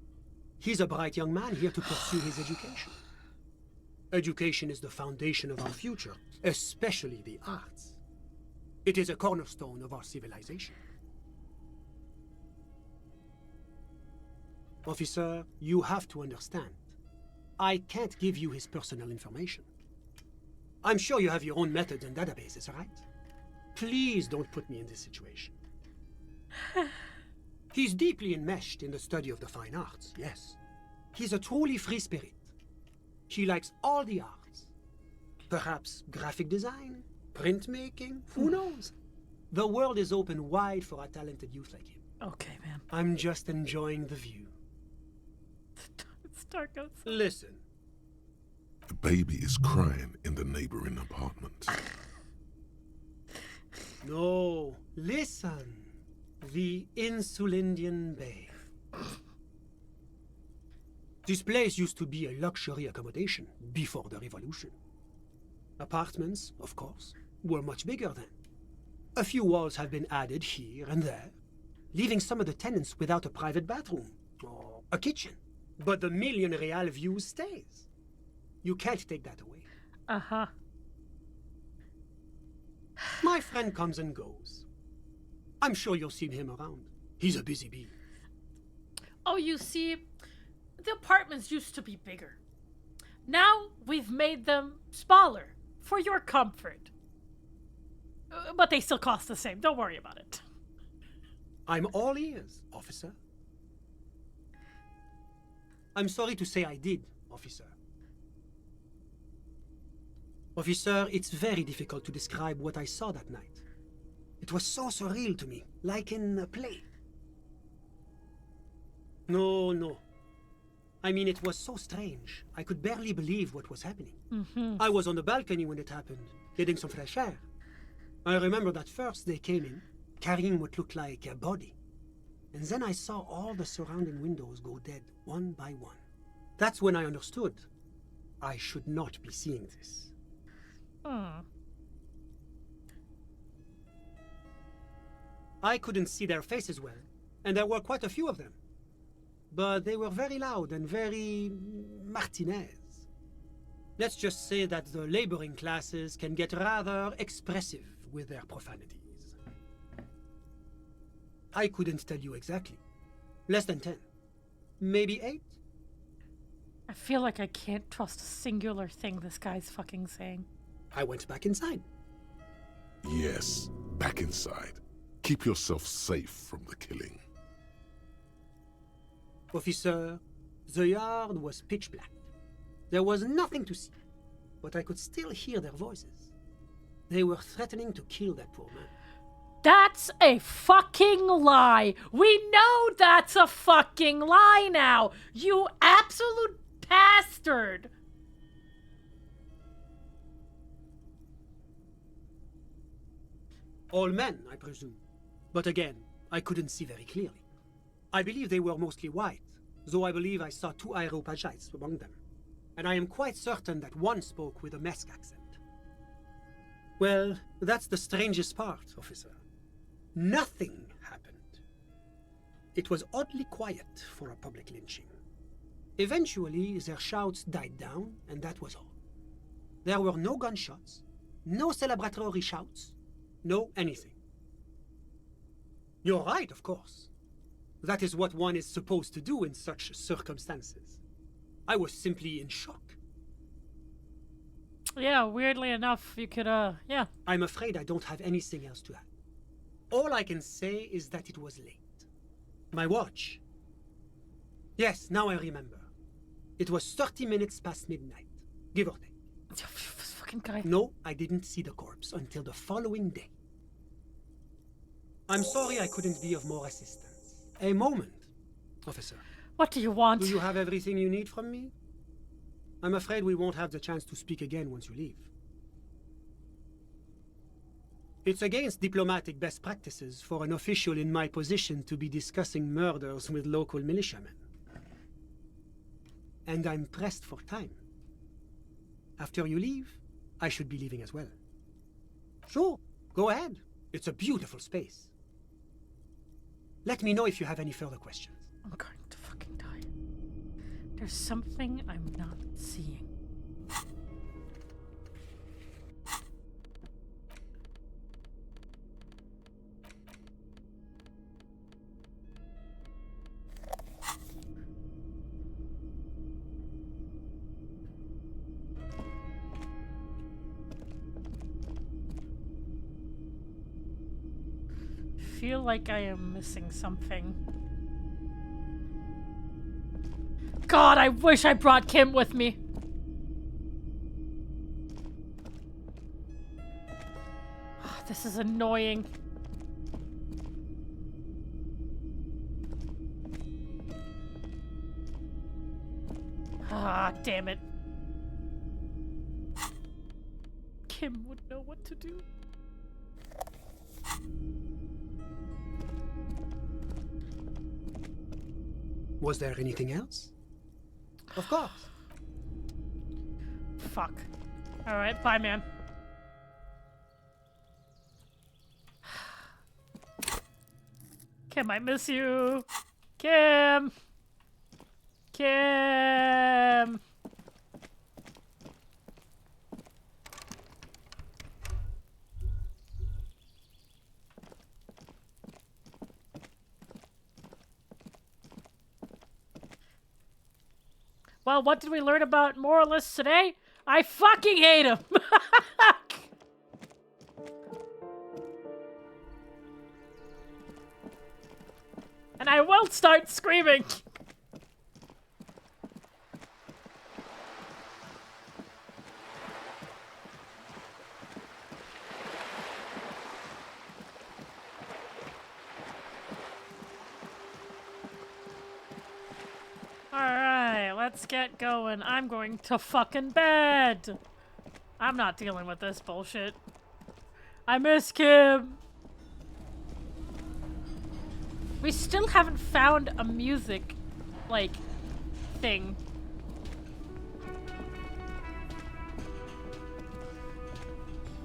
He's a bright young man here to pursue his education. Education is the foundation of our future, especially the arts. It is a cornerstone of our civilization. Officer, you have to understand. I can't give you his personal information. I'm sure you have your own methods and databases, right? Please don't put me in this situation. He's deeply enmeshed in the study of the fine arts, yes. He's a truly free spirit. He likes all the arts. Perhaps graphic design, printmaking, who knows? The world is open wide for a talented youth like him. Okay, man. I'm just enjoying the view. It's dark outside. Listen. The baby is crying in the neighboring apartment. No, listen. The Insulindian Bay. This place used to be a luxury accommodation before the revolution. Apartments, of course, were much bigger then. A few walls have been added here and there, leaving some of the tenants without a private bathroom or a kitchen. But the million real view stays. You can't take that away. Uh-huh. My friend comes and goes. I'm sure you'll see him around. He's a busy bee. Oh, you see, the apartments used to be bigger. Now we've made them smaller for your comfort. But they still cost the same. Don't worry about it. I'm all ears, officer. I'm sorry to say I did, officer. Officer, it's very difficult to describe what I saw that night. It was so surreal to me, like in a play. No. I mean, it was so strange. I could barely believe what was happening. I was on the balcony when it happened, getting some fresh air. I remember that first they came in, carrying what looked like a body. And then I saw all the surrounding windows go dead, one by one. That's when I understood. I should not be seeing this. I couldn't see their faces well, and there were quite a few of them. But they were very loud and very Martinez. Let's just say that the laboring classes can get rather expressive with their profanities. I couldn't tell you exactly. Less than 10. Maybe 8? I feel like I can't trust a singular thing this guy's fucking saying. I went back inside. Yes, back inside. Keep yourself safe from the killing. Officer, the yard was pitch black. There was nothing to see, but I could still hear their voices. They were threatening to kill that poor man. That's a fucking lie. We know that's a fucking lie now. You absolute bastard. All men, I presume. But again, I couldn't see very clearly. I believe they were mostly white, though I believe I saw 2 Areopagites among them. And I am quite certain that one spoke with a Mesk accent. Well, that's the strangest part, officer. Nothing happened. It was oddly quiet for a public lynching. Eventually, their shouts died down, and that was all. There were no gunshots, no celebratory shouts, no anything. You're right, of course. That is what one is supposed to do in such circumstances. I was simply in shock. Yeah, weirdly enough, you could, yeah. I'm afraid I don't have anything else to add. All I can say is that it was late. My watch. Yes, now I remember. It was 30 minutes past midnight, give or take. This fucking guy. No, I didn't see the corpse until the following day. I'm sorry I couldn't be of more assistance. A moment, officer. What do you want? Do you have everything you need from me? I'm afraid we won't have the chance to speak again once you leave. It's against diplomatic best practices for an official in my position to be discussing murders with local militiamen. And I'm pressed for time. After you leave, I should be leaving as well. Sure, go ahead. It's a beautiful space. Let me know if you have any further questions. I'm going to fucking die. There's something I'm not seeing. I feel like I am missing something. God, I wish I brought Kim with me. This is annoying. Ah, damn it. Kim would know what to do. Was there anything else? Of course. Fuck. Alright, bye, man. Kim, I miss you. Kim. Kim. Well, what did we learn about moralists today? I fucking hate them! And I will start screaming! Alright, let's get going. I'm going to fucking bed! I'm not dealing with this bullshit. I miss Kim! We still haven't found a music, like, thing.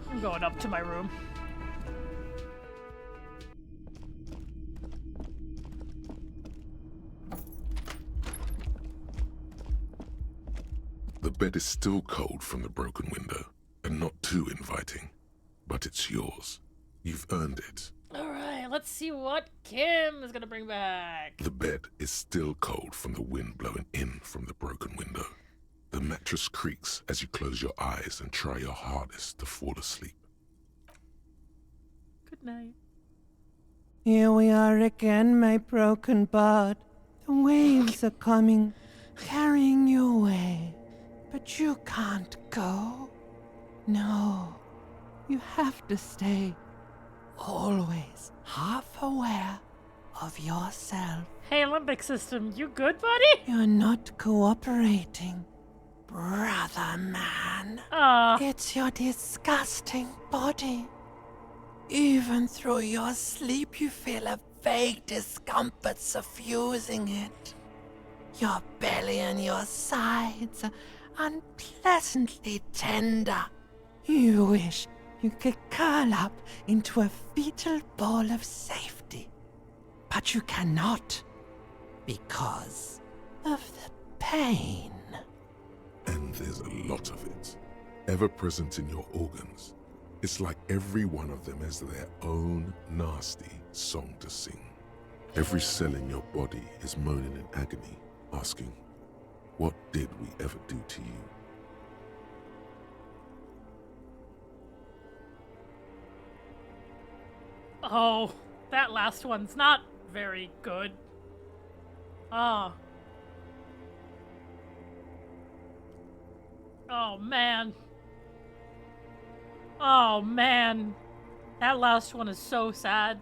I'm going up to my room. The bed is still cold from the broken window, and not too inviting. But it's yours. You've earned it. Alright, let's see what Kim is gonna bring back. The bed is still cold from the wind blowing in from the broken window. The mattress creaks as you close your eyes and try your hardest to fall asleep. Good night. Here we are again, my broken bud. The waves are coming, carrying you away. But you can't go. No, you have to stay. Always half aware of yourself. Hey, limbic system, you good, buddy? You're not cooperating, brother man. It's your disgusting body. Even through your sleep, you feel a vague discomfort suffusing it. Your belly and your sides are unpleasantly tender. You wish you could curl up into a fetal ball of safety. But you cannot, because of the pain. And there's a lot of it, ever present in your organs. It's like every one of them has their own nasty song to sing. Every cell in your body is moaning in agony, asking, what did we ever do to you? Oh, that last one's not very good. Oh. Oh, man. Oh, man. That last one is so sad.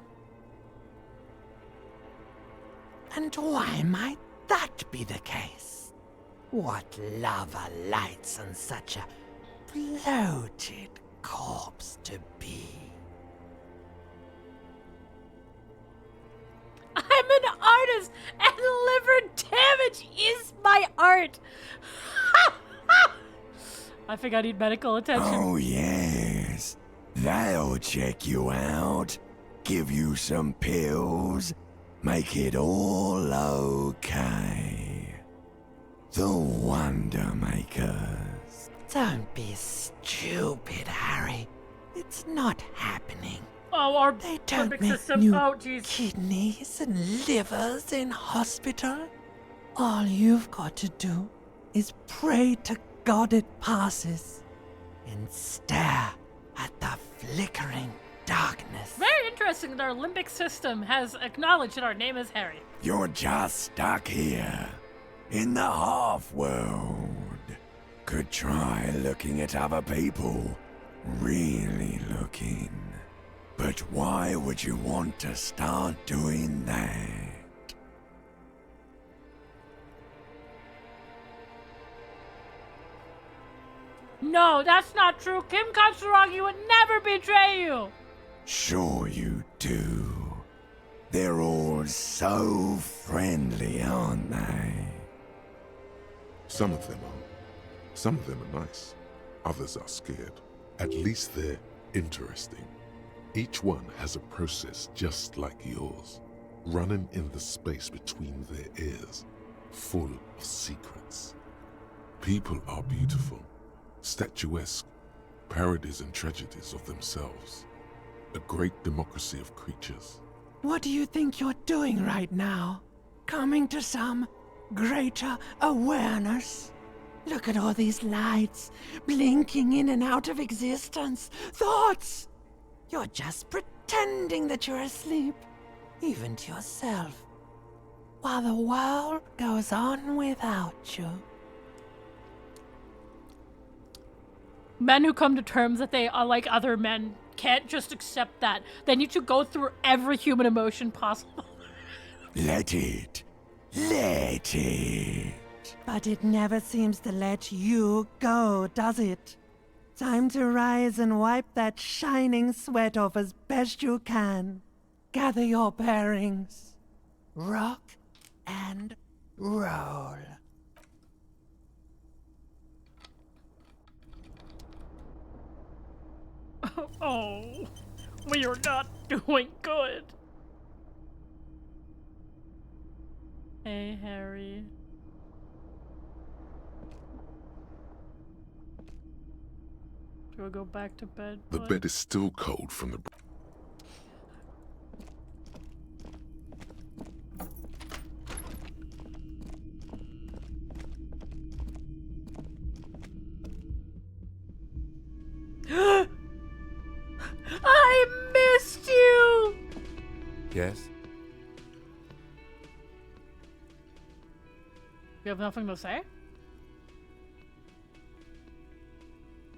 And why might that be the case? What lava lights on such a bloated corpse to be? I'm an artist, and liver damage is my art. I think I need medical attention. Oh, yes. They'll check you out, give you some pills, make it all okay. The Wonder Makers. Don't be stupid, Harry. It's not happening. Oh, our They don't limbic make system. new Oh, jeez. kidneys and livers in hospital. All you've got to do is pray to God it passes and stare at the flickering darkness. Very interesting that our limbic system has acknowledged that our name is Harry. You're just stuck here, in the half-world. Could try looking at other people, really looking. But why would you want to start doing that? No, that's not true. Kim Katsuragi would never betray you. Sure you do. They're all so friendly, aren't they? Some of them are. Some of them are nice. Others are scared. At least they're interesting. Each one has a process just like yours. running in the space between their ears, full of secrets. People are beautiful, statuesque, parodies and tragedies of themselves. A great democracy of creatures. What do you think you're doing right now? Coming to some greater awareness? Look at all these lights, blinking in and out of existence. Thoughts! You're just pretending that you're asleep, even to yourself, while the world goes on without you. Men who come to terms that they are like other men can't just accept that. They need to go through every human emotion possible. Let it. Let it. But it never seems to let you go, does it? Time to rise and wipe that shining sweat off as best you can. Gather your bearings. Rock and roll. Oh, we are not doing good. Hey, Harry. Do I go back to bed? The bed is still cold from the... I missed you! Yes? You have nothing to say?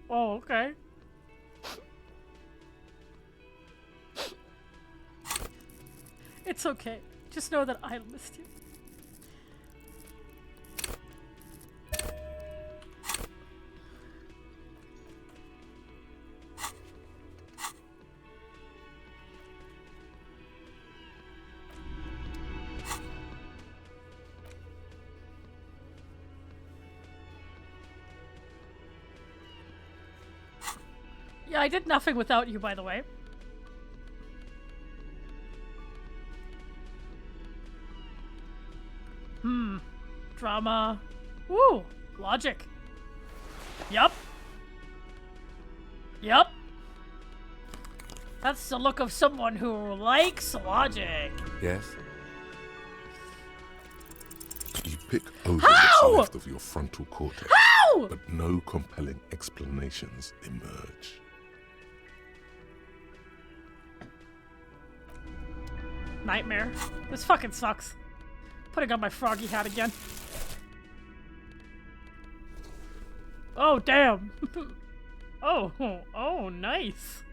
Oh, okay. It's okay. Just know that I missed you. Yeah, I did nothing without you, by the way. Drama. Woo! Logic. Yup. Yup. That's the look of someone who likes logic. Yes? You pick over what's left of your frontal cortex, but no compelling explanations emerge. Nightmare. This fucking sucks. Putting on my froggy hat again. Oh, damn. Oh, nice.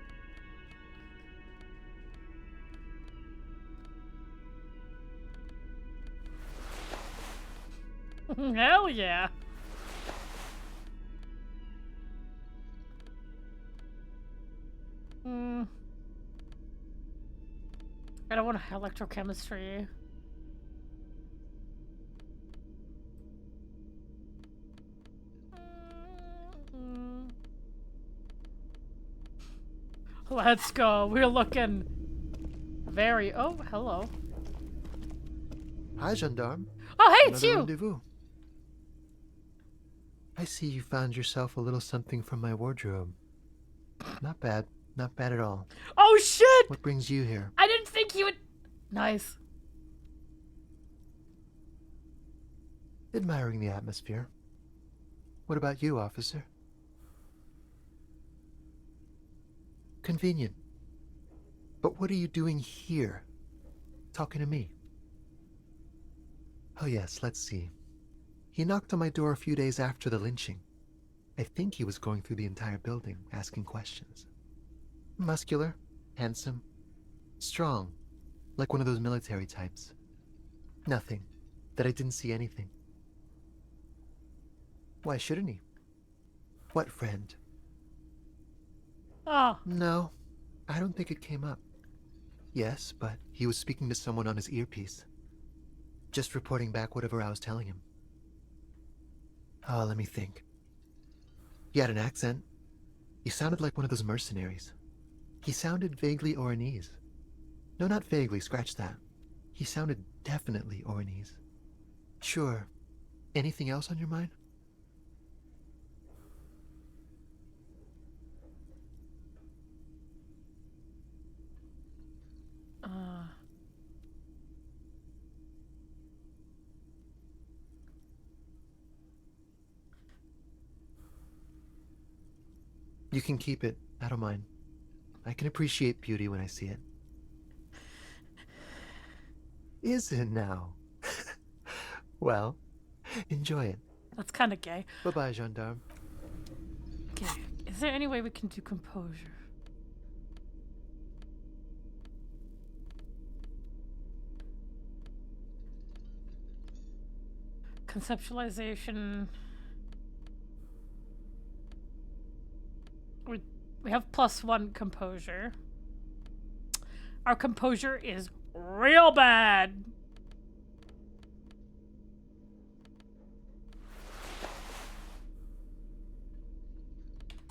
Hell yeah. I don't want electrochemistry. Let's go. We're looking very... Oh, hello. Hi, gendarme. Oh, hey, it's Another you! Rendezvous. I see you found yourself a little something from my wardrobe. Not bad. Not bad at all. Oh, shit! What brings you here? I didn't think you would... Nice. Admiring the atmosphere. What about you, officer? Convenient. But what are you doing here? Talking to me? Oh yes, let's see. He knocked on my door a few days after the lynching. I think he was going through the entire building, asking questions. Muscular, handsome, strong, like one of those military types. Nothing. That I didn't see anything. Why shouldn't he? What friend? Oh. No, I don't think it came up. Yes, but he was speaking to someone on his earpiece. Just reporting back whatever I was telling him. Oh, let me think. He had an accent. He sounded like one of those mercenaries. He sounded vaguely Oranese. No, not vaguely, scratch that. He sounded definitely Ornese. Sure. Anything else on your mind? You can keep it. I don't mind. I can appreciate beauty when I see it. Is it now? Well, enjoy it. That's kind of gay. Bye-bye, gendarme. Okay. Is there any way we can do composure? Conceptualization. We have +1 composure. Our composure is real bad.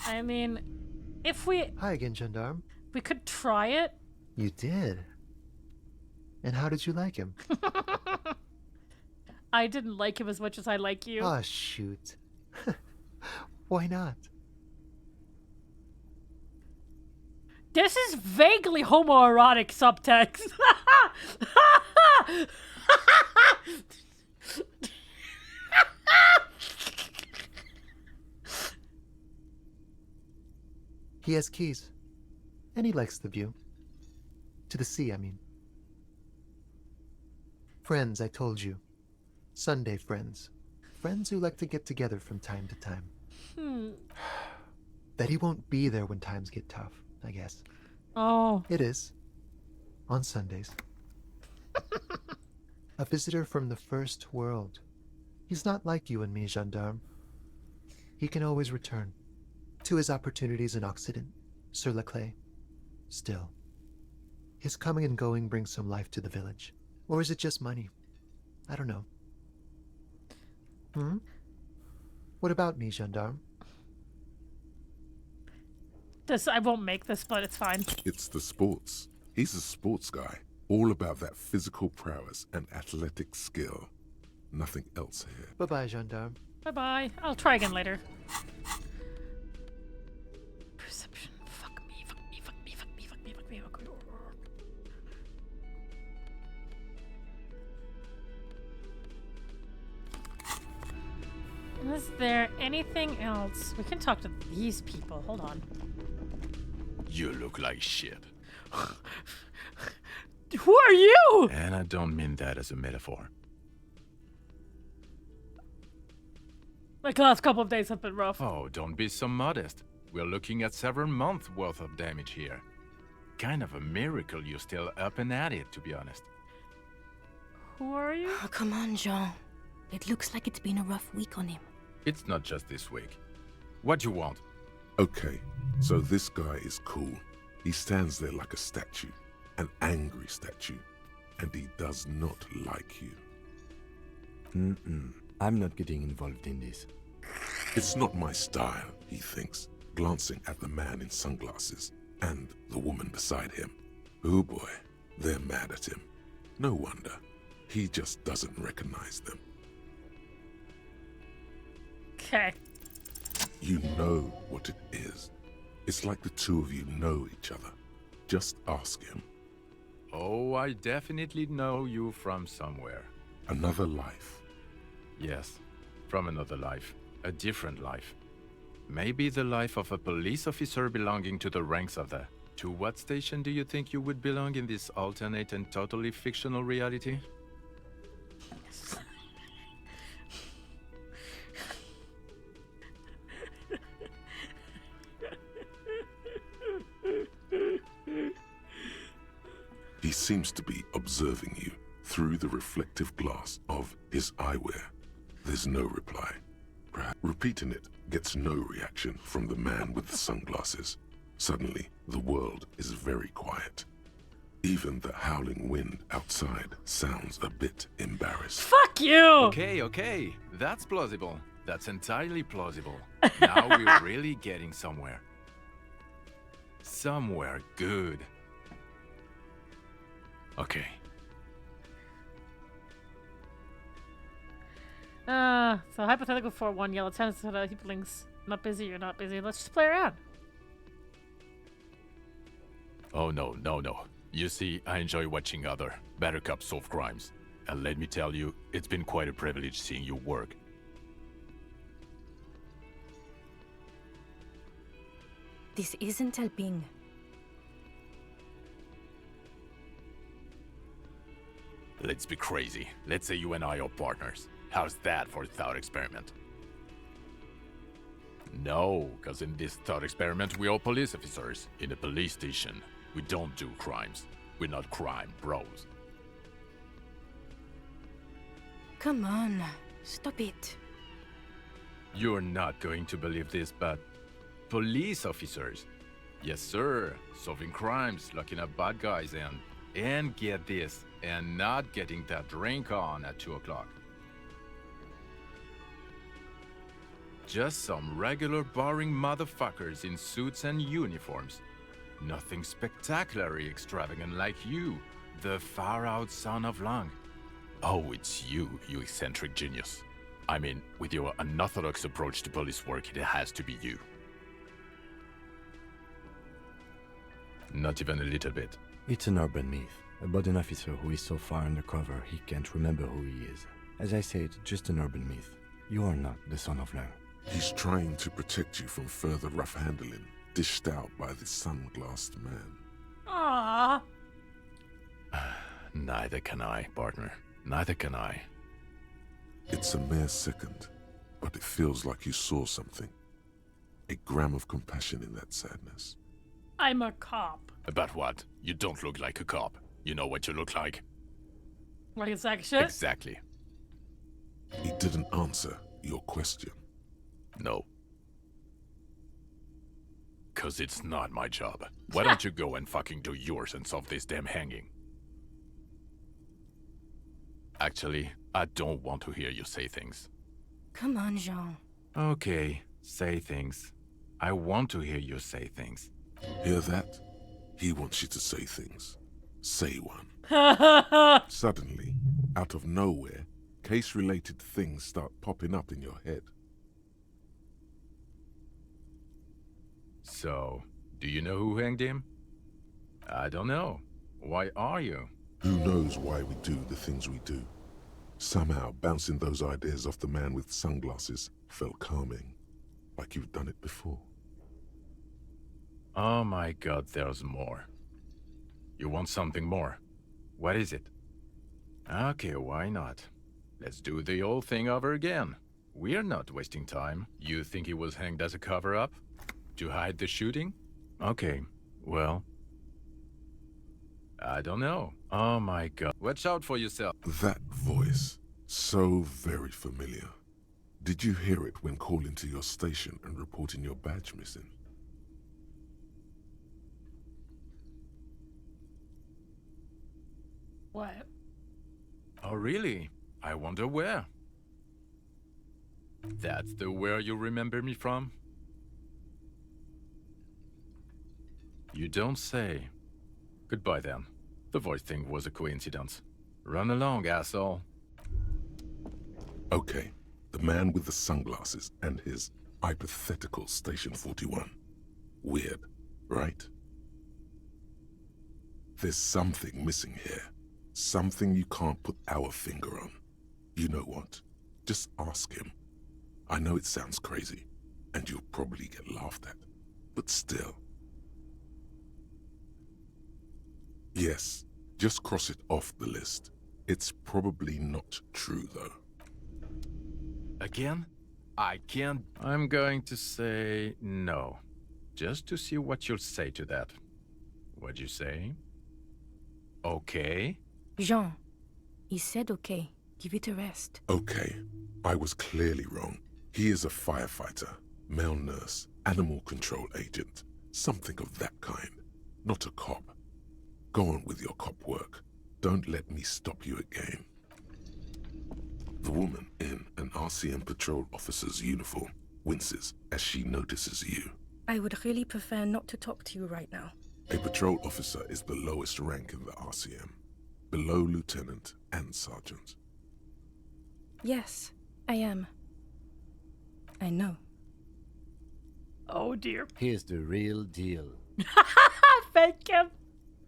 I mean, if we... Hi again, gendarme. We could try it. You did? And how did you like him? I didn't like him as much as I like you. Ah, shoot. Why not? This is vaguely homoerotic subtext. He has keys. And he likes the view. To the sea, I mean. Friends, I told you. Sunday friends. Friends who like to get together from time to time. That he won't be there when times get tough, I guess. Oh. It is. On Sundays. A visitor from the first world. He's not like you and me, gendarme. He can always return. To his opportunities in Occident, sur la clé. Still, his coming and going brings some life to the village. Or is it just money? I don't know. What about me, gendarme? I won't make this, but it's fine. It's the sports. He's a sports guy. All about that physical prowess and athletic skill. Nothing else here. Bye-bye, gendarme. Bye-bye. I'll try again later. Perception. Fuck me. Is there anything else? We can talk to these people. Hold on. You look like shit. Who are you? And I don't mean that as a metaphor. Like the last couple of days have been rough. Oh, don't be so modest. We're looking at several months worth of damage here. Kind of a miracle you're still up and at it, to be honest. Who are you? Oh, come on, Jean. It looks like it's been a rough week on him. It's not just this week. What you want? Okay, so this guy is cool. He stands there like a statue, an angry statue, and he does not like you. I'm not getting involved in this. It's not my style, he thinks, glancing at the man in sunglasses and the woman beside him. Oh boy, they're mad at him. No wonder. He just doesn't recognize them. Okay. You know what it is. It's like the two of you know each other. Just ask him. Oh, I definitely know you from somewhere. Another life. Yes, from another life. A different life. Maybe the life of a police officer belonging to the ranks of the... To what station do you think you would belong in this alternate and totally fictional reality? He seems to be observing you through the reflective glass of his eyewear. There's no reply. Repeating it gets no reaction from the man with the sunglasses. Suddenly, the world is very quiet. Even the howling wind outside sounds a bit embarrassed. Fuck you! Okay. That's plausible. That's entirely plausible. Now we're really getting somewhere. Somewhere good. Okay. So hypothetical 4-1 yellow tennis heaplinks. Not busy, you're not busy. Let's just play around. Oh no. You see, I enjoy watching other better cops solve crimes. And let me tell you, it's been quite a privilege seeing you work. This isn't helping. Let's be crazy. Let's say you and I are partners. How's that for a thought experiment? No, because in this thought experiment, we're all police officers. In a police station, we don't do crimes. We're not crime bros. Come on, stop it. You're not going to believe this, but police officers. Yes, sir. Solving crimes, locking up bad guys, and get this, and not getting that drink on at 2 o'clock. Just some regular boring motherfuckers in suits and uniforms. Nothing spectacularly extravagant like you, the far-out son of Lang. Oh, it's you eccentric genius. I mean, with your unorthodox approach to police work, it has to be you. Not even a little bit. It's an urban myth about an officer who is so far undercover he can't remember who he is. As I said, just an urban myth. You are not the son of Lang. He's trying to protect you from further rough handling, dished out by the sunglassed man. Aww. Neither can I, partner. Neither can I. It's a mere second, but it feels like you saw something. A gram of compassion in that sadness. I'm a cop. About what? You don't look like a cop. You know what you look like? Like a sack of shit? Exactly. He didn't answer your question. No. 'Cause it's not my job. Why don't you go and fucking do yours and solve this damn hanging? Actually, I don't want to hear you say things. Come on, Jean. Okay, say things. I want to hear you say things. Hear that? He wants you to say things. Say one. Suddenly, out of nowhere, case-related things start popping up in your head. So, do you know who hanged him? I don't know. Why are you? Who knows why we do the things we do? Somehow, bouncing those ideas off the man with sunglasses felt calming, like you've done it before. Oh my god, there's more. You want something more? What is it? Okay, why not? Let's do the old thing over again. We're not wasting time. You think he was hanged as a cover-up? To hide the shooting? Okay, well... I don't know. Oh my god. Watch out for yourself. That voice, so very familiar. Did you hear it when calling to your station and reporting your badge missing? What? Oh really? I wonder where. That's the where you remember me from? You don't say. Goodbye then. The voice thing was a coincidence. Run along, asshole. Okay, the man with the sunglasses and his hypothetical Station 41. Weird, right? There's something missing here. Something you can't put our finger on. You know what? Just ask him. I know it sounds crazy, and you'll probably get laughed at, but still. Yes, just cross it off the list. It's probably not true, though. Again? I can't... I'm going to say no. Just to see what you'll say to that. What'd you say? Okay? Jean, he said okay. Give it a rest. Okay, I was clearly wrong. He is a firefighter, male nurse, animal control agent, something of that kind. Not a cop. Go on with your cop work. Don't let me stop you again. The woman in an RCM patrol officer's uniform winces as she notices you. I would really prefer not to talk to you right now. A patrol officer is the lowest rank in the RCM, below lieutenant and sergeant. Yes, I am. I know. Oh dear. Here's the real deal. Thank him.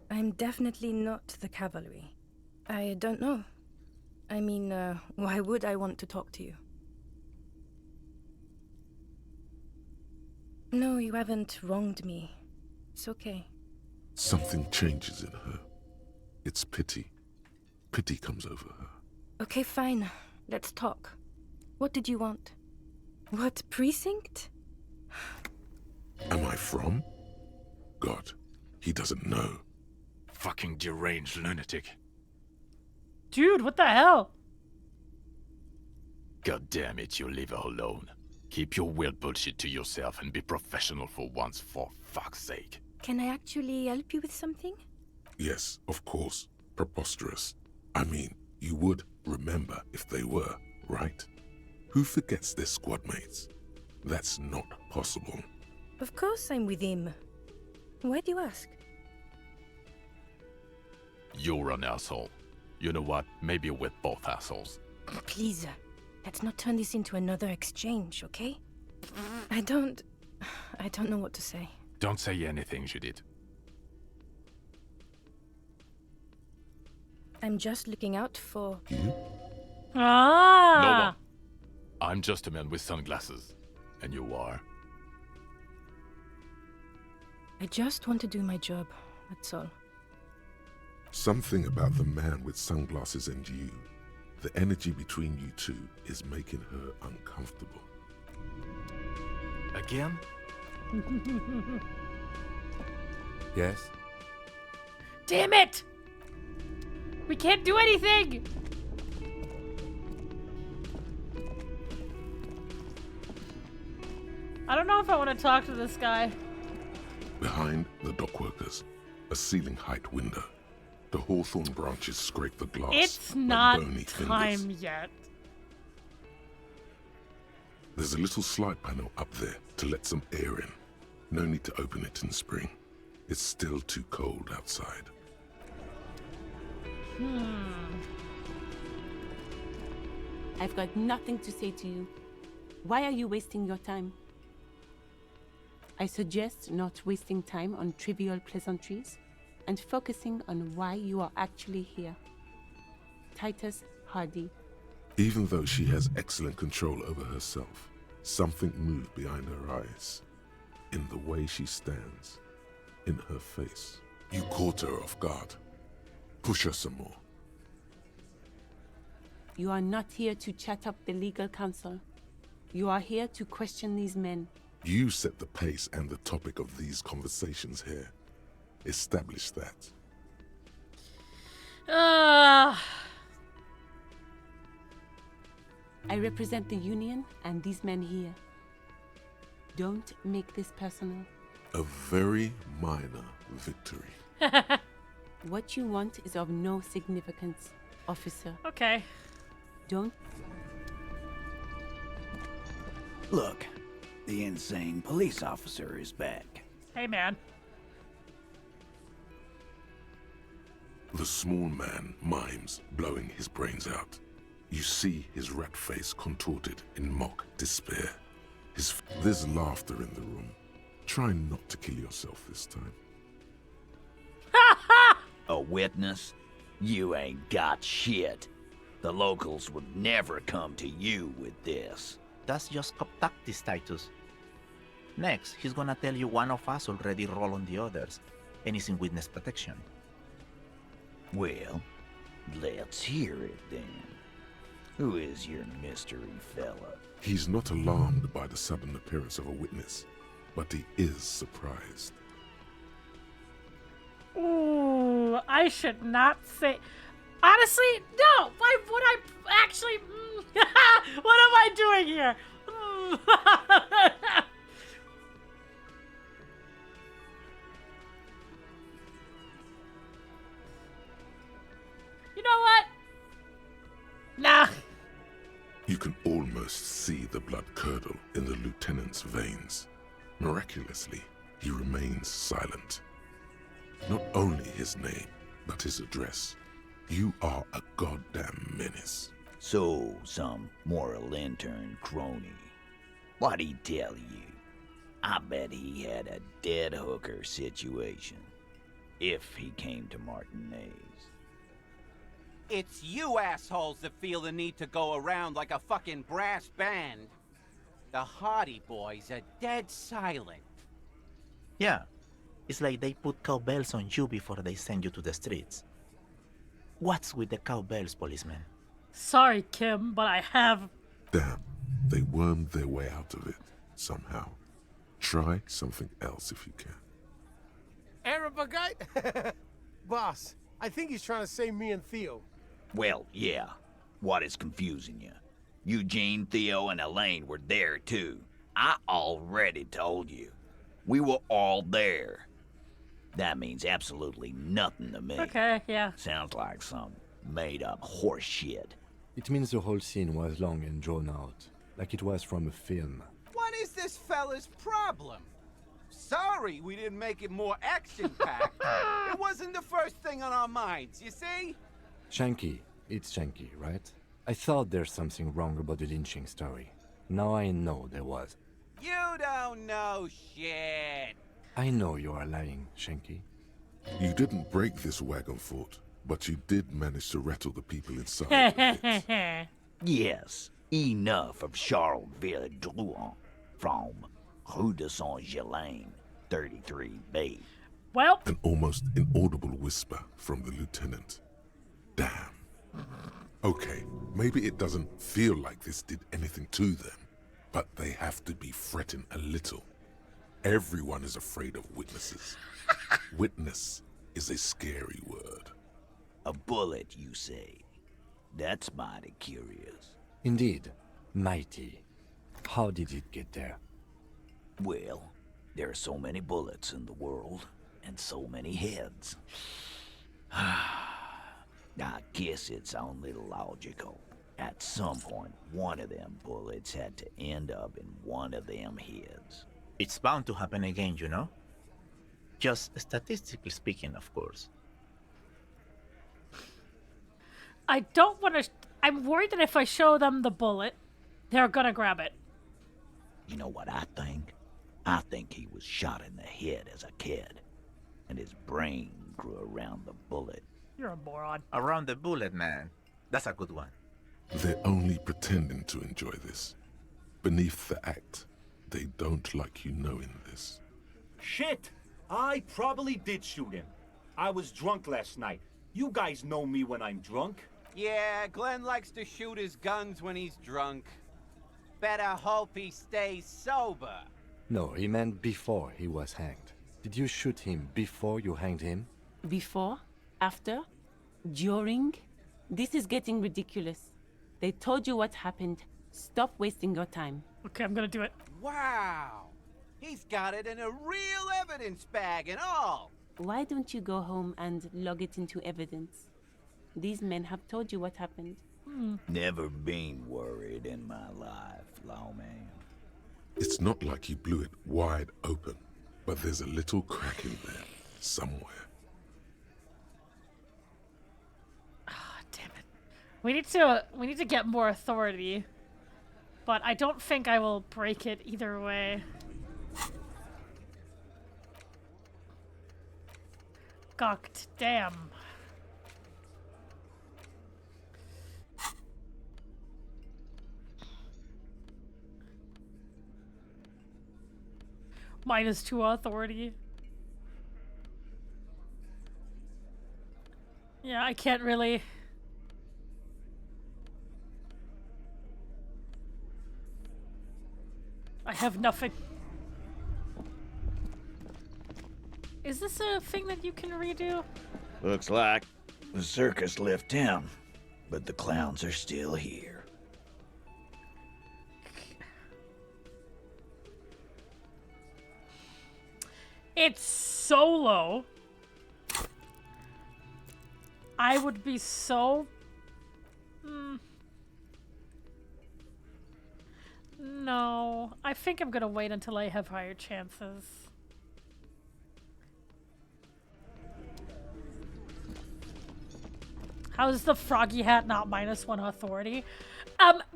I'm definitely not the cavalry. I don't know. I mean, why would I want to talk to you? No, you haven't wronged me. It's okay. Something changes in her. It's pity. Pity comes over her. Okay, fine. Let's talk. What did you want? What precinct? Am I from? God, he doesn't know. Fucking deranged lunatic. Dude, what the hell? God damn it, you leave her alone. Keep your weird bullshit to yourself and be professional for once, for fuck's sake. Can I actually help you with something? Yes, of course. Preposterous. I mean, you would remember if they were, right? Who forgets their squad mates? That's not possible. Of course I'm with him. Why do you ask? You're an asshole. You know what? Maybe we're both assholes. Please, let's not turn this into another exchange, okay? I don't know what to say. Don't say anything, Judith. I'm just looking out for... You? Ah! No one. I'm just a man with sunglasses. And you are? I just want to do my job, that's all. Something about the man with sunglasses and you, the energy between you two is making her uncomfortable. Again? Yes? Damn it! We can't do anything! I don't know if I want to talk to this guy. Behind the dockworkers, a ceiling-height window. The hawthorn branches scrape the glass. It's like not bony time fingers. yet. There's a little slide panel up there to let some air in. No need to open it in spring. It's still too cold outside. I've got nothing to say to you. Why are you wasting your time? I suggest not wasting time on trivial pleasantries and focusing on why you are actually here. Titus Hardy. Even though she has excellent control over herself, something moved behind her eyes. In the way she stands. In her face. You caught her off guard. Push her some more. You are not here to chat up the legal counsel. You are here to question these men. You set the pace and the topic of these conversations here. Establish that. I represent the Union and these men here. Don't make this personal. A very minor victory. What you want is of no significance, officer. Okay. Don't... Look, the insane police officer is back. Hey, man. The small man mimes, blowing his brains out. You see his rat face contorted in mock despair. There's laughter in the room. Try not to kill yourself this time. A witness? You ain't got shit. The locals would never come to you with this. That's just cop tactics, Titus. Next, he's gonna tell you one of us already rolled on the others, and is in witness protection. Well, let's hear it then. Who is your mystery fella? He's not alarmed by the sudden appearance of a witness, but he is surprised. Ooh, I should not say... Honestly, no! Why would I actually... What am I doing here? You know what? Nah. You can almost see the blood curdle in the lieutenant's veins. Miraculously, he remains silent. Not only his name, but his address. You are a goddamn menace. So, some moral intern crony. What'd he tell you? I bet he had a dead hooker situation. If he came to Martinez. It's you assholes that feel the need to go around like a fucking brass band. The Hardy Boys are dead silent. Yeah, it's like they put cowbells on you before they send you to the streets. What's with the cowbells, policeman? Sorry, Kim, but I have... Damn, they wormed their way out of it, somehow. Try something else if you can. Arab guy? Boss, I think he's trying to save me and Theo. Well, yeah. What is confusing you? Eugene, Theo, and Elaine were there too. I already told you. We were all there. That means absolutely nothing to me. Okay, yeah. Sounds like some made-up horse shit. It means the whole scene was long and drawn out, like it was from a film. What is this fella's problem? Sorry we didn't make it more action-packed. It wasn't the first thing on our minds, you see? Shanky, it's Shanky, right? I thought there's something wrong about the lynching story. Now I know there was. You don't know shit. I know you are lying, Shanky. You didn't break this wagon fort, but you did manage to rattle the people inside. Yes, enough of Charleville Drouin from Rue de Saint-Ghislain, 33B. Well... An almost inaudible whisper from the lieutenant. Damn. Okay, maybe it doesn't feel like this did anything to them, but they have to be fretting a little. Everyone is afraid of witnesses. Witness is a scary word. A bullet, you say? That's mighty curious. Indeed, mighty. How did it get there? Well, there are so many bullets in the world, and so many heads. I guess it's only logical. At some point, one of them bullets had to end up in one of them heads. It's bound to happen again, you know? Just statistically speaking, of course. I don't want to... I'm worried that if I show them the bullet, they're gonna grab it. You know what I think? I think he was shot in the head as a kid, and his brain grew around the bullet. You're a moron. Around the bullet, man. That's a good one. They're only pretending to enjoy this. Beneath the act, they don't like you knowing this. Shit! I probably did shoot him. I was drunk last night. You guys know me when I'm drunk. Yeah, Glenn likes to shoot his guns when he's drunk. Better hope he stays sober. No, he meant before he was hanged. Did you shoot him before you hanged him? Before? After? During? This is getting ridiculous. They told you what happened. Stop wasting your time. Okay, I'm gonna do it. Wow! He's got it in a real evidence bag and all! Why don't you go home and log it into evidence? These men have told you what happened. Never been worried in my life, lawman. It's not like you blew it wide open, but there's a little crack in there, somewhere. We need to get more authority. But I don't think I will break it either way. God damn. -2 authority. Yeah, I can't really... I have nothing. Is this a thing that you can redo? Looks like the circus left town, but the clowns are still here. It's solo. I would be so... No, I think I'm gonna wait until I have higher chances. How is the Froggy Hat not -1 authority?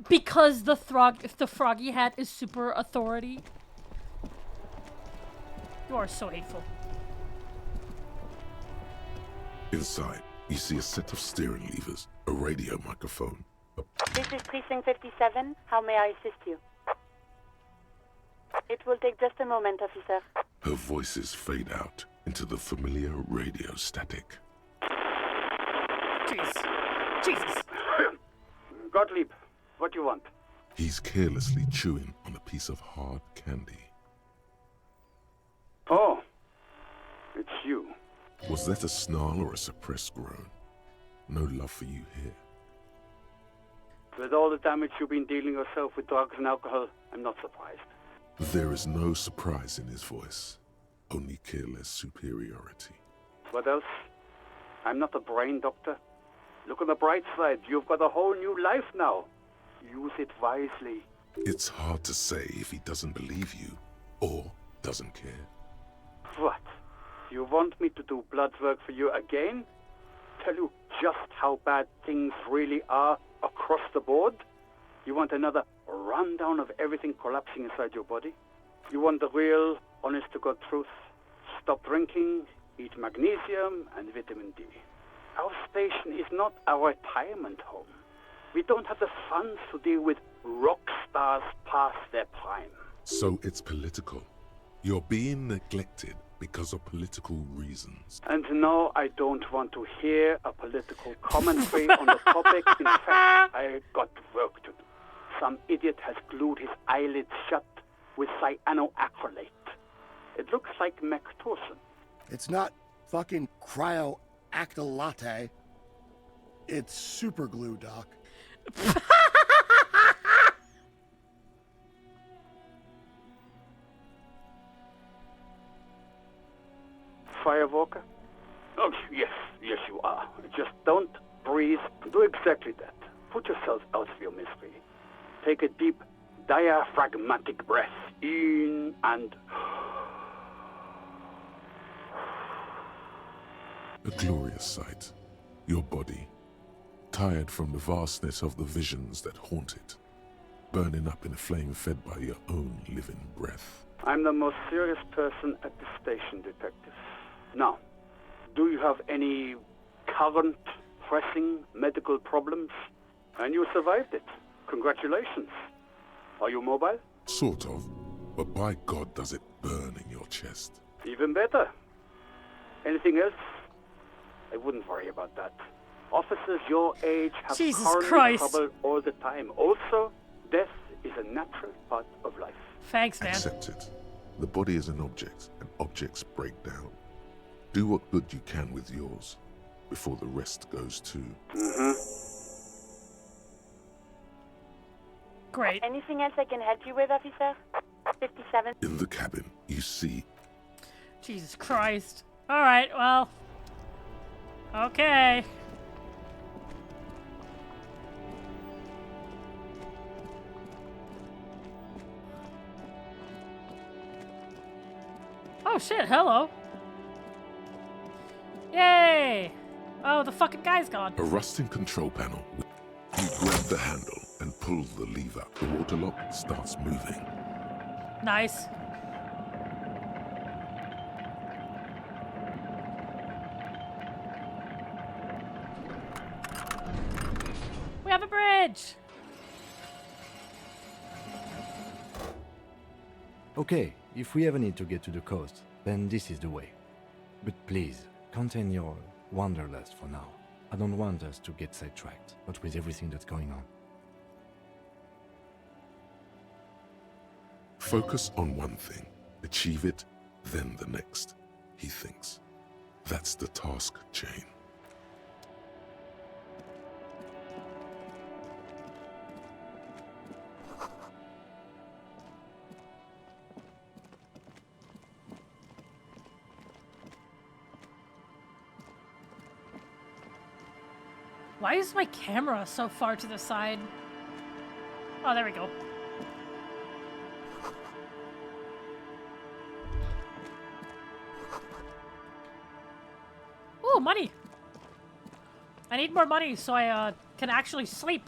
Because the Froggy Hat is super authority. You are so hateful. Inside, you see a set of steering levers, a radio microphone. This is Precinct 57. How may I assist you? It will take just a moment, officer. Her voices fade out into the familiar radio static. Jeez. Jesus. Gottlieb, what do you want? He's carelessly chewing on a piece of hard candy. Oh, it's you. Was that a snarl or a suppressed groan? No love for you here. With all the damage you've been dealing yourself with drugs and alcohol, I'm not surprised. There is no surprise in his voice, only careless superiority. What else? I'm not a brain doctor. Look on the bright side. You've got a whole new life now. Use it wisely. It's hard to say if he doesn't believe you or doesn't care. What? You want me to do blood work for you again? Tell you just how bad things really are across the board? You want another rundown of everything collapsing inside your body? You want the real, honest-to-God truth? Stop drinking, eat magnesium and vitamin D. Our station is not a retirement home. We don't have the funds to deal with rock stars past their prime. So it's political. You're being neglected because of political reasons. And no, I don't want to hear a political commentary on the topic. In fact, I got work to do. Some idiot has glued his eyelids shut with cyanoacrylate. It looks like Mactorson. It's not fucking cryoactylate. It's super glue, Doc. Firewalker? Oh, yes, you are. Just don't breathe. Do exactly that. Put yourself out of your misery. Take a deep, diaphragmatic breath in and... A glorious sight. Your body, tired from the vastness of the visions that haunt it, burning up in a flame fed by your own living breath. I'm the most serious person at the station, detective. Now, do you have any current, pressing medical problems? And you survived it. Congratulations. Are you mobile? Sort of, but by God does it burn in your chest. Even better. Anything else? I wouldn't worry about that. Officers your age have coronary trouble all the time. Also, death is a natural part of life. Thanks, man. Accept it. The body is an object, and objects break down. Do what good you can with yours, before the rest goes too. Great. Anything else I can help you with, officer? 57. In the cabin, you see... Jesus Christ. Alright, well... Okay. Oh shit, hello. Yay! Oh, the fucking guy's gone. A rusting control panel. You grab the handle and pull the lever. The water lock starts moving. Nice. We have a bridge! Okay, if we ever need to get to the coast, then this is the way. But please, contain your wanderlust for now. I don't want us to get sidetracked, not with everything that's going on. Focus on one thing. Achieve it, then the next, he thinks. That's the task chain. Why is my camera so far to the side? Oh, there we go. Ooh, money! I need more money so I can actually sleep.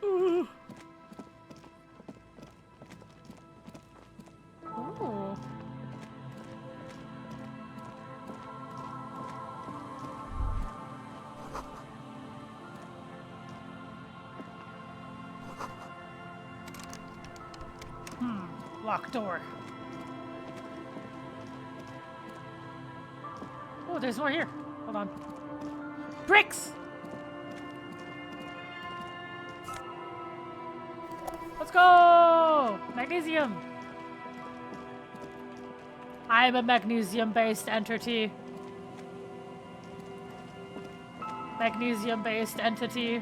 Ooh. Ooh. Locked door. Oh, there's more here. Hold on. Bricks! Let's go! Magnesium! I'm a magnesium-based entity. Magnesium-based entity.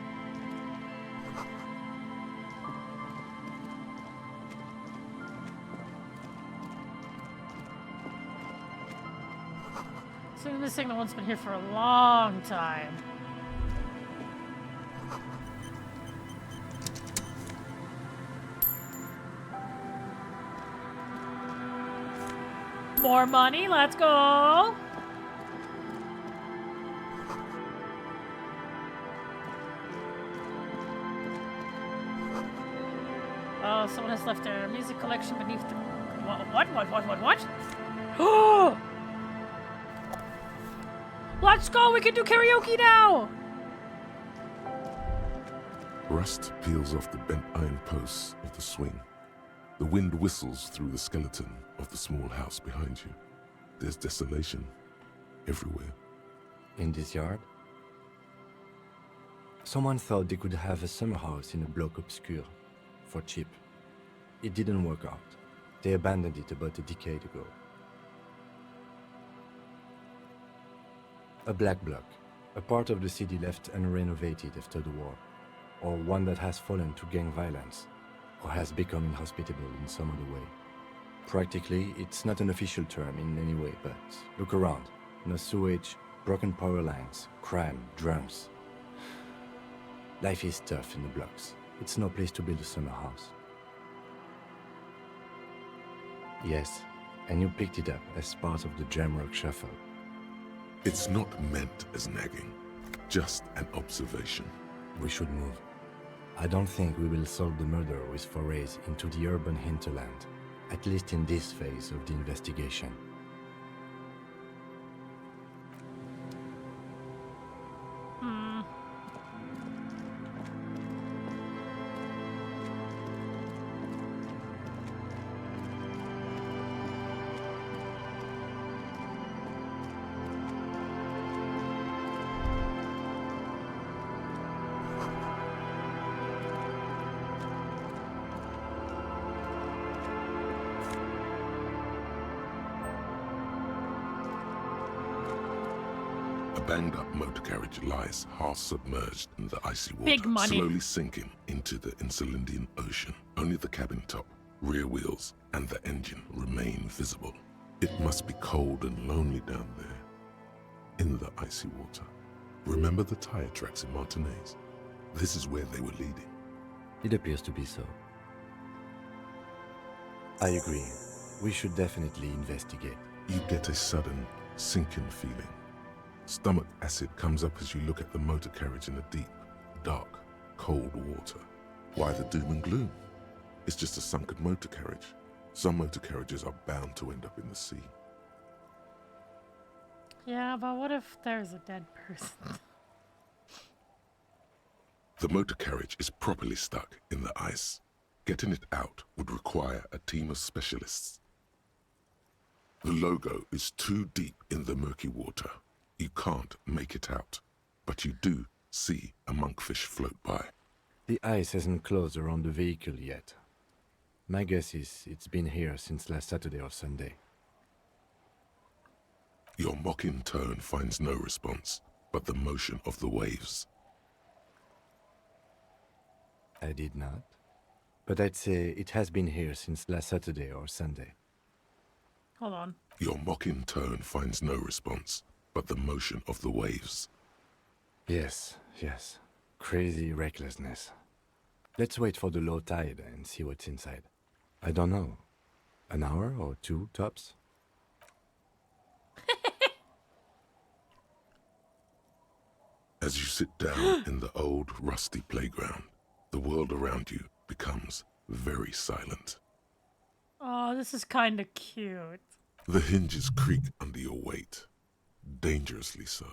So this thing, the one's been here for a long time. More money, let's go! Oh, someone has left their music collection beneath the... What? Oh! Let's go! We can do karaoke now! Rust peels off the bent iron posts of the swing. The wind whistles through the skeleton of the small house behind you. There's desolation everywhere. In this yard? Someone thought they could have a summer house in a bloc obscur, for cheap. It didn't work out. They abandoned it about a decade ago. A black bloc, a part of the city left unrenovated after the war, or one that has fallen to gang violence, or has become inhospitable in some other way. Practically, it's not an official term in any way, but look around. No sewage, broken power lines, crime, drums. Life is tough in the blocks. It's no place to build a summer house. Yes, and you picked it up as part of the Jamrock Shuffle. It's not meant as nagging, just an observation. We should move. I don't think we will solve the murder with forays into the urban hinterland, at least in this phase of the investigation. Banged-up motor carriage lies half-submerged in the icy water, Big money. slowly sinking into the Insulindian Ocean. Only the cabin top, rear wheels, and the engine remain visible. It must be cold and lonely down there, in the icy water. Remember the tire tracks in Martinez? This is where they were leading. It appears to be so. I agree. We should definitely investigate. You get a sudden, sinking feeling. Stomach acid comes up as you look at the motor carriage in the deep, dark, cold water. Why the doom and gloom? It's just a sunken motor carriage. Some motor carriages are bound to end up in the sea. Yeah, but what if there's a dead person? The motor carriage is properly stuck in the ice. Getting it out would require a team of specialists. The logo is too deep in the murky water. You can't make it out, but you do see a monkfish float by. The ice hasn't closed around the vehicle yet. My guess is it's been here since last Saturday or Sunday. Your mocking tone finds no response, but the motion of the waves. I did not. But I'd say it has been here since last Saturday or Sunday. Hold on. Your mocking tone finds no response, but the motion of the waves. Yes. Crazy recklessness. Let's wait for the low tide and see what's inside. I don't know. An hour or two, tops? As you sit down in the old, rusty playground, the world around you becomes very silent. Oh, this is kind of cute. The hinges creak under your weight, dangerously so.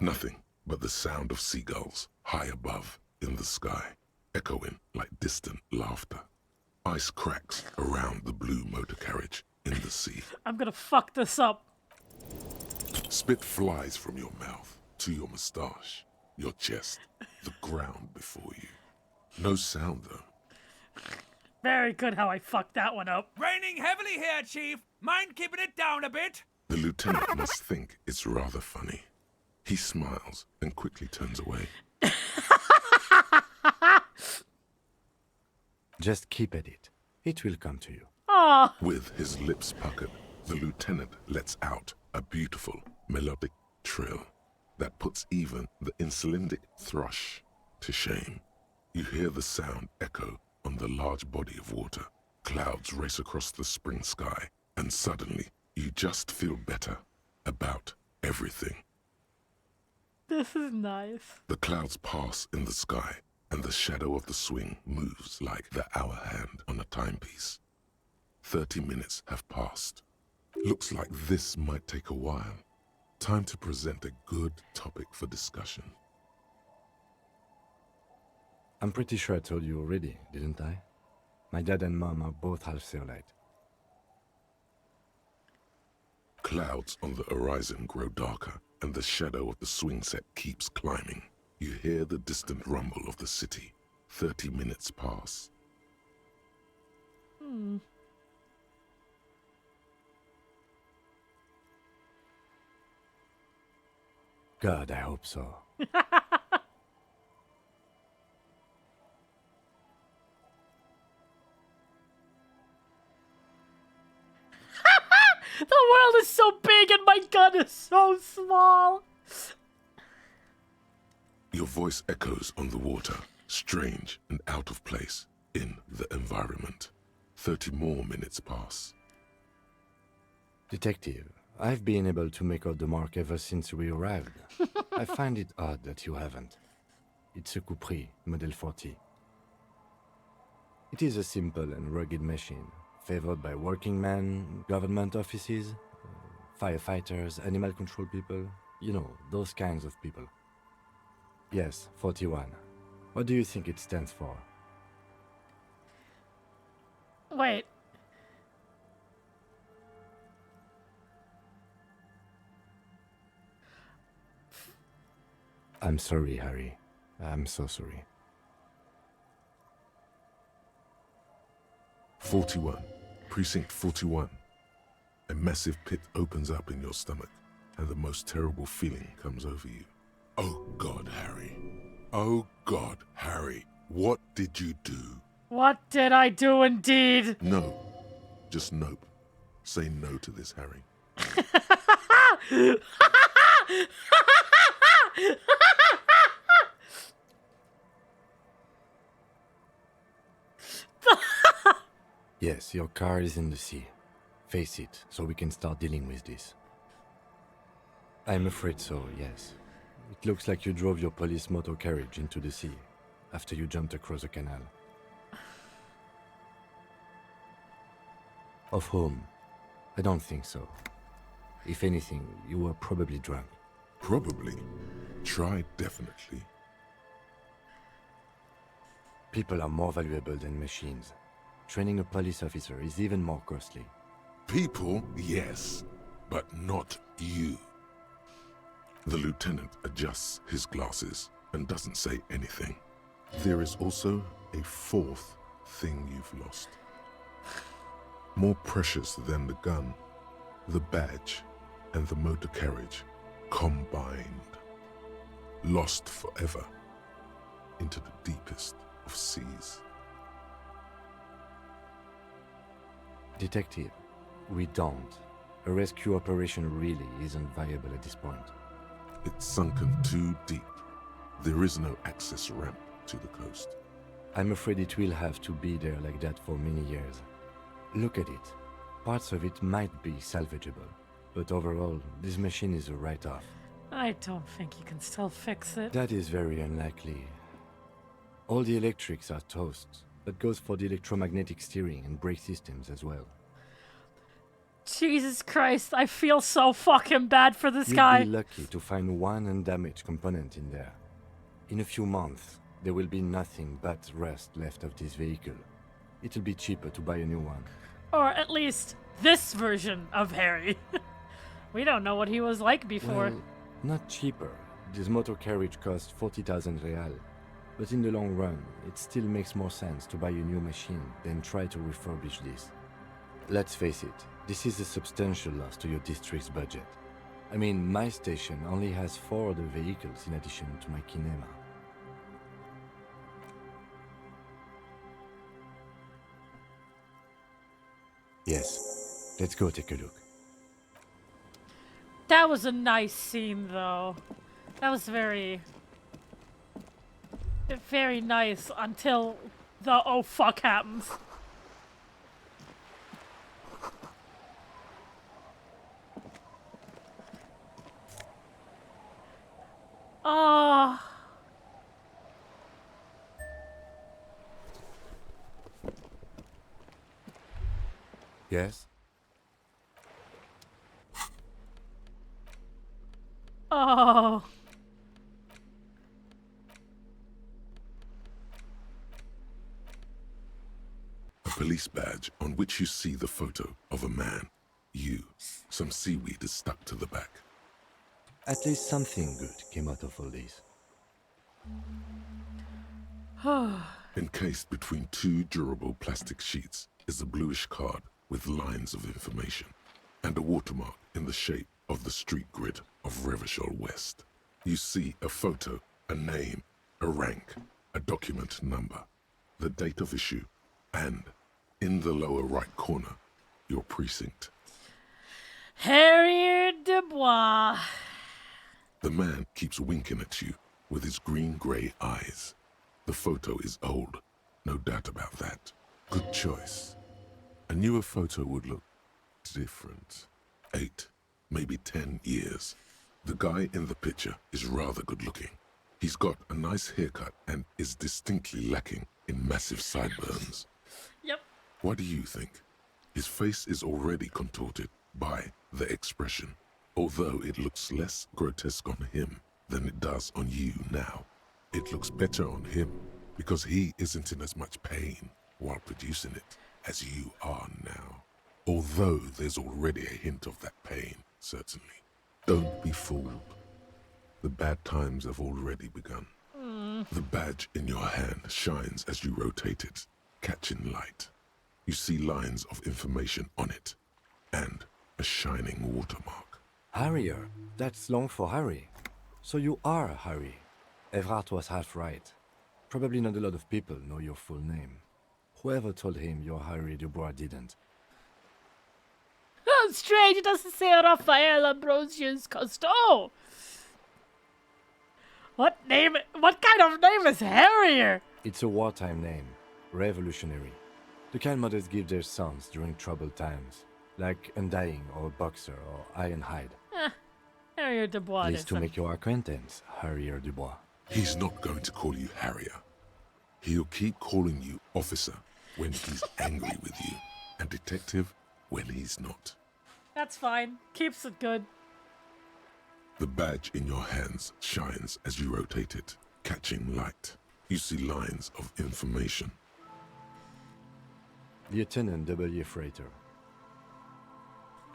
Nothing but the sound of seagulls high above in the sky, echoing like distant laughter. Ice cracks around the blue motor carriage in the sea. I'm gonna fuck this up. Spit flies from your mouth to your moustache, your chest, the ground before you. No sound, though. Very good how I fucked that one up. Raining heavily here, Chief. Mind keeping it down a bit? The lieutenant must think it's rather funny. He smiles and quickly turns away. Just keep at it. It will come to you. Aww. With his lips puckered, the lieutenant lets out a beautiful, melodic trill that puts even the insulindic thrush to shame. You hear the sound echo on the large body of water. Clouds race across the spring sky, and suddenly you just feel better about everything. This is nice. The clouds pass in the sky, and the shadow of the swing moves like the hour hand on a timepiece. 30 minutes have passed. Looks like this might take a while. Time to present a good topic for discussion. I'm pretty sure I told you already, didn't I? My dad and mom are both half Seolite. Clouds on the horizon grow darker, and the shadow of the swing set keeps climbing. You hear the distant rumble of the city. 30 minutes pass. God, I hope so. The world is so big and my gun is so small. Your voice echoes on the water, strange and out of place in the environment. 30 more minutes pass. Detective, I've been able to make out the mark ever since we arrived. I find it odd that you haven't. It's a Capri, Model 40. It is a simple and rugged machine, favored by working men, government offices, firefighters, animal control people, you know, those kinds of people. Yes, 41. What do you think it stands for? Wait. I'm sorry, Harry. I'm so sorry. 41. Precinct 41. A massive pit opens up in your stomach, and the most terrible feeling comes over you. Oh God, Harry. Oh God, Harry. What did you do? What did I do indeed? No. Just nope. Say no to this, Harry. Yes, your car is in the sea. Face it, so we can start dealing with this. I'm afraid so, yes. It looks like you drove your police motor carriage into the sea after you jumped across a canal. Of whom? I don't think so. If anything, you were probably drunk. Probably. Try definitely. People are more valuable than machines. Training a police officer is even more costly. People, yes, but not you. The lieutenant adjusts his glasses and doesn't say anything. There is also a fourth thing you've lost. More precious than the gun, the badge, and the motor carriage combined. Lost forever into the deepest of seas. Detective, we don't. A rescue operation really isn't viable at this point. It's sunken too deep. There is no access ramp. to the coast. I'm afraid it will have to be there like that for many years. Look at it. Parts of it might be salvageable, but overall, this machine is a write-off. I don't think you can still fix it. That is very unlikely. All the electrics are toast. That goes for the electromagnetic steering and brake systems as well. Jesus Christ, I feel so fucking bad for this guy. You'll be lucky to find one undamaged component in there. In a few months, there will be nothing but rust left of this vehicle. It'll be cheaper to buy a new one. Or at least this version of Harry. We don't know what he was like before. Well, not cheaper. This motor carriage costs 40,000 real. But in the long run, it still makes more sense to buy a new machine than try to refurbish this. Let's face it, this is a substantial loss to your district's budget. I mean, my station only has 4 other vehicles in addition to my kinema. Yes, let's go take a look. That was a nice scene, though. That was very nice until the oh fuck happens. Oh. Yes? Oh. A police badge on which you see the photo of a man. You. Some seaweed is stuck to the back. At least something good came out of all this. Encased between 2 durable plastic sheets is a bluish card with lines of information and a watermark in the shape of the street grid of Revachol West. You see a photo, a name, a rank, a document number, the date of issue, and, in the lower right corner, your precinct. Harrier Dubois. The man keeps winking at you with his green-grey eyes. The photo is old, no doubt about that. Good choice. A newer photo would look different. 8, maybe 10 years. The guy in the picture is rather good-looking. He's got a nice haircut and is distinctly lacking in massive sideburns. Yep. What do you think? His face is already contorted by the expression, although it looks less grotesque on him than it does on you now. It looks better on him because he isn't in as much pain while producing it as you are now. Although there's already a hint of that pain, certainly. Don't be fooled. The bad times have already begun. The badge in your hand shines as you rotate it, catching light. You see lines of information on it, and a shining watermark. Harrier. That's long for Harry. So you are Harry. Evrard was half right. Probably not a lot of people know your full name. Whoever told him you're Harry Dubois didn't. Oh, strange, it doesn't say Raphael Ambrosius Cousteau. What kind of name is Harrier? It's a wartime name. Revolutionary. The kind mothers give their sons during troubled times. Like Undying or Boxer or Ironhide. Harrier Dubois. Pleased to make your acquaintance, Harrier Dubois. He's not going to call you Harrier. He'll keep calling you Officer when he's angry with you, and Detective when he's not. That's fine. Keeps it good. The badge in your hands shines as you rotate it, catching light. You see lines of information. Lieutenant W. Freighter.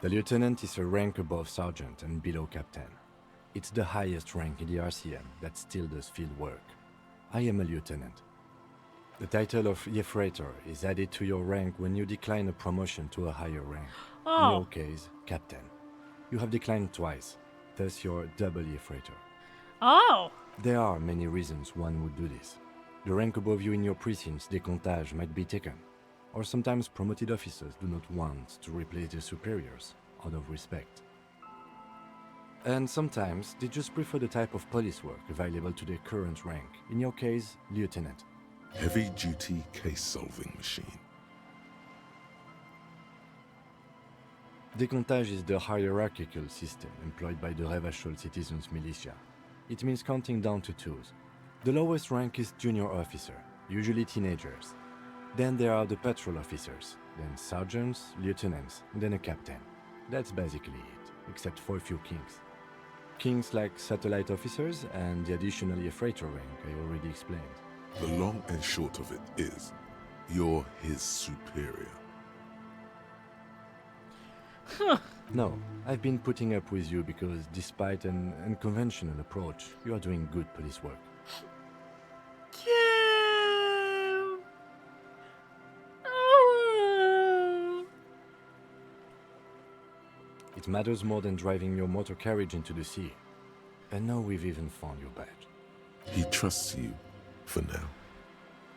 The lieutenant is a rank above sergeant and below captain. It's the highest rank in the RCM that still does field work. I am a lieutenant. The title of Freighter is added to your rank when you decline a promotion to a higher rank. Oh. In your case, captain. You have declined twice, thus you're W. Freighter. Oh! There are many reasons one would do this. The rank above you in your precinct's décomptage might be taken, or sometimes promoted officers do not want to replace their superiors out of respect. And sometimes they just prefer the type of police work available to their current rank. In your case, lieutenant. Heavy-duty case-solving machine. Décomptage is the hierarchical system employed by the Revachol Citizens Militia. It means counting down to twos. The lowest rank is junior officer, usually teenagers. Then there are the patrol officers, then sergeants, lieutenants, then a captain. That's basically it, except for a few kings. Kings like satellite officers and the additionally a freighter rank I already explained. The long and short of it is, you're his superior. No, I've been putting up with you because despite an unconventional approach, you are doing good police work. It matters more than driving your motor carriage into the sea. And now we've even found your badge. He trusts you, for now.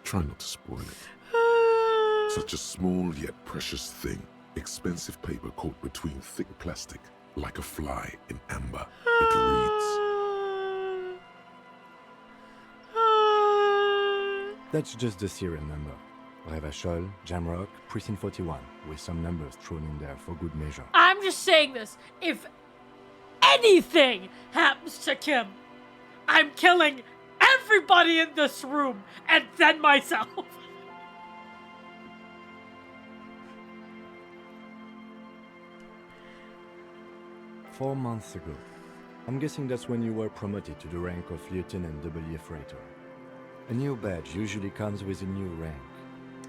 Try not to spoil it. Such a small yet precious thing. Expensive paper caught between thick plastic, like a fly in amber. It reads... That's just the serial number. Revachol, Jamrock, Precinct 41, with some numbers thrown in there for good measure. I'm just saying this. If anything happens to Kim, I'm killing everybody in this room and then myself. 4 months ago. I'm guessing that's when you were promoted to the rank of Lieutenant W. Freighter. A new badge usually comes with a new rank.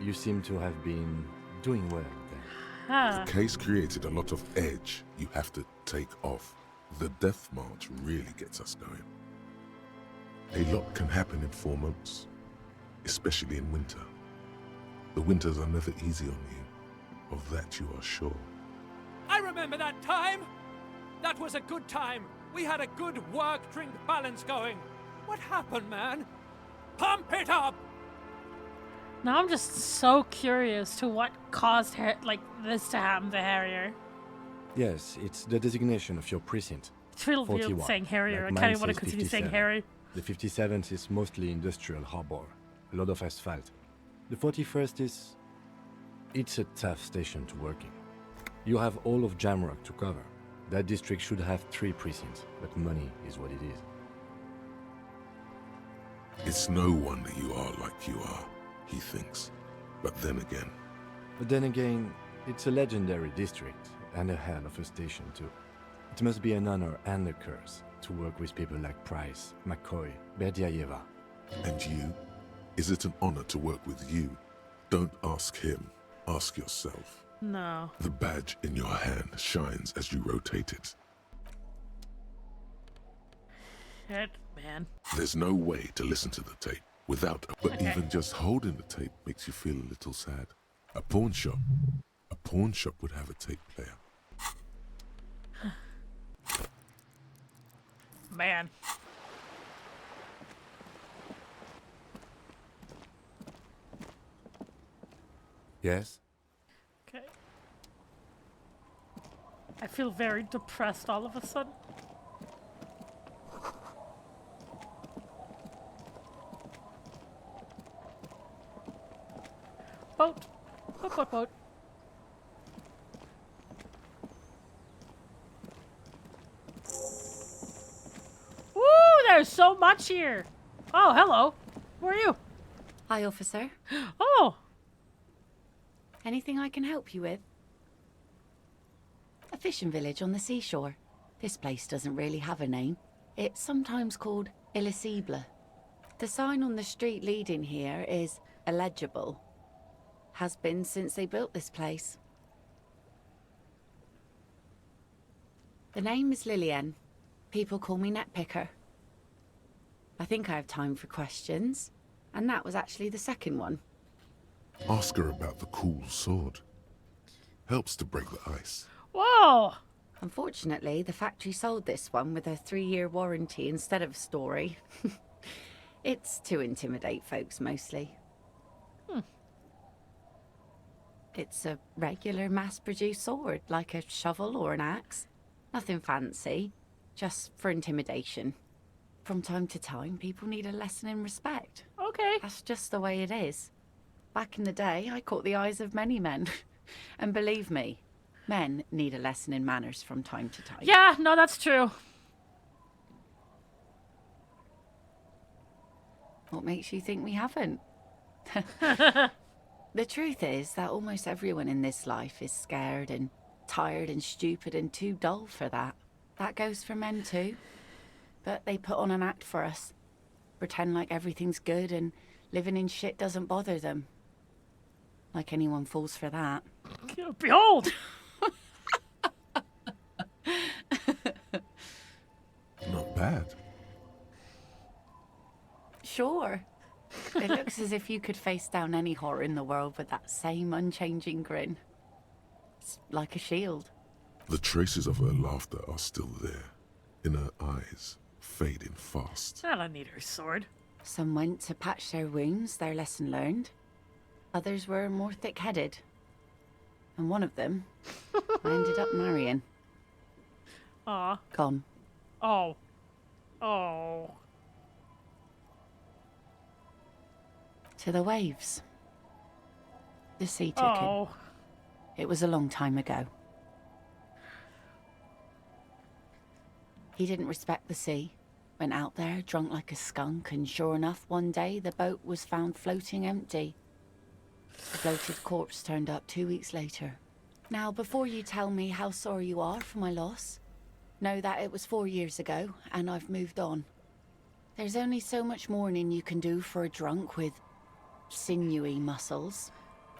You seem to have been doing well then. The case created a lot of edge you have to take off. The death march really gets us going. A lot can happen in 4 months, especially in winter. The winters are never easy on you, of that you are sure. I remember that time! That was a good time. We had a good work-drink balance going. What happened, man? Pump it up! Now I'm just so curious to what caused this to happen to Harrier. Yes, it's the designation of your precinct. It's real weird saying Harrier. Like I kind of mine want to says continue saying 57. Harry. The 57th is mostly industrial harbor. A lot of asphalt. The 41st is... It's a tough station to work in. You have all of Jamrock to cover. That district should have 3 precincts, but money is what it is. It's no wonder you are like you are, he thinks. But then again, it's a legendary district, and a hell of a station too. It must be an honor and a curse to work with people like Price, McCoy, Berdiaeva. And you? Is it an honor to work with you? Don't ask him, ask yourself. No. The badge in your hand shines as you rotate it. Shit, man. There's no way to listen to the tape without... But even just holding the tape makes you feel a little sad. A pawn shop would have a tape player. Man. Yes? Okay. I feel very depressed all of a sudden. Boat. Boat, boat, boat. Woo! There's so much here. Oh, hello. Who are you? Hi, officer. Oh. Anything I can help you with? A fishing village on the seashore. This place doesn't really have a name. It's sometimes called Elysium. The sign on the street leading here is illegible. Has been since they built this place. The name is Lillian. People call me Netpicker. I think I have time for questions, and that was actually the second one. Ask her about the cool sword. Helps to break the ice. Whoa! Unfortunately, the factory sold this one with a 3-year warranty instead of a story. It's to intimidate folks, mostly. It's a regular mass-produced sword, like a shovel or an axe. Nothing fancy. Just for intimidation. From time to time, people need a lesson in respect. Okay. That's just the way it is. Back in the day, I caught the eyes of many men. And believe me, men need a lesson in manners from time to time. Yeah, no, that's true. What makes you think we haven't? The truth is that almost everyone in this life is scared and tired and stupid and too dull for that. That goes for men too. But they put on an act for us. Pretend like everything's good and living in shit doesn't bother them. Like anyone falls for that. Behold! Not bad. Sure. It looks as if you could face down any horror in the world with that same unchanging grin. It's like a shield. The traces of her laughter are still there, in her eyes, fading fast. I don't need her sword. Some went to patch their wounds, their lesson learned. Others were more thick-headed. And one of them, I ended up marrying. Aw. Gone. Oh. Oh. To the waves. The sea took him. It was a long time ago. He didn't respect the sea. Went out there, drunk like a skunk, and sure enough, one day the boat was found floating empty. The bloated corpse turned up 2 weeks later. Now, before you tell me how sorry you are for my loss, know that it was 4 years ago, and I've moved on. There's only so much mourning you can do for a drunk with sinewy muscles.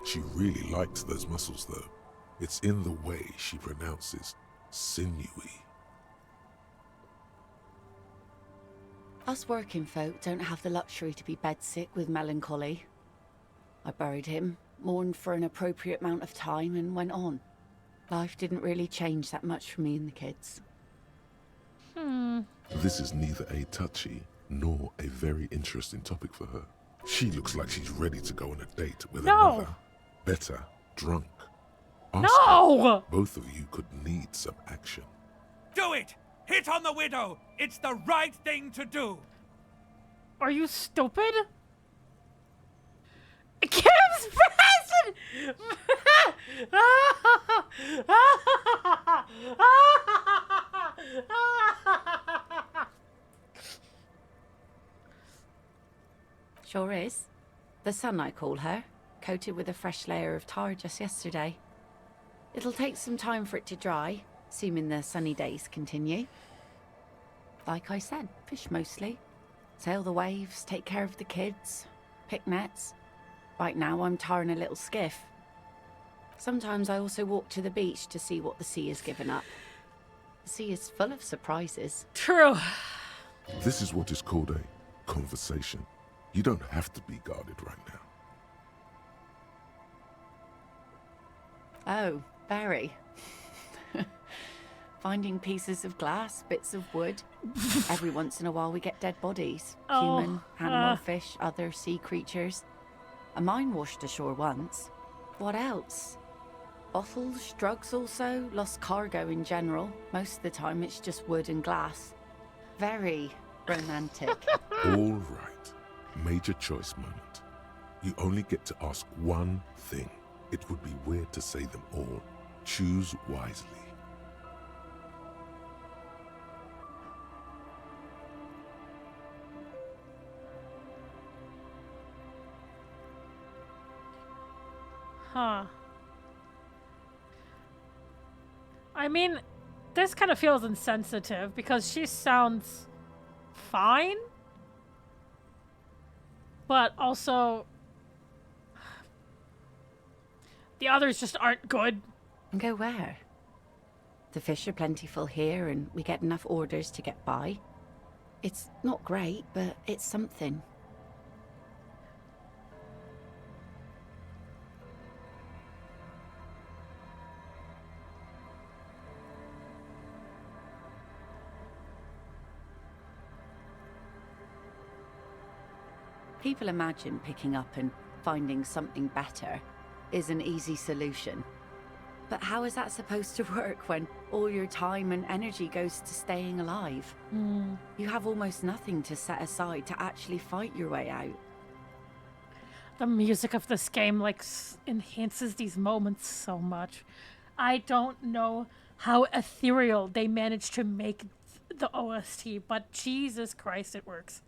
She really likes those muscles, though. It's in the way she pronounces sinewy. Us working folk don't have the luxury to be bedsick with melancholy. I buried him, mourned for an appropriate amount of time, and went on. Life didn't really change that much for me and the kids. This is neither a touchy nor a very interesting topic for her. She looks like she's ready to go on a date with another, better, drunk. Ask her. Both of you could need some action. Do it! Hit on the widow! It's the right thing to do! Are you stupid? Kim's present! Sure is. The sun, I call her, coated with a fresh layer of tar just yesterday. It'll take some time for it to dry, assuming the sunny days continue. Like I said, fish mostly. Sail the waves, take care of the kids, pick nets. Right now I'm tarring a little skiff. Sometimes I also walk to the beach to see what the sea has given up. The sea is full of surprises. True. This is what is called a conversation. You don't have to be guarded right now. Oh, very. Finding pieces of glass, bits of wood. Every once in a while we get dead bodies. Human, animal, fish, other sea creatures. A mine washed ashore once. What else? Bottles, drugs also, lost cargo in general. Most of the time it's just wood and glass. Very romantic. All right. Major choice moment. You only get to ask one thing. It would be weird to say them all. Choose wisely. Huh. I mean, this kind of feels insensitive because she sounds fine. But also, the others just aren't good. And go where? The fish are plentiful here and we get enough orders to get by. It's not great, but it's something. People imagine picking up and finding something better is an easy solution. But how is that supposed to work when all your time and energy goes to staying alive? You have almost nothing to set aside to actually fight your way out. The music of this game, like, enhances these moments so much. I don't know how ethereal they managed to make the OST, but Jesus Christ, it works.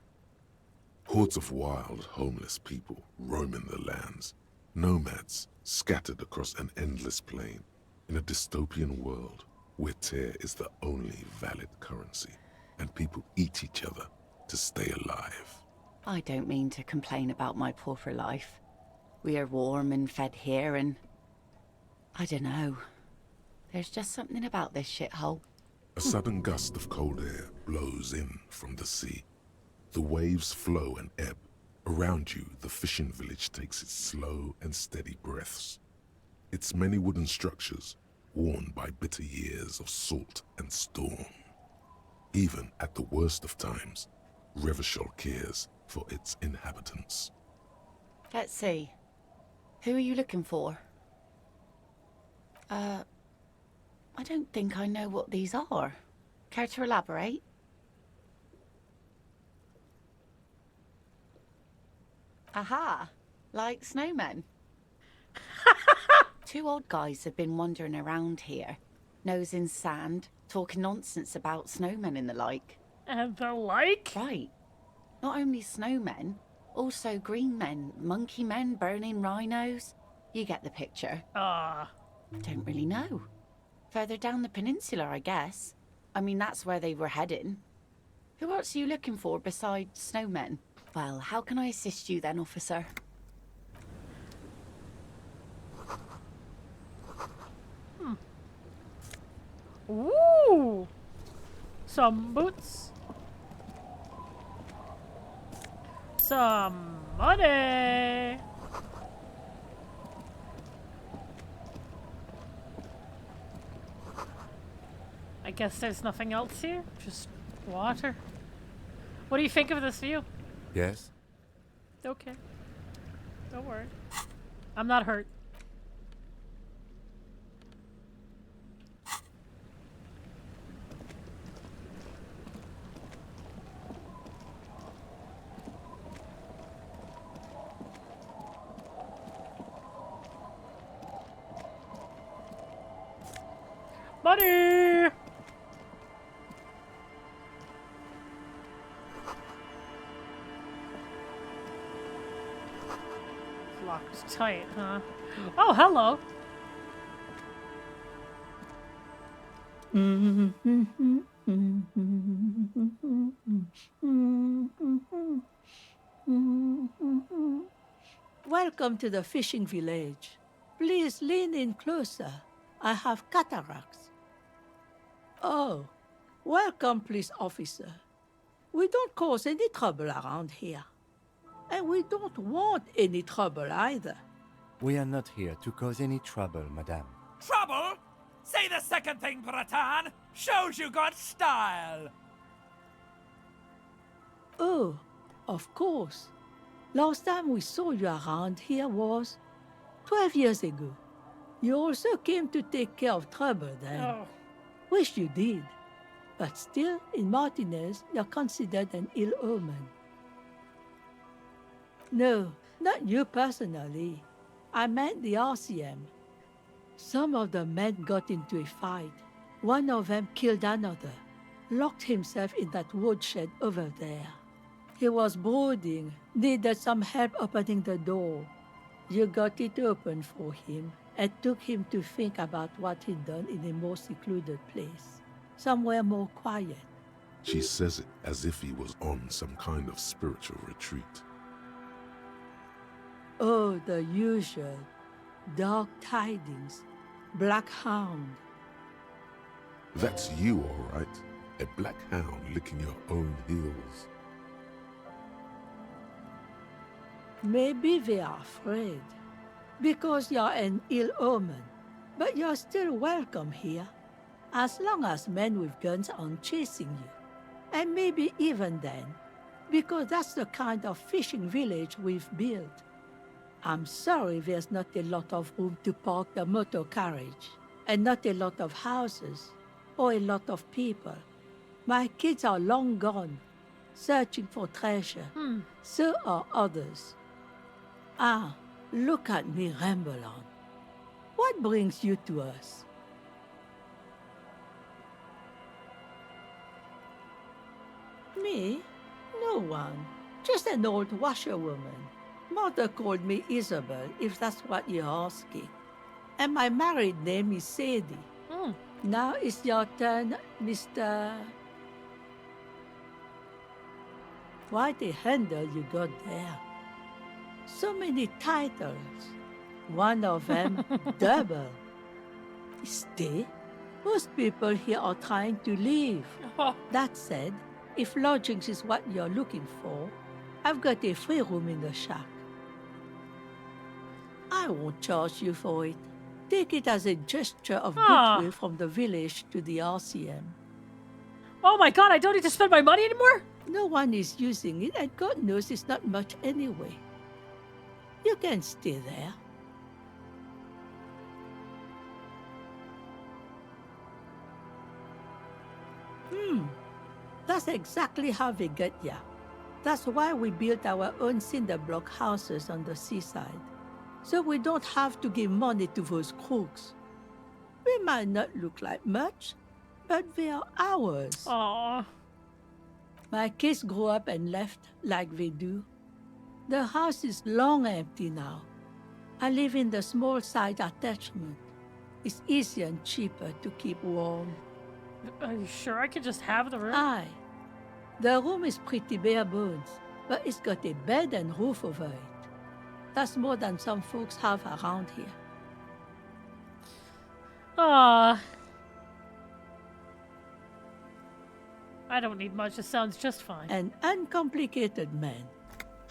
Hordes of wild, homeless people roaming the lands. Nomads scattered across an endless plain in a dystopian world where tear is the only valid currency and people eat each other to stay alive. I don't mean to complain about my pauper life. We are warm and fed here and... I don't know. There's just something about this shithole. A sudden gust of cold air blows in from the sea. The waves flow and ebb. Around you, the fishing village takes its slow and steady breaths. Its many wooden structures, worn by bitter years of salt and storm. Even at the worst of times, Revachol cares for its inhabitants. Let's see. Who are you looking for? I don't think I know what these are. Care to elaborate? Aha! Like snowmen. Two old guys have been wandering around here, nosing sand, talking nonsense about snowmen and the like. And the like? Right. Not only snowmen, also green men, monkey men burning rhinos. You get the picture. Don't really know. Further down the peninsula, I guess. I mean, that's where they were heading. Who else are you looking for besides snowmen? Well, how can I assist you then, officer? Ooh! Some boots. Some money. I guess there's nothing else here. Just water. What do you think of this view? Yes? Okay. Don't worry. I'm not hurt. Money! Locked tight, huh? Oh, hello. Welcome to the fishing village. Please lean in closer. I have cataracts. Oh, welcome, police officer. We don't cause any trouble around here. And we don't want any trouble either. We are not here to cause any trouble, madame. Trouble? Say the second thing, Bratan. Shows you got style. Oh, of course. Last time we saw you around here was 12 years ago. You also came to take care of trouble then. Oh. Wish you did. But still, in Martinez, you're considered an ill omen. No, not you personally. I meant the RCM. Some of the men got into a fight. One of them killed another, locked himself in that woodshed over there. He was brooding, needed some help opening the door. You got it open for him and took him to think about what he'd done in a more secluded place, somewhere more quiet. She says it as if he was on some kind of spiritual retreat. Oh, the usual. Dark tidings. Black hound. That's you, all right. A black hound licking your own heels. Maybe they are afraid. Because you're an ill omen. But you're still welcome here. As long as men with guns aren't chasing you. And maybe even then. Because that's the kind of fishing village we've built. I'm sorry there's not a lot of room to park the motor carriage. and not a lot of houses or a lot of people. My kids are long gone, searching for treasure. So are others. Ah, look at me ramble on. What brings you to us? Me? No one. Just an old washerwoman. Mother called me Isabel, if that's what you're asking. And my married name is Sadie. Now it's your turn, Mr. Quite a handle you got there. So many titles. One of them double. Stay? Most people here are trying to leave. That said, if lodgings is what you're looking for, I've got a free room in the shack. I won't charge you for it. Take it as a gesture of goodwill from the village to the RCM. Oh my god, I don't need to spend my money anymore? No one is using it, and God knows it's not much anyway. You can stay there. That's exactly how we get ya. That's why we built our own cinder block houses on the seaside. So we don't have to give money to those crooks. We might not look like much, but they are ours. Aww. My kids grew up and left like they do. The house is long empty now. I live in the small side attachment. It's easier and cheaper to keep warm. Are you sure I could just have the room? Aye. The room is pretty bare bones, but it's got a bed and roof over it. That's more than some folks have around here. Ah. I don't need much. It sounds just fine. An uncomplicated man.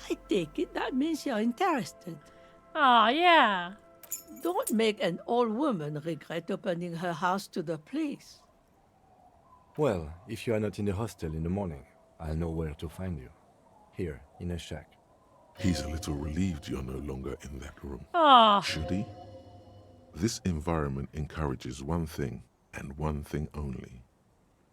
I take it that means you're interested. Ah, yeah. Don't make an old woman regret opening her house to the police. Well, if you are not in the hostel in the morning, I'll know where to find you. Here, in a shack. He's a little relieved you're no longer in that room. Ah. Should he? This environment encourages one thing, and one thing only.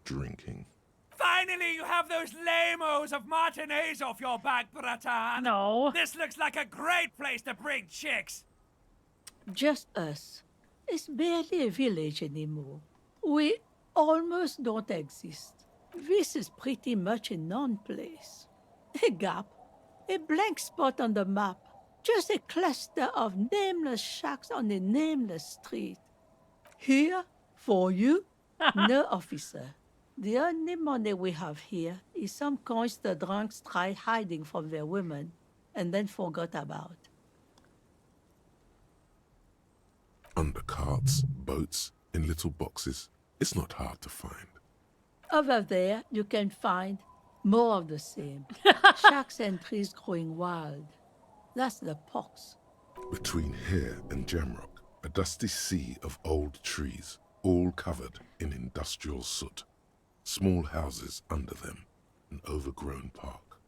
Drinking. Finally, you have those lame-os of matinees off your back, Bratan. No. This looks like a great place to bring chicks. Just us. It's barely a village anymore. We almost don't exist. This is pretty much a non-place. A gap. A blank spot on the map. Just a cluster of nameless shacks on a nameless street. Here, for you, no officer. The only money we have here is some coins the drunks tried hiding from their women and then forgot about. Under carts, boats, in little boxes. It's not hard to find. Over there, you can find more of the same. Shacks and trees growing wild. That's the pox. Between here and Jamrock, a dusty sea of old trees, all covered in industrial soot. Small houses under them, an overgrown park.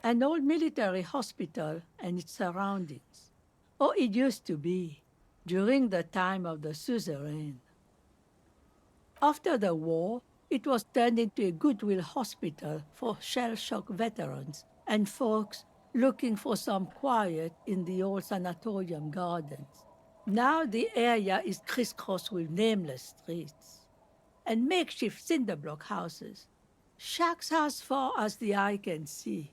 An old military hospital and its surroundings. Or it used to be, during the time of the suzerain. After the war, it was turned into a goodwill hospital for shell-shock veterans and folks looking for some quiet in the old sanatorium gardens. Now the area is crisscrossed with nameless streets and makeshift cinder block houses. Shacks as far as the eye can see.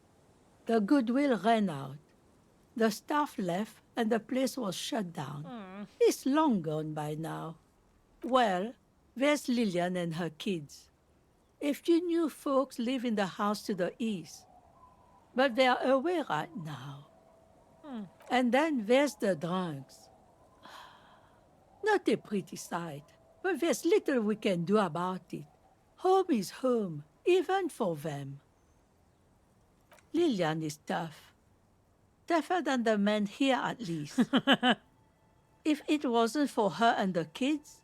The goodwill ran out. The staff left and the place was shut down. It's long gone by now. Well, there's Lillian and her kids. A few new folks live in the house to the east, but they're away right now. And then there's the drunks. Not a pretty sight, but there's little we can do about it. Home is home, even for them. Lillian is tough. Tougher than the men here, at least. If it wasn't for her and the kids,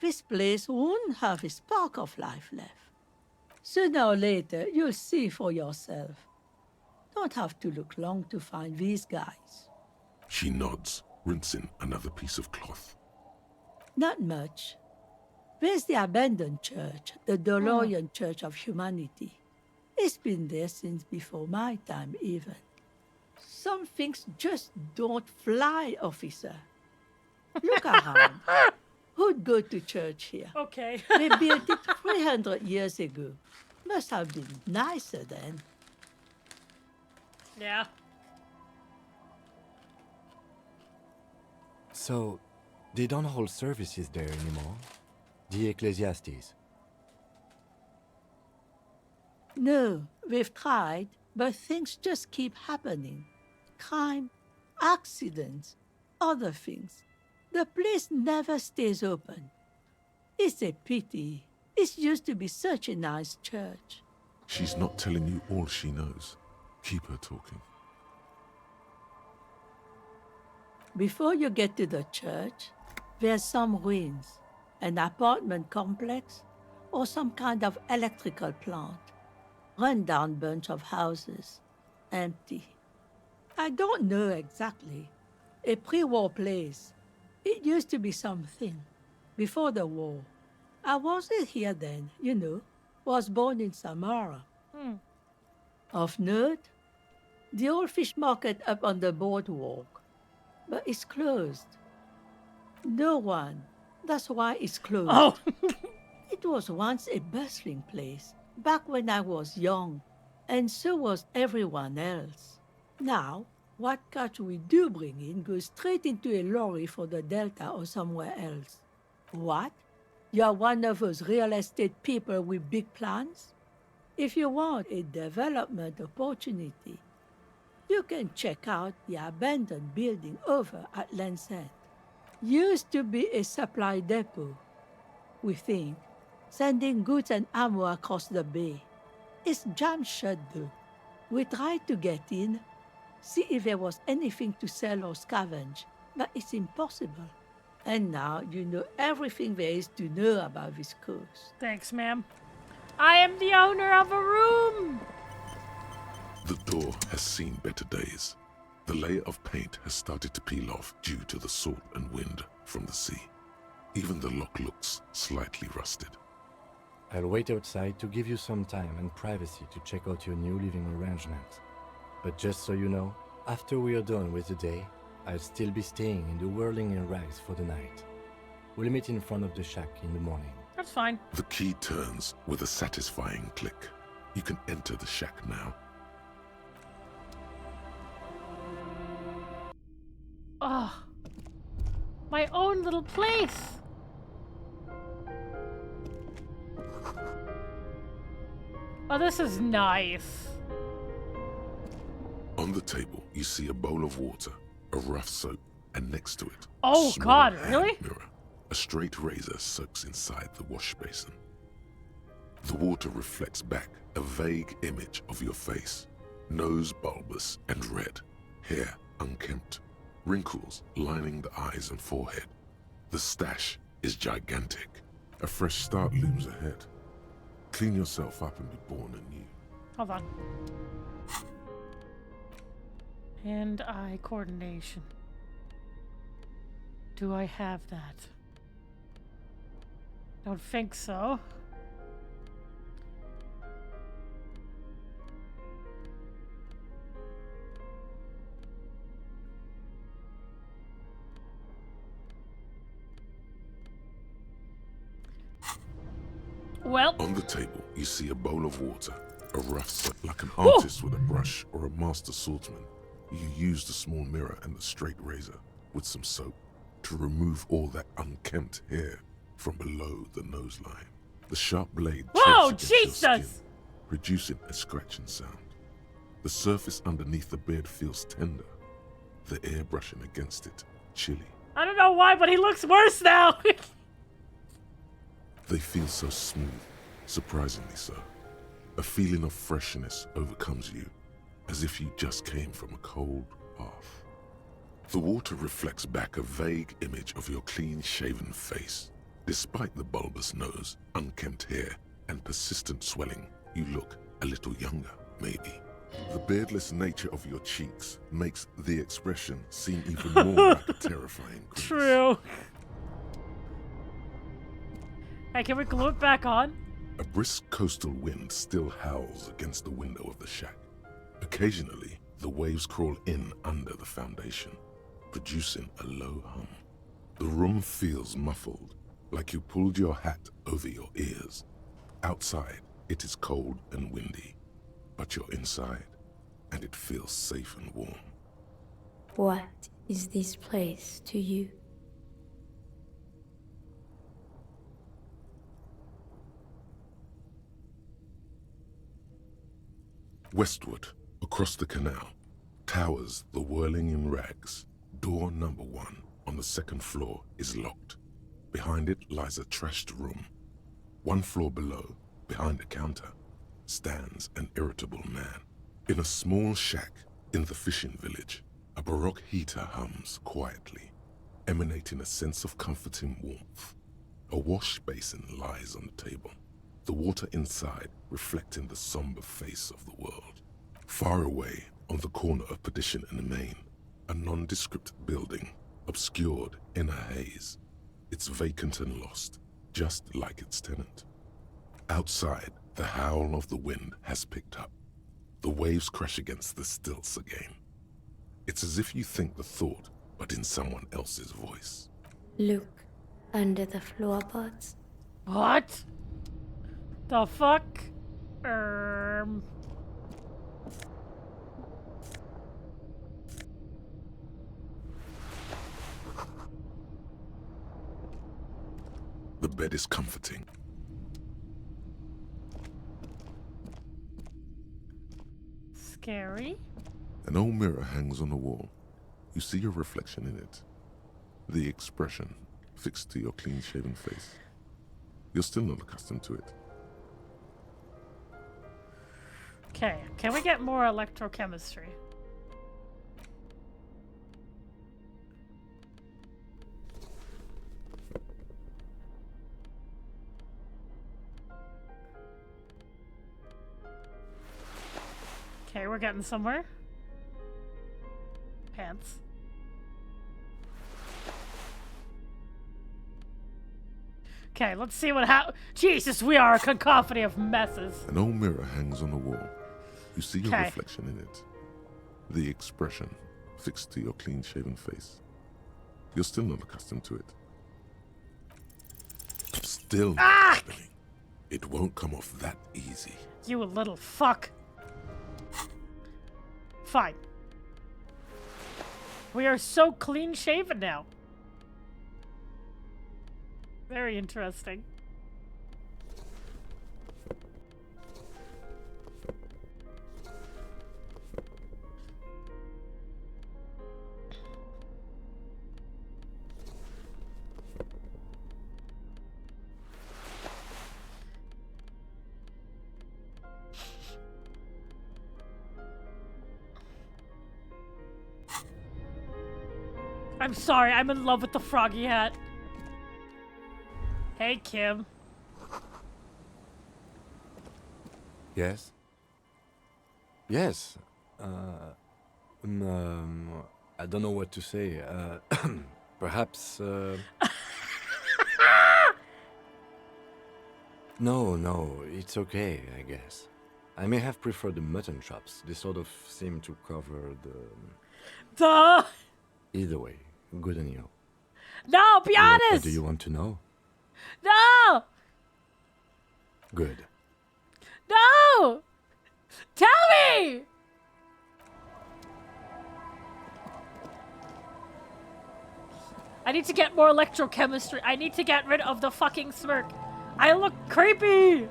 this place wouldn't have a spark of life left. Sooner or later, you'll see for yourself. Don't have to look long to find these guys. She nods, rinsing another piece of cloth. Not much. There's the abandoned church, the DeLorean Church of Humanity. It's been there since before my time, even. Some things just don't fly, officer. Look around. Who'd go to church here? Okay. They built it 300 years ago. Must have been nicer then. Yeah. So, they don't hold services there anymore? The Ecclesiastes? No, we've tried, but things just keep happening. Crime, accidents, other things. The place never stays open. It's a pity. It used to be such a nice church. She's not telling you all she knows. Keep her talking. Before you get to the church, there's some ruins, an apartment complex, or some kind of electrical plant. Run-down bunch of houses, empty. I don't know exactly. A pre-war place. It used to be something. Before the war. I wasn't here then, you know. Was born in Samara. Of note, the old fish market up on the boardwalk. But it's closed. No one. That's why it's closed. Oh! It was once a bustling place, back when I was young, and so was everyone else. Now, what catch we do bring in goes straight into a lorry for the Delta or somewhere else. What? You're one of those real estate people with big plans? If you want a development opportunity, you can check out the abandoned building over at Land's End. Used to be a supply depot, we think, sending goods and ammo across the bay. It's jammed shut though. We tried to get in, see if there was anything to sell or scavenge, but it's impossible. And now you know everything there is to know about this coast. Thanks, ma'am. I am the owner of a room! The door has seen better days. The layer of paint has started to peel off due to the salt and wind from the sea. Even the lock looks slightly rusted. I'll wait outside to give you some time and privacy to check out your new living arrangement. But just so you know, after we are done with the day, I'll still be staying in the whirling in rags for the night. We'll meet in front of the shack in the morning. That's fine. The key turns with a satisfying click. You can enter the shack now. Oh, my own little place. Oh, this is nice. On the table, you see a bowl of water, a rough soap, and next to it, Oh a small God, hand really? mirror. A straight razor soaks inside the wash basin. The water reflects back a vague image of your face. Nose bulbous and red, hair unkempt, wrinkles lining the eyes and forehead. The stash is gigantic. A fresh start looms ahead. Clean yourself up and be born anew. Hold on. Hand-eye coordination. Do I have that? Don't think so. Well, on the table, you see a bowl of water, a rough soap. Like an artist with a brush or a master swordsman, you use the small mirror and the straight razor with some soap to remove all that unkempt hair from below the nose line. The sharp blade whoa, chips against your Jesus! skin, producing a scratching sound. The surface underneath the beard feels tender, the air brushing against it chilly. I don't know why, but he looks worse now. They feel so smooth, surprisingly so. A feeling of freshness overcomes you, as if you just came from a cold bath. The water reflects back a vague image of your clean-shaven face. Despite the bulbous nose, unkempt hair, and persistent swelling, you look a little younger, maybe. The beardless nature of your cheeks makes the expression seem even more like a terrifying grimace. True. Hey, can we glue it back on? A brisk coastal wind still howls against the window of the shack. Occasionally, the waves crawl in under the foundation, producing a low hum. The room feels muffled, like you pulled your hat over your ears. Outside, it is cold and windy, but you're inside, and it feels safe and warm. What is this place to you? Westward, across the canal, towers the whirling in rags. Door number 1 on the second floor is locked. Behind it lies a trashed room. 1 floor below, behind a counter, stands an irritable man. In a small shack in the fishing village, a baroque heater hums quietly, emanating a sense of comforting warmth. A wash basin lies on the table, the water inside reflecting the somber face of the world. Far away, on the corner of Perdition and the Main, a nondescript building, obscured in a haze. It's vacant and lost, just like its tenant. Outside, the howl of the wind has picked up. The waves crash against the stilts again. It's as if you think the thought, but in someone else's voice. Look under the floorboards. What? The fuck? The bed is comforting. Scary. An old mirror hangs on the wall. You see your reflection in it. The expression fixed to your clean-shaven face. You're still not accustomed to it. Okay, can we get more electrochemistry? Okay, we're getting somewhere. Pants. Okay, let's see what Jesus, we are a cacophony of messes. An old mirror hangs on the wall. You see your Okay. reflection in it. The expression fixed to your clean-shaven face. You're still not accustomed to it. Still not happening. It won't come off that easy. You little fuck. Fine. We are so clean shaven now. Very interesting. I'm sorry, I'm in love with the froggy hat. Hey, Kim. Yes? Yes. I don't know what to say. Perhaps, No, it's okay, I guess. I may have preferred the mutton chops. They sort of seem to cover the... Duh! Either way, good on you. No, be honest! What do you want to know? No! Good. No! Tell me! I need to get more electrochemistry. I need to get rid of the fucking smirk. I look creepy!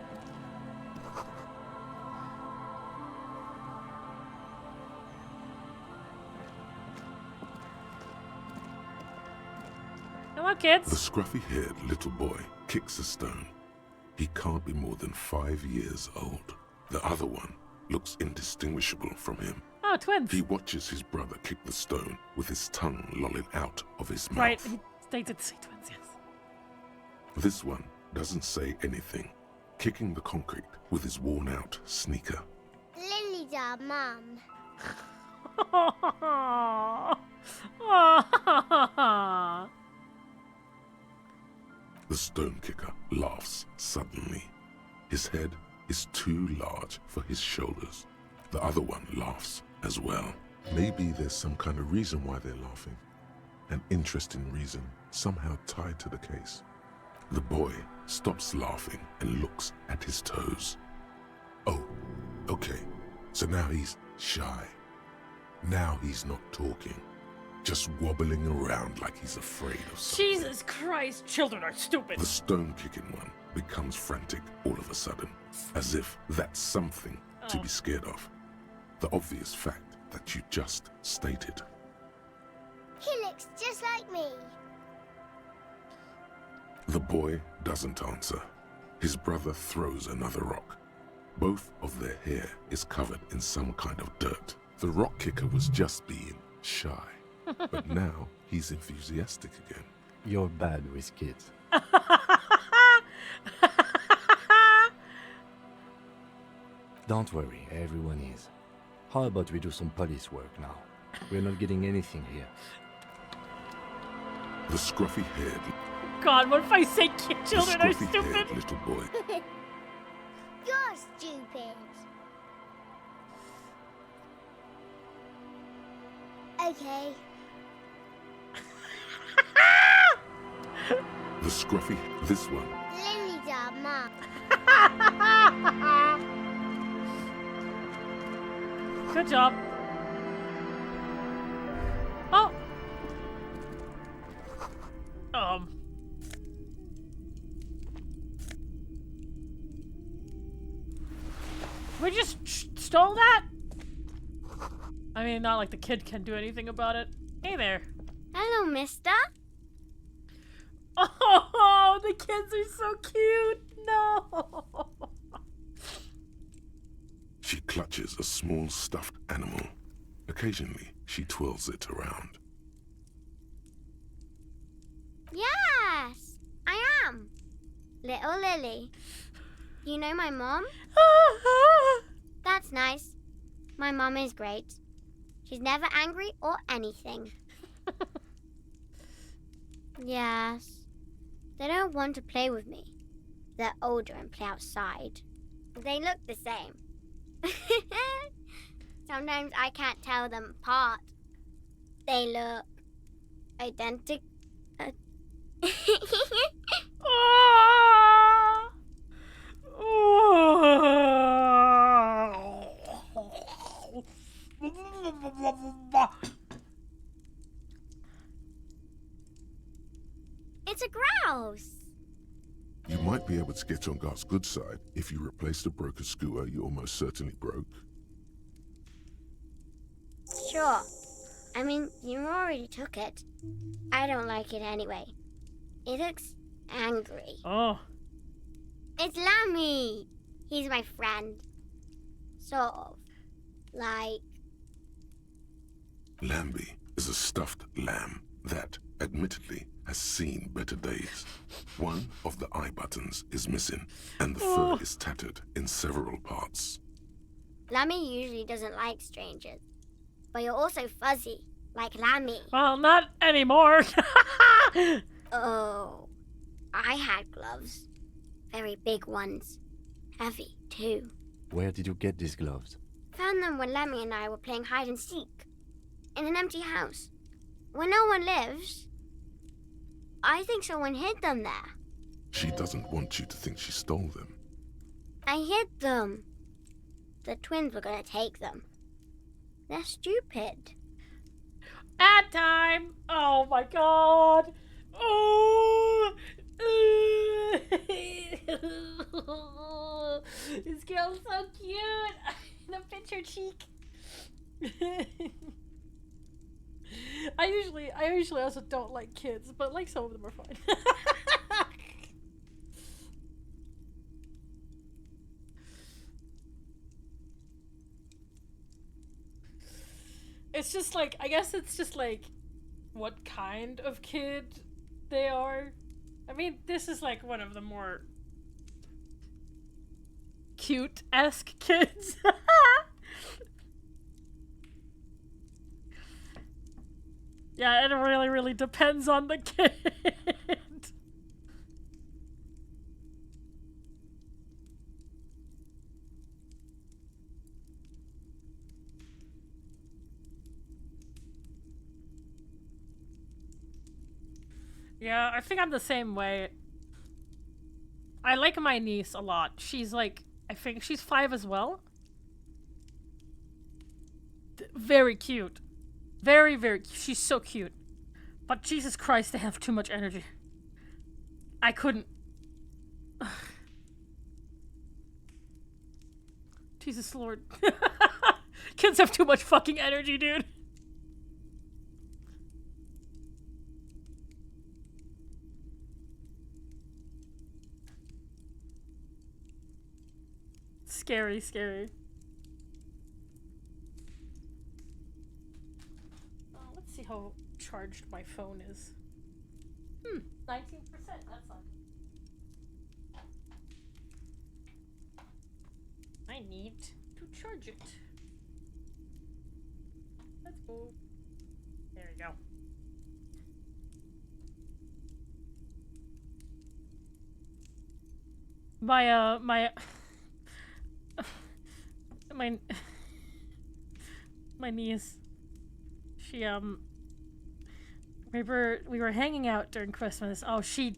Hello, kids. The scruffy-haired little boy kicks a stone. He can't be more than 5 years old. The other one looks indistinguishable from him. Oh, twins. He watches his brother kick the stone with his tongue lolling out of his mouth. Right, they did say twins, yes. This one doesn't say anything, kicking the concrete with his worn-out sneaker. Lily's our mum. The stone kicker laughs suddenly. His head is too large for his shoulders. The other one laughs as well. Maybe there's some kind of reason why they're laughing. An interesting reason, somehow tied to the case. The boy stops laughing and looks at his toes. Oh, okay. So now he's shy. Now he's not talking. Just wobbling around like he's afraid of something. Jesus Christ, children are stupid. The stone-kicking one becomes frantic all of a sudden, as if that's something to be scared of. The obvious fact that you just stated. He looks just like me. The boy doesn't answer. His brother throws another rock. Both of their hair is covered in some kind of dirt. The rock kicker was just being shy, but now he's enthusiastic again. You're bad with kids. Don't worry, everyone is. How about we do some police work now? We're not getting anything here. The scruffy-haired... God, what if I say children are stupid? scruffy-haired little boy. You're stupid. Okay. The scruffy... This one. Lily's our mom. Good job. Oh. We just stole that? I mean, not like the kid can do anything about it. Hey there. Hello, mister. Oh, the kids are so cute. No. She clutches a small stuffed animal. Occasionally, she twirls it around. Yes, I am. Little Lily. You know my mom? That's nice. My mom is great. She's never angry or anything. Yes. They don't want to play with me. They're older and play outside. They look the same. Sometimes I can't tell them apart. They look identical. It's a grouse. You might be able to get on Gart's good side if you replace the broken scooter you almost certainly broke. Sure. I mean, you already took it. I don't like it anyway. It looks angry. Oh. It's Lammy. He's my friend. Sort of. Like... Lambie is a stuffed lamb that, admittedly, has seen better days. One of the eye buttons is missing, and the fur is tattered in several parts. Lammy usually doesn't like strangers. But you're also fuzzy, like Lammy. Well, not anymore. Oh, I had gloves. Very big ones. Heavy, too. Where did you get these gloves? Found them when Lammy and I were playing hide and seek. In an empty house. Where no one lives. I think someone hid them there. She doesn't want you to think she stole them. I hid them. The twins were gonna take them. They're stupid. Ad time! Oh my god! Oh! This girl's so cute! The picture cheek. I usually also don't like kids, but like some of them are fine. It's just like, I guess it's just like what kind of kid they are. I mean, this is like one of the more cute-esque kids. Yeah, it really, really depends on the kid. Yeah, I think I'm the same way. I like my niece a lot. She's like, I think she's 5 as well. Very cute. Very, very cute. She's so cute. But Jesus Christ, they have too much energy. I couldn't. Jesus Lord. Kids have too much fucking energy, dude. Scary, scary. Let's see how charged my phone is. 19%, that's not good. I need to charge it. Let's go. There we go. My niece, she we were hanging out during Christmas. Oh, she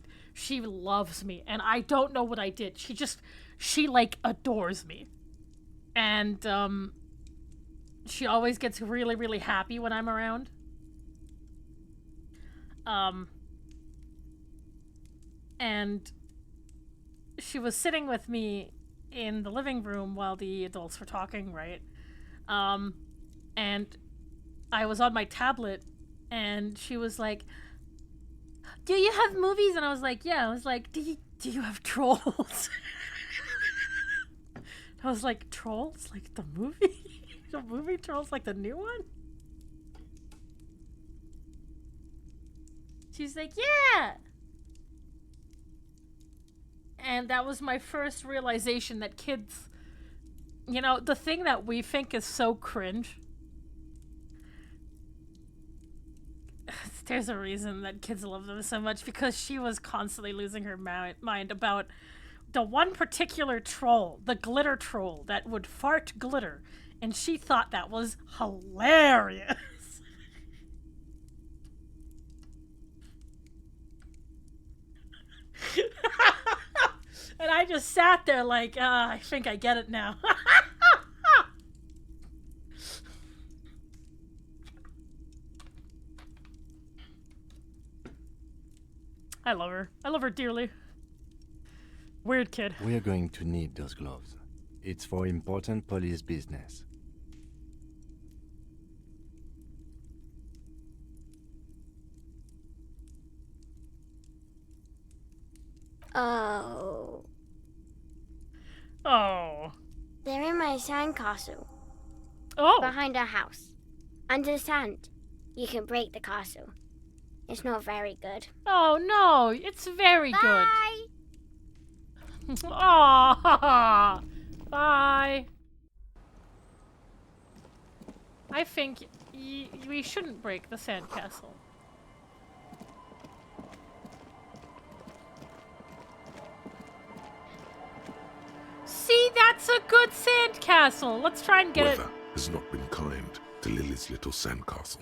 loves me, and I don't know what I did. She like adores me. And she always gets really, really happy when I'm around. And she was sitting with me in the living room while the adults were talking, right? And I was on my tablet, and she was like, "Do you have movies?" And I was like, "Yeah." I was like, "Do you have Trolls?" I was like, "Trolls? Like the movie? The movie Trolls, like the new one?" She's like, "Yeah." And that was my first realization that kids, you know, the thing that we think is so cringe, there's a reason that kids love them so much, because she was constantly losing her mind about the one particular troll, the glitter troll that would fart glitter, and she thought that was hilarious. And I just sat there like, I think I get it now. I love her. I love her dearly. Weird kid. We are going to need those gloves. It's for important police business. Oh. Oh. They're in my sandcastle. Oh. Behind our house. Under the sand. You can break the castle. It's not very good. Oh no, it's very Bye. good. Aww. Bye. I think we shouldn't break the sandcastle. See, that's a good sandcastle. Let's try and get it. Weather has not been kind to Lily's little sandcastle.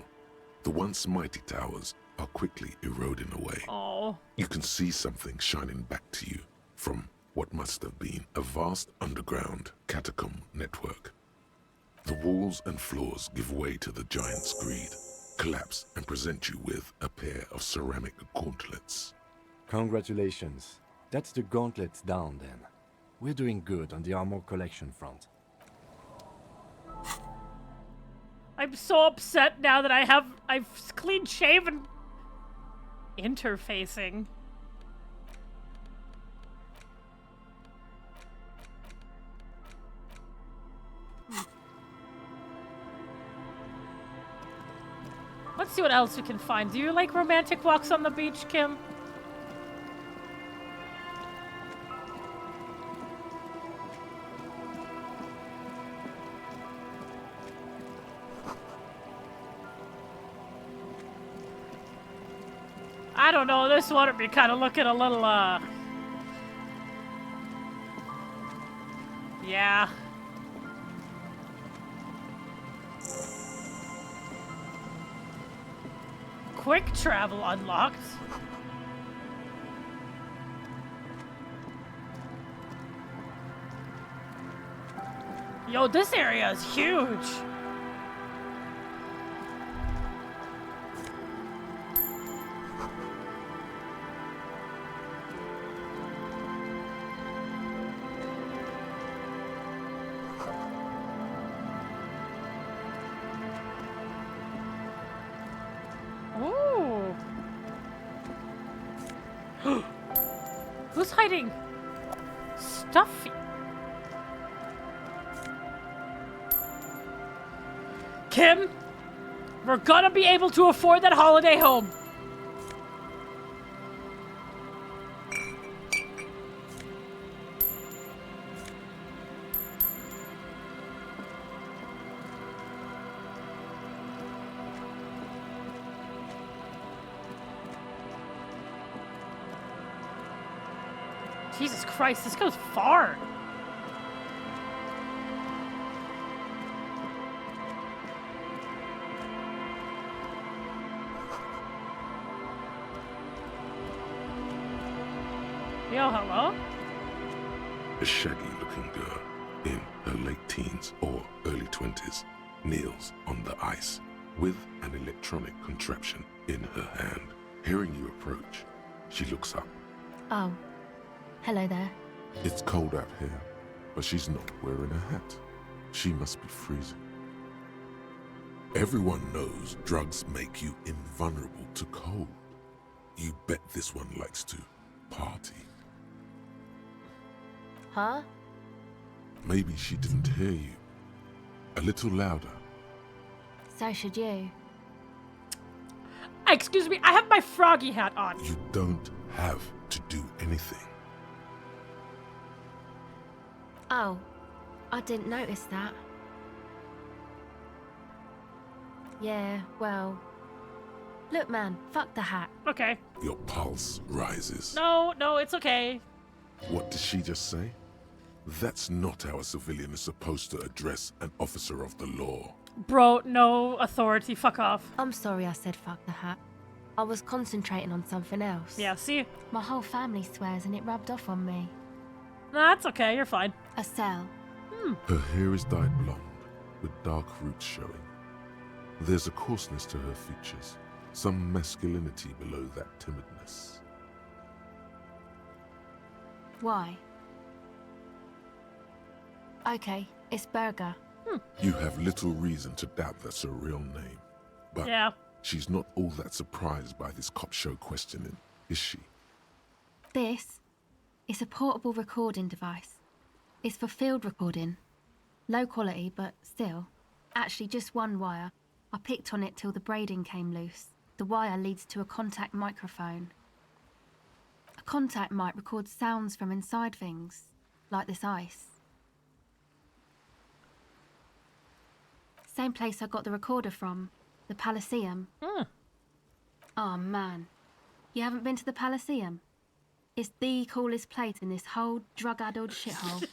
The once mighty towers are quickly eroding away. Oh. You can see something shining back to you from what must have been a vast underground catacomb network. The walls and floors give way to the giant's greed, collapse and present you with a pair of ceramic gauntlets. Congratulations. That's the gauntlets down then. We're doing good on the armor collection front. I'm so upset now that I've clean shaven interfacing. Let's see what else we can find. Do you like romantic walks on the beach, Kim? I don't know, this water be kind of looking a little, yeah. Quick travel unlocked. Yo, this area is huge. Ooh. Who's hiding? Stuffy. Kim, we're gonna be able to afford that holiday home. Jesus Christ, this goes far. Yo, hello? A shaggy-looking girl in her late teens or early 20s kneels on the ice with an electronic contraption in her hand. Hearing you approach, she looks up. Oh. Hello there. It's cold out here, but she's not wearing a hat. She must be freezing. Everyone knows drugs make you invulnerable to cold. You bet this one likes to party. Huh? Maybe she didn't hear you. A little louder. So should you. Excuse me, I have my froggy hat on. You don't have to do anything. Oh, I didn't notice that. Yeah, well... Look, man, fuck the hat. Okay. Your pulse rises. No, it's okay. What did she just say? That's not how a civilian is supposed to address an officer of the law. Bro, no authority, fuck off. I'm sorry I said fuck the hat. I was concentrating on something else. Yeah, see? My whole family swears and it rubbed off on me. Nah, that's okay, you're fine. A cell. Her hair is dyed blonde, with dark roots showing. There's a coarseness to her features, some masculinity below that timidness. Why? Okay, it's Berger. You have little reason to doubt that's her real name. But yeah. She's not all that surprised by this cop show questioning, is she? This is a portable recording device. It's for field recording. Low quality, but still. Actually, just one wire. I picked on it till the braiding came loose. The wire leads to a contact microphone. A contact mic records sounds from inside things, like this ice. Same place I got the recorder from, the Elysium. Oh man, you haven't been to the Elysium? It's the coolest place in this whole drug-addled shithole.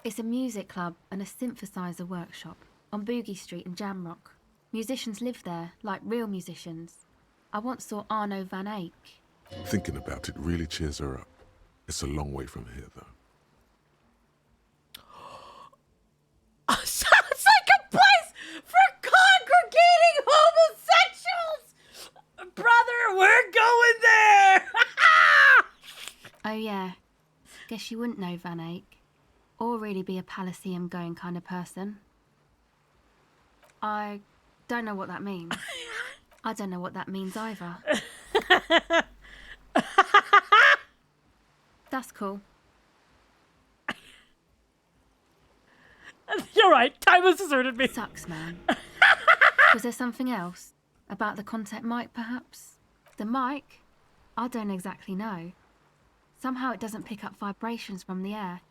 It's a music club and a synthesizer workshop on Boogie Street in Jamrock. Musicians live there, like real musicians. I once saw Arno van Eyck. Thinking about it really cheers her up. It's a long way from here, though. Sounds like a place for congregating homosexuals! Brother, we're going there! Oh yeah, guess you wouldn't know Van Eyck. Or really be a Palaceum going kind of person. I don't know what that means. I don't know what that means either. That's cool. You're right, time has deserted me. Sucks, man. Was there something else? About the contact mic, perhaps? The mic? I don't exactly know. Somehow it doesn't pick up vibrations from the air.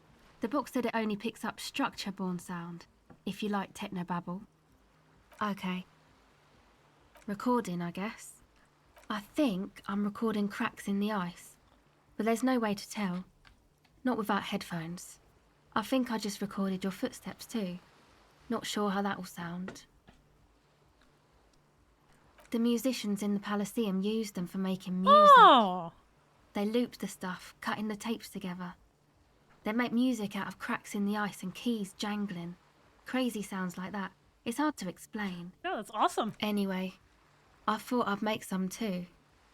The book said it only picks up structure-borne sound, if you like technobabble. Okay. Recording, I guess. I think I'm recording cracks in the ice, but there's no way to tell. Not without headphones. I think I just recorded your footsteps too. Not sure how that will sound. The musicians in the Palaceum used them for making music. Oh. They looped the stuff, cutting the tapes together. They make music out of cracks in the ice and keys jangling. Crazy sounds like that. It's hard to explain. Yeah, that's awesome. Anyway, I thought I'd make some too.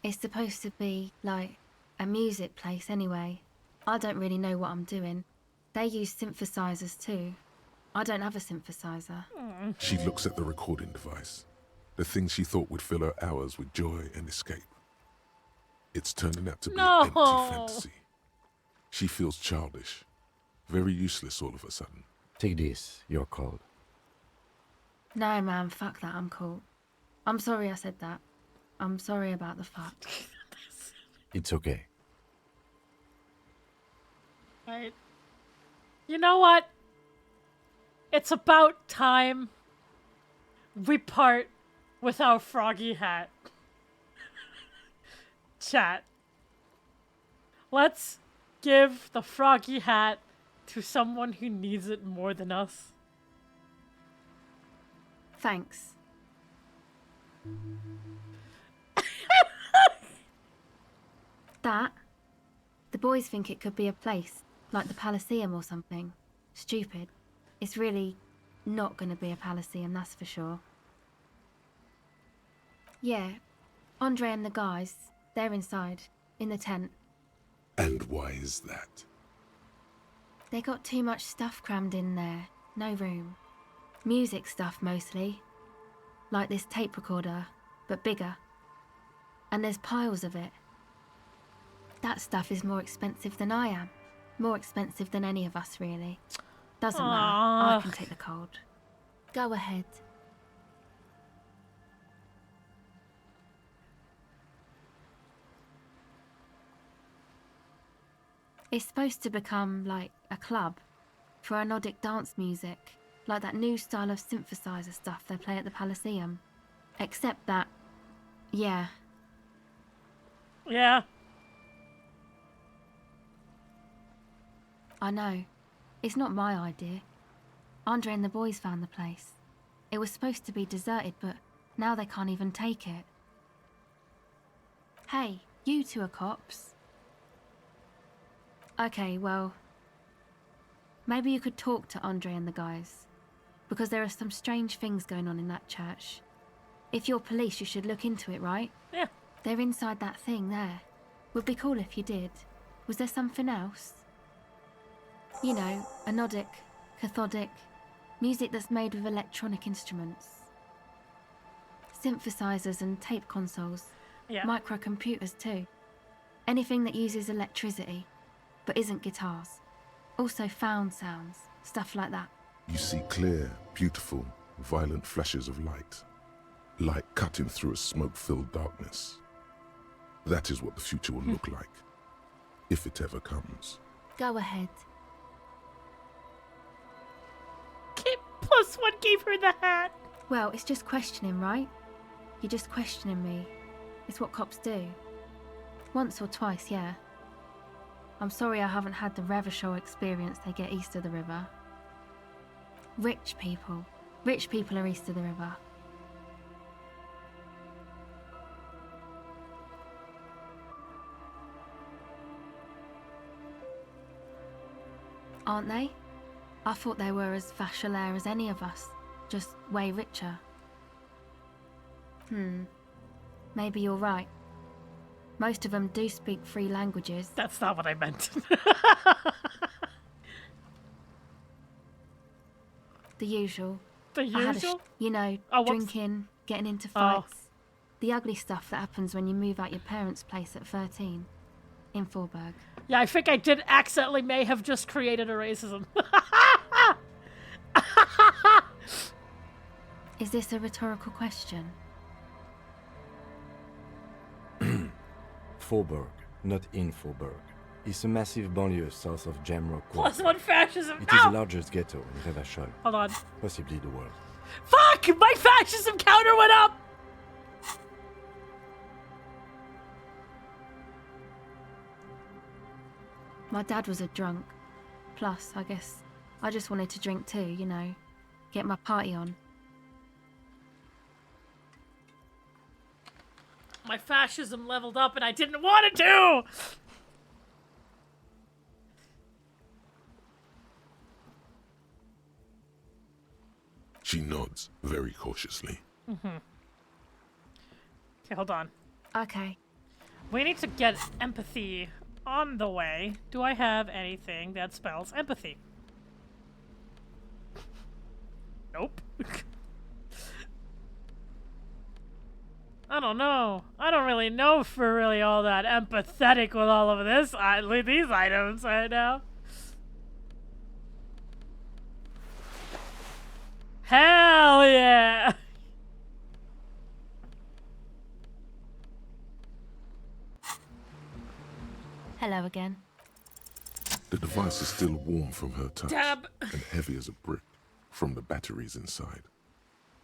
It's supposed to be, like, a music place anyway. I don't really know what I'm doing. They use synthesizers too. I don't have a synthesizer. She looks at the recording device, the thing she thought would fill her hours with joy and escape. It's turning out to be an empty fantasy. She feels childish, very useless all of a sudden. Take this, you're called. No, man, fuck that, I'm cool. I'm sorry I said that. I'm sorry about the fuck. It's okay. Right. You know what? It's about time we part with our froggy hat. Chat. Let's give the froggy hat to someone who needs it more than us. Thanks. That? The boys think it could be a place, like the Palaceum or something. Stupid. It's really not gonna be a Palaceum, that's for sure. Yeah, Andre and the guys, they're inside, in the tent. And why is that? They got too much stuff crammed in there. No room. Music stuff mostly. Like this tape recorder, but bigger. And there's piles of it. That stuff is more expensive than I am. More expensive than any of us, really. Doesn't matter. I can take the cold. Go ahead. It's supposed to become like a club for anodic dance music, like that new style of synthesizer stuff they play at the Palaceum. Except that, yeah. Yeah. I know. It's not my idea. Andre and the boys found the place. It was supposed to be deserted, but now they can't even take it. Hey, you two are cops. Okay, well, maybe you could talk to Andre and the guys, because there are some strange things going on in that church. If you're police, you should look into it, right? Yeah. They're inside that thing there. Would be cool if you did. Was there something else? You know, anodic, cathodic, music that's made with electronic instruments. Synthesizers and tape consoles. Yeah. Microcomputers too. Anything that uses electricity, but isn't guitars. Also found sounds, stuff like that. You see clear, beautiful, violent flashes of light. Light cutting through a smoke-filled darkness. That is what the future will look like. If it ever comes. Go ahead. +1 gave her the hat. Well, it's just questioning, right? You're just questioning me. It's what cops do. Once or twice, yeah. I'm sorry I haven't had the Revachol experience they get east of the river. Rich people. Rich people are east of the river. Aren't they? I thought they were as Vachalaire as any of us, just way richer. Maybe you're right. Most of them do speak 3 languages. That's not what I meant. The usual. The I had usual? you know, drinking, getting into fights. The ugly stuff that happens when you move out your parents' place at 13. In Forberg. Yeah, I think I did accidentally may have just created a racism. Is this a rhetorical question? Forberg, not in Forberg. It's a massive banlieue south of Jamrock. +1 fascism. It is the largest ghetto in Revachol. Hold on. Possibly the world. Fuck! My fascism counter went up! My dad was a drunk. Plus, I guess, I just wanted to drink too, you know. Get my party on. My fascism leveled up and I didn't want it to! She nods very cautiously. Okay, hold on. Okay. We need to get empathy on the way. Do I have anything that spells empathy? Nope. I don't know. I don't really know if we're really all that empathetic with all of this, with these items right now. Hell yeah! Hello again. The device is still warm from her touch Dab. and heavy as a brick from the batteries inside.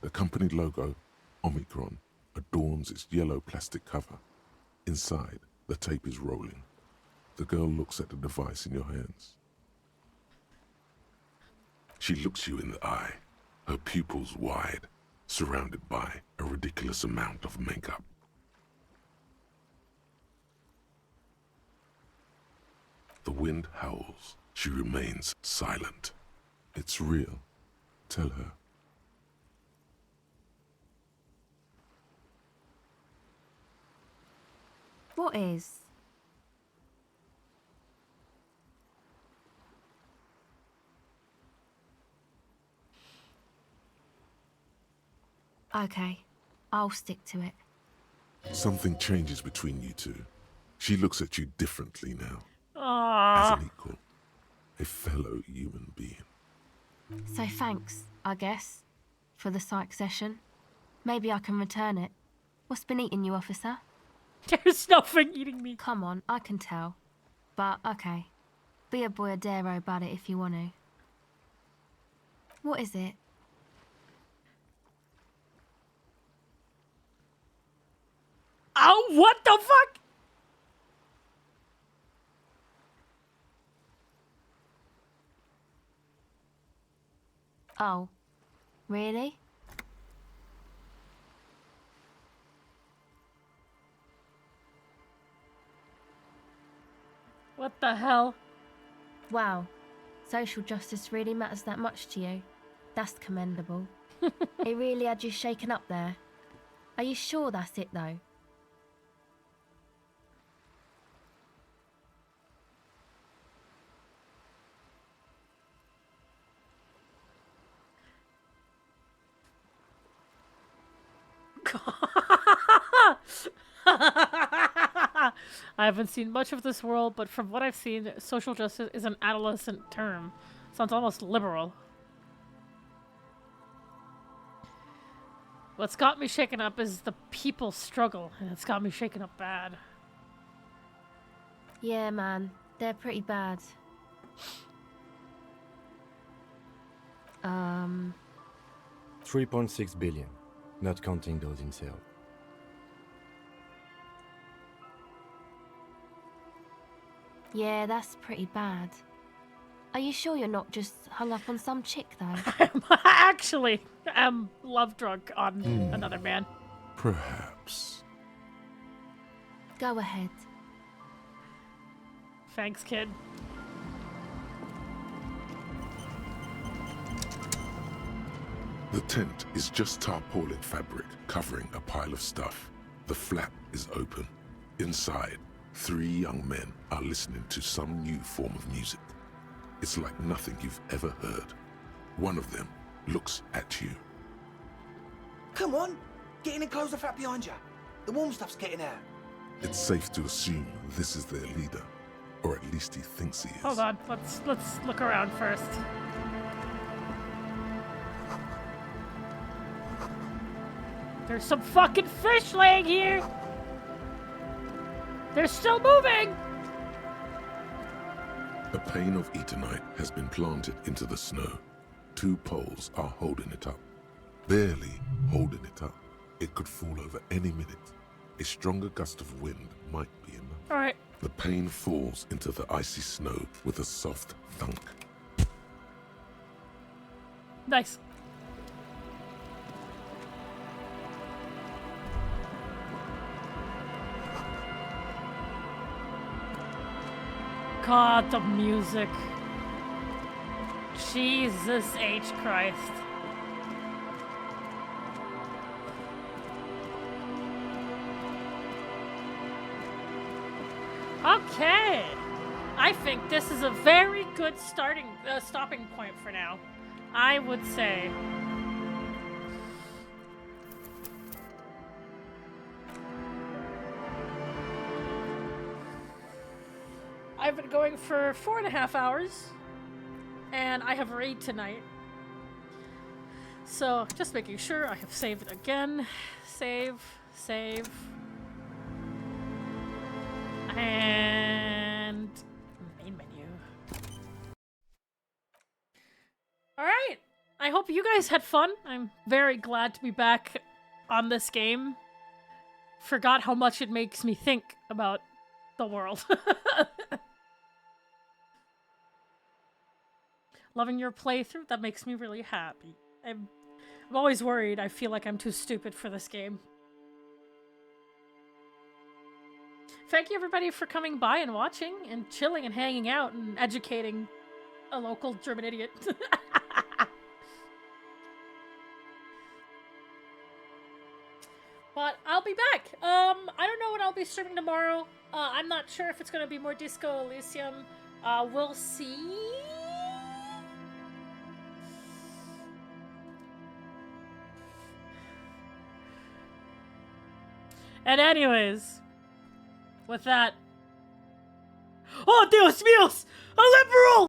The company logo, Omicron, adorns its yellow plastic cover. Inside, the tape is rolling. The girl looks at the device in your hands. She looks you in the eye, her pupils wide, surrounded by a ridiculous amount of makeup. The wind howls. She remains silent. It's real. Tell her. What is? Okay, I'll stick to it. Something changes between you two. She looks at you differently now. Aww. As an equal. A fellow human being. So thanks, I guess, for the psych session. Maybe I can return it. What's been eating you, officer? There's nothing eating me. Come on, I can tell. But, okay. Be a boyadero about it if you want to. What is it? Oh, what the fuck? Oh, really? What the hell? Wow. Social justice really matters that much to you. That's commendable. It really had you shaken up there. Are you sure that's it, though? I haven't seen much of this world, but from what I've seen, social justice is an adolescent term. Sounds almost liberal. What's got me shaken up is the people's struggle, and it's got me shaken up bad. Yeah, man. They're pretty bad. 3.6 billion, not counting those in sale. Yeah, that's pretty bad. Are you sure you're not just hung up on some chick, though? Actually, I'm love drunk on another man. Perhaps. Go ahead. Thanks, kid. The tent is just tarpaulin fabric covering a pile of stuff. The flap is open. Inside, 3 young men are listening to some new form of music. It's like nothing you've ever heard. One of them looks at you. Come on, get in and close the flap behind you. The warm stuff's getting out. It's safe to assume this is their leader, or at least he thinks he is. Hold on, let's look around first. There's some fucking fish laying here! They're still moving! A pane of eternite has been planted into the snow. 2 poles are holding it up. Barely holding it up. It could fall over any minute. A stronger gust of wind might be enough. Alright. The pane falls into the icy snow with a soft thunk. Nice. God, the music. Jesus H. Christ. I think this is a very good stopping point for now. I would say. I've been going for 4.5 hours, and I have raid tonight. So, just making sure I have saved it again. Save. And main menu. Alright, I hope you guys had fun. I'm very glad to be back on this game. Forgot how much it makes me think about the world. Loving your playthrough, that makes me really happy. I'm always worried I feel like I'm too stupid for this game. Thank you everybody for coming by and watching and chilling and hanging out and educating a local German idiot. But I'll be back. I don't know what I'll be streaming tomorrow. I'm not sure if it's going to be more Disco Elysium. We'll see. And anyways, with that... Oh, Dios míos! A liberal!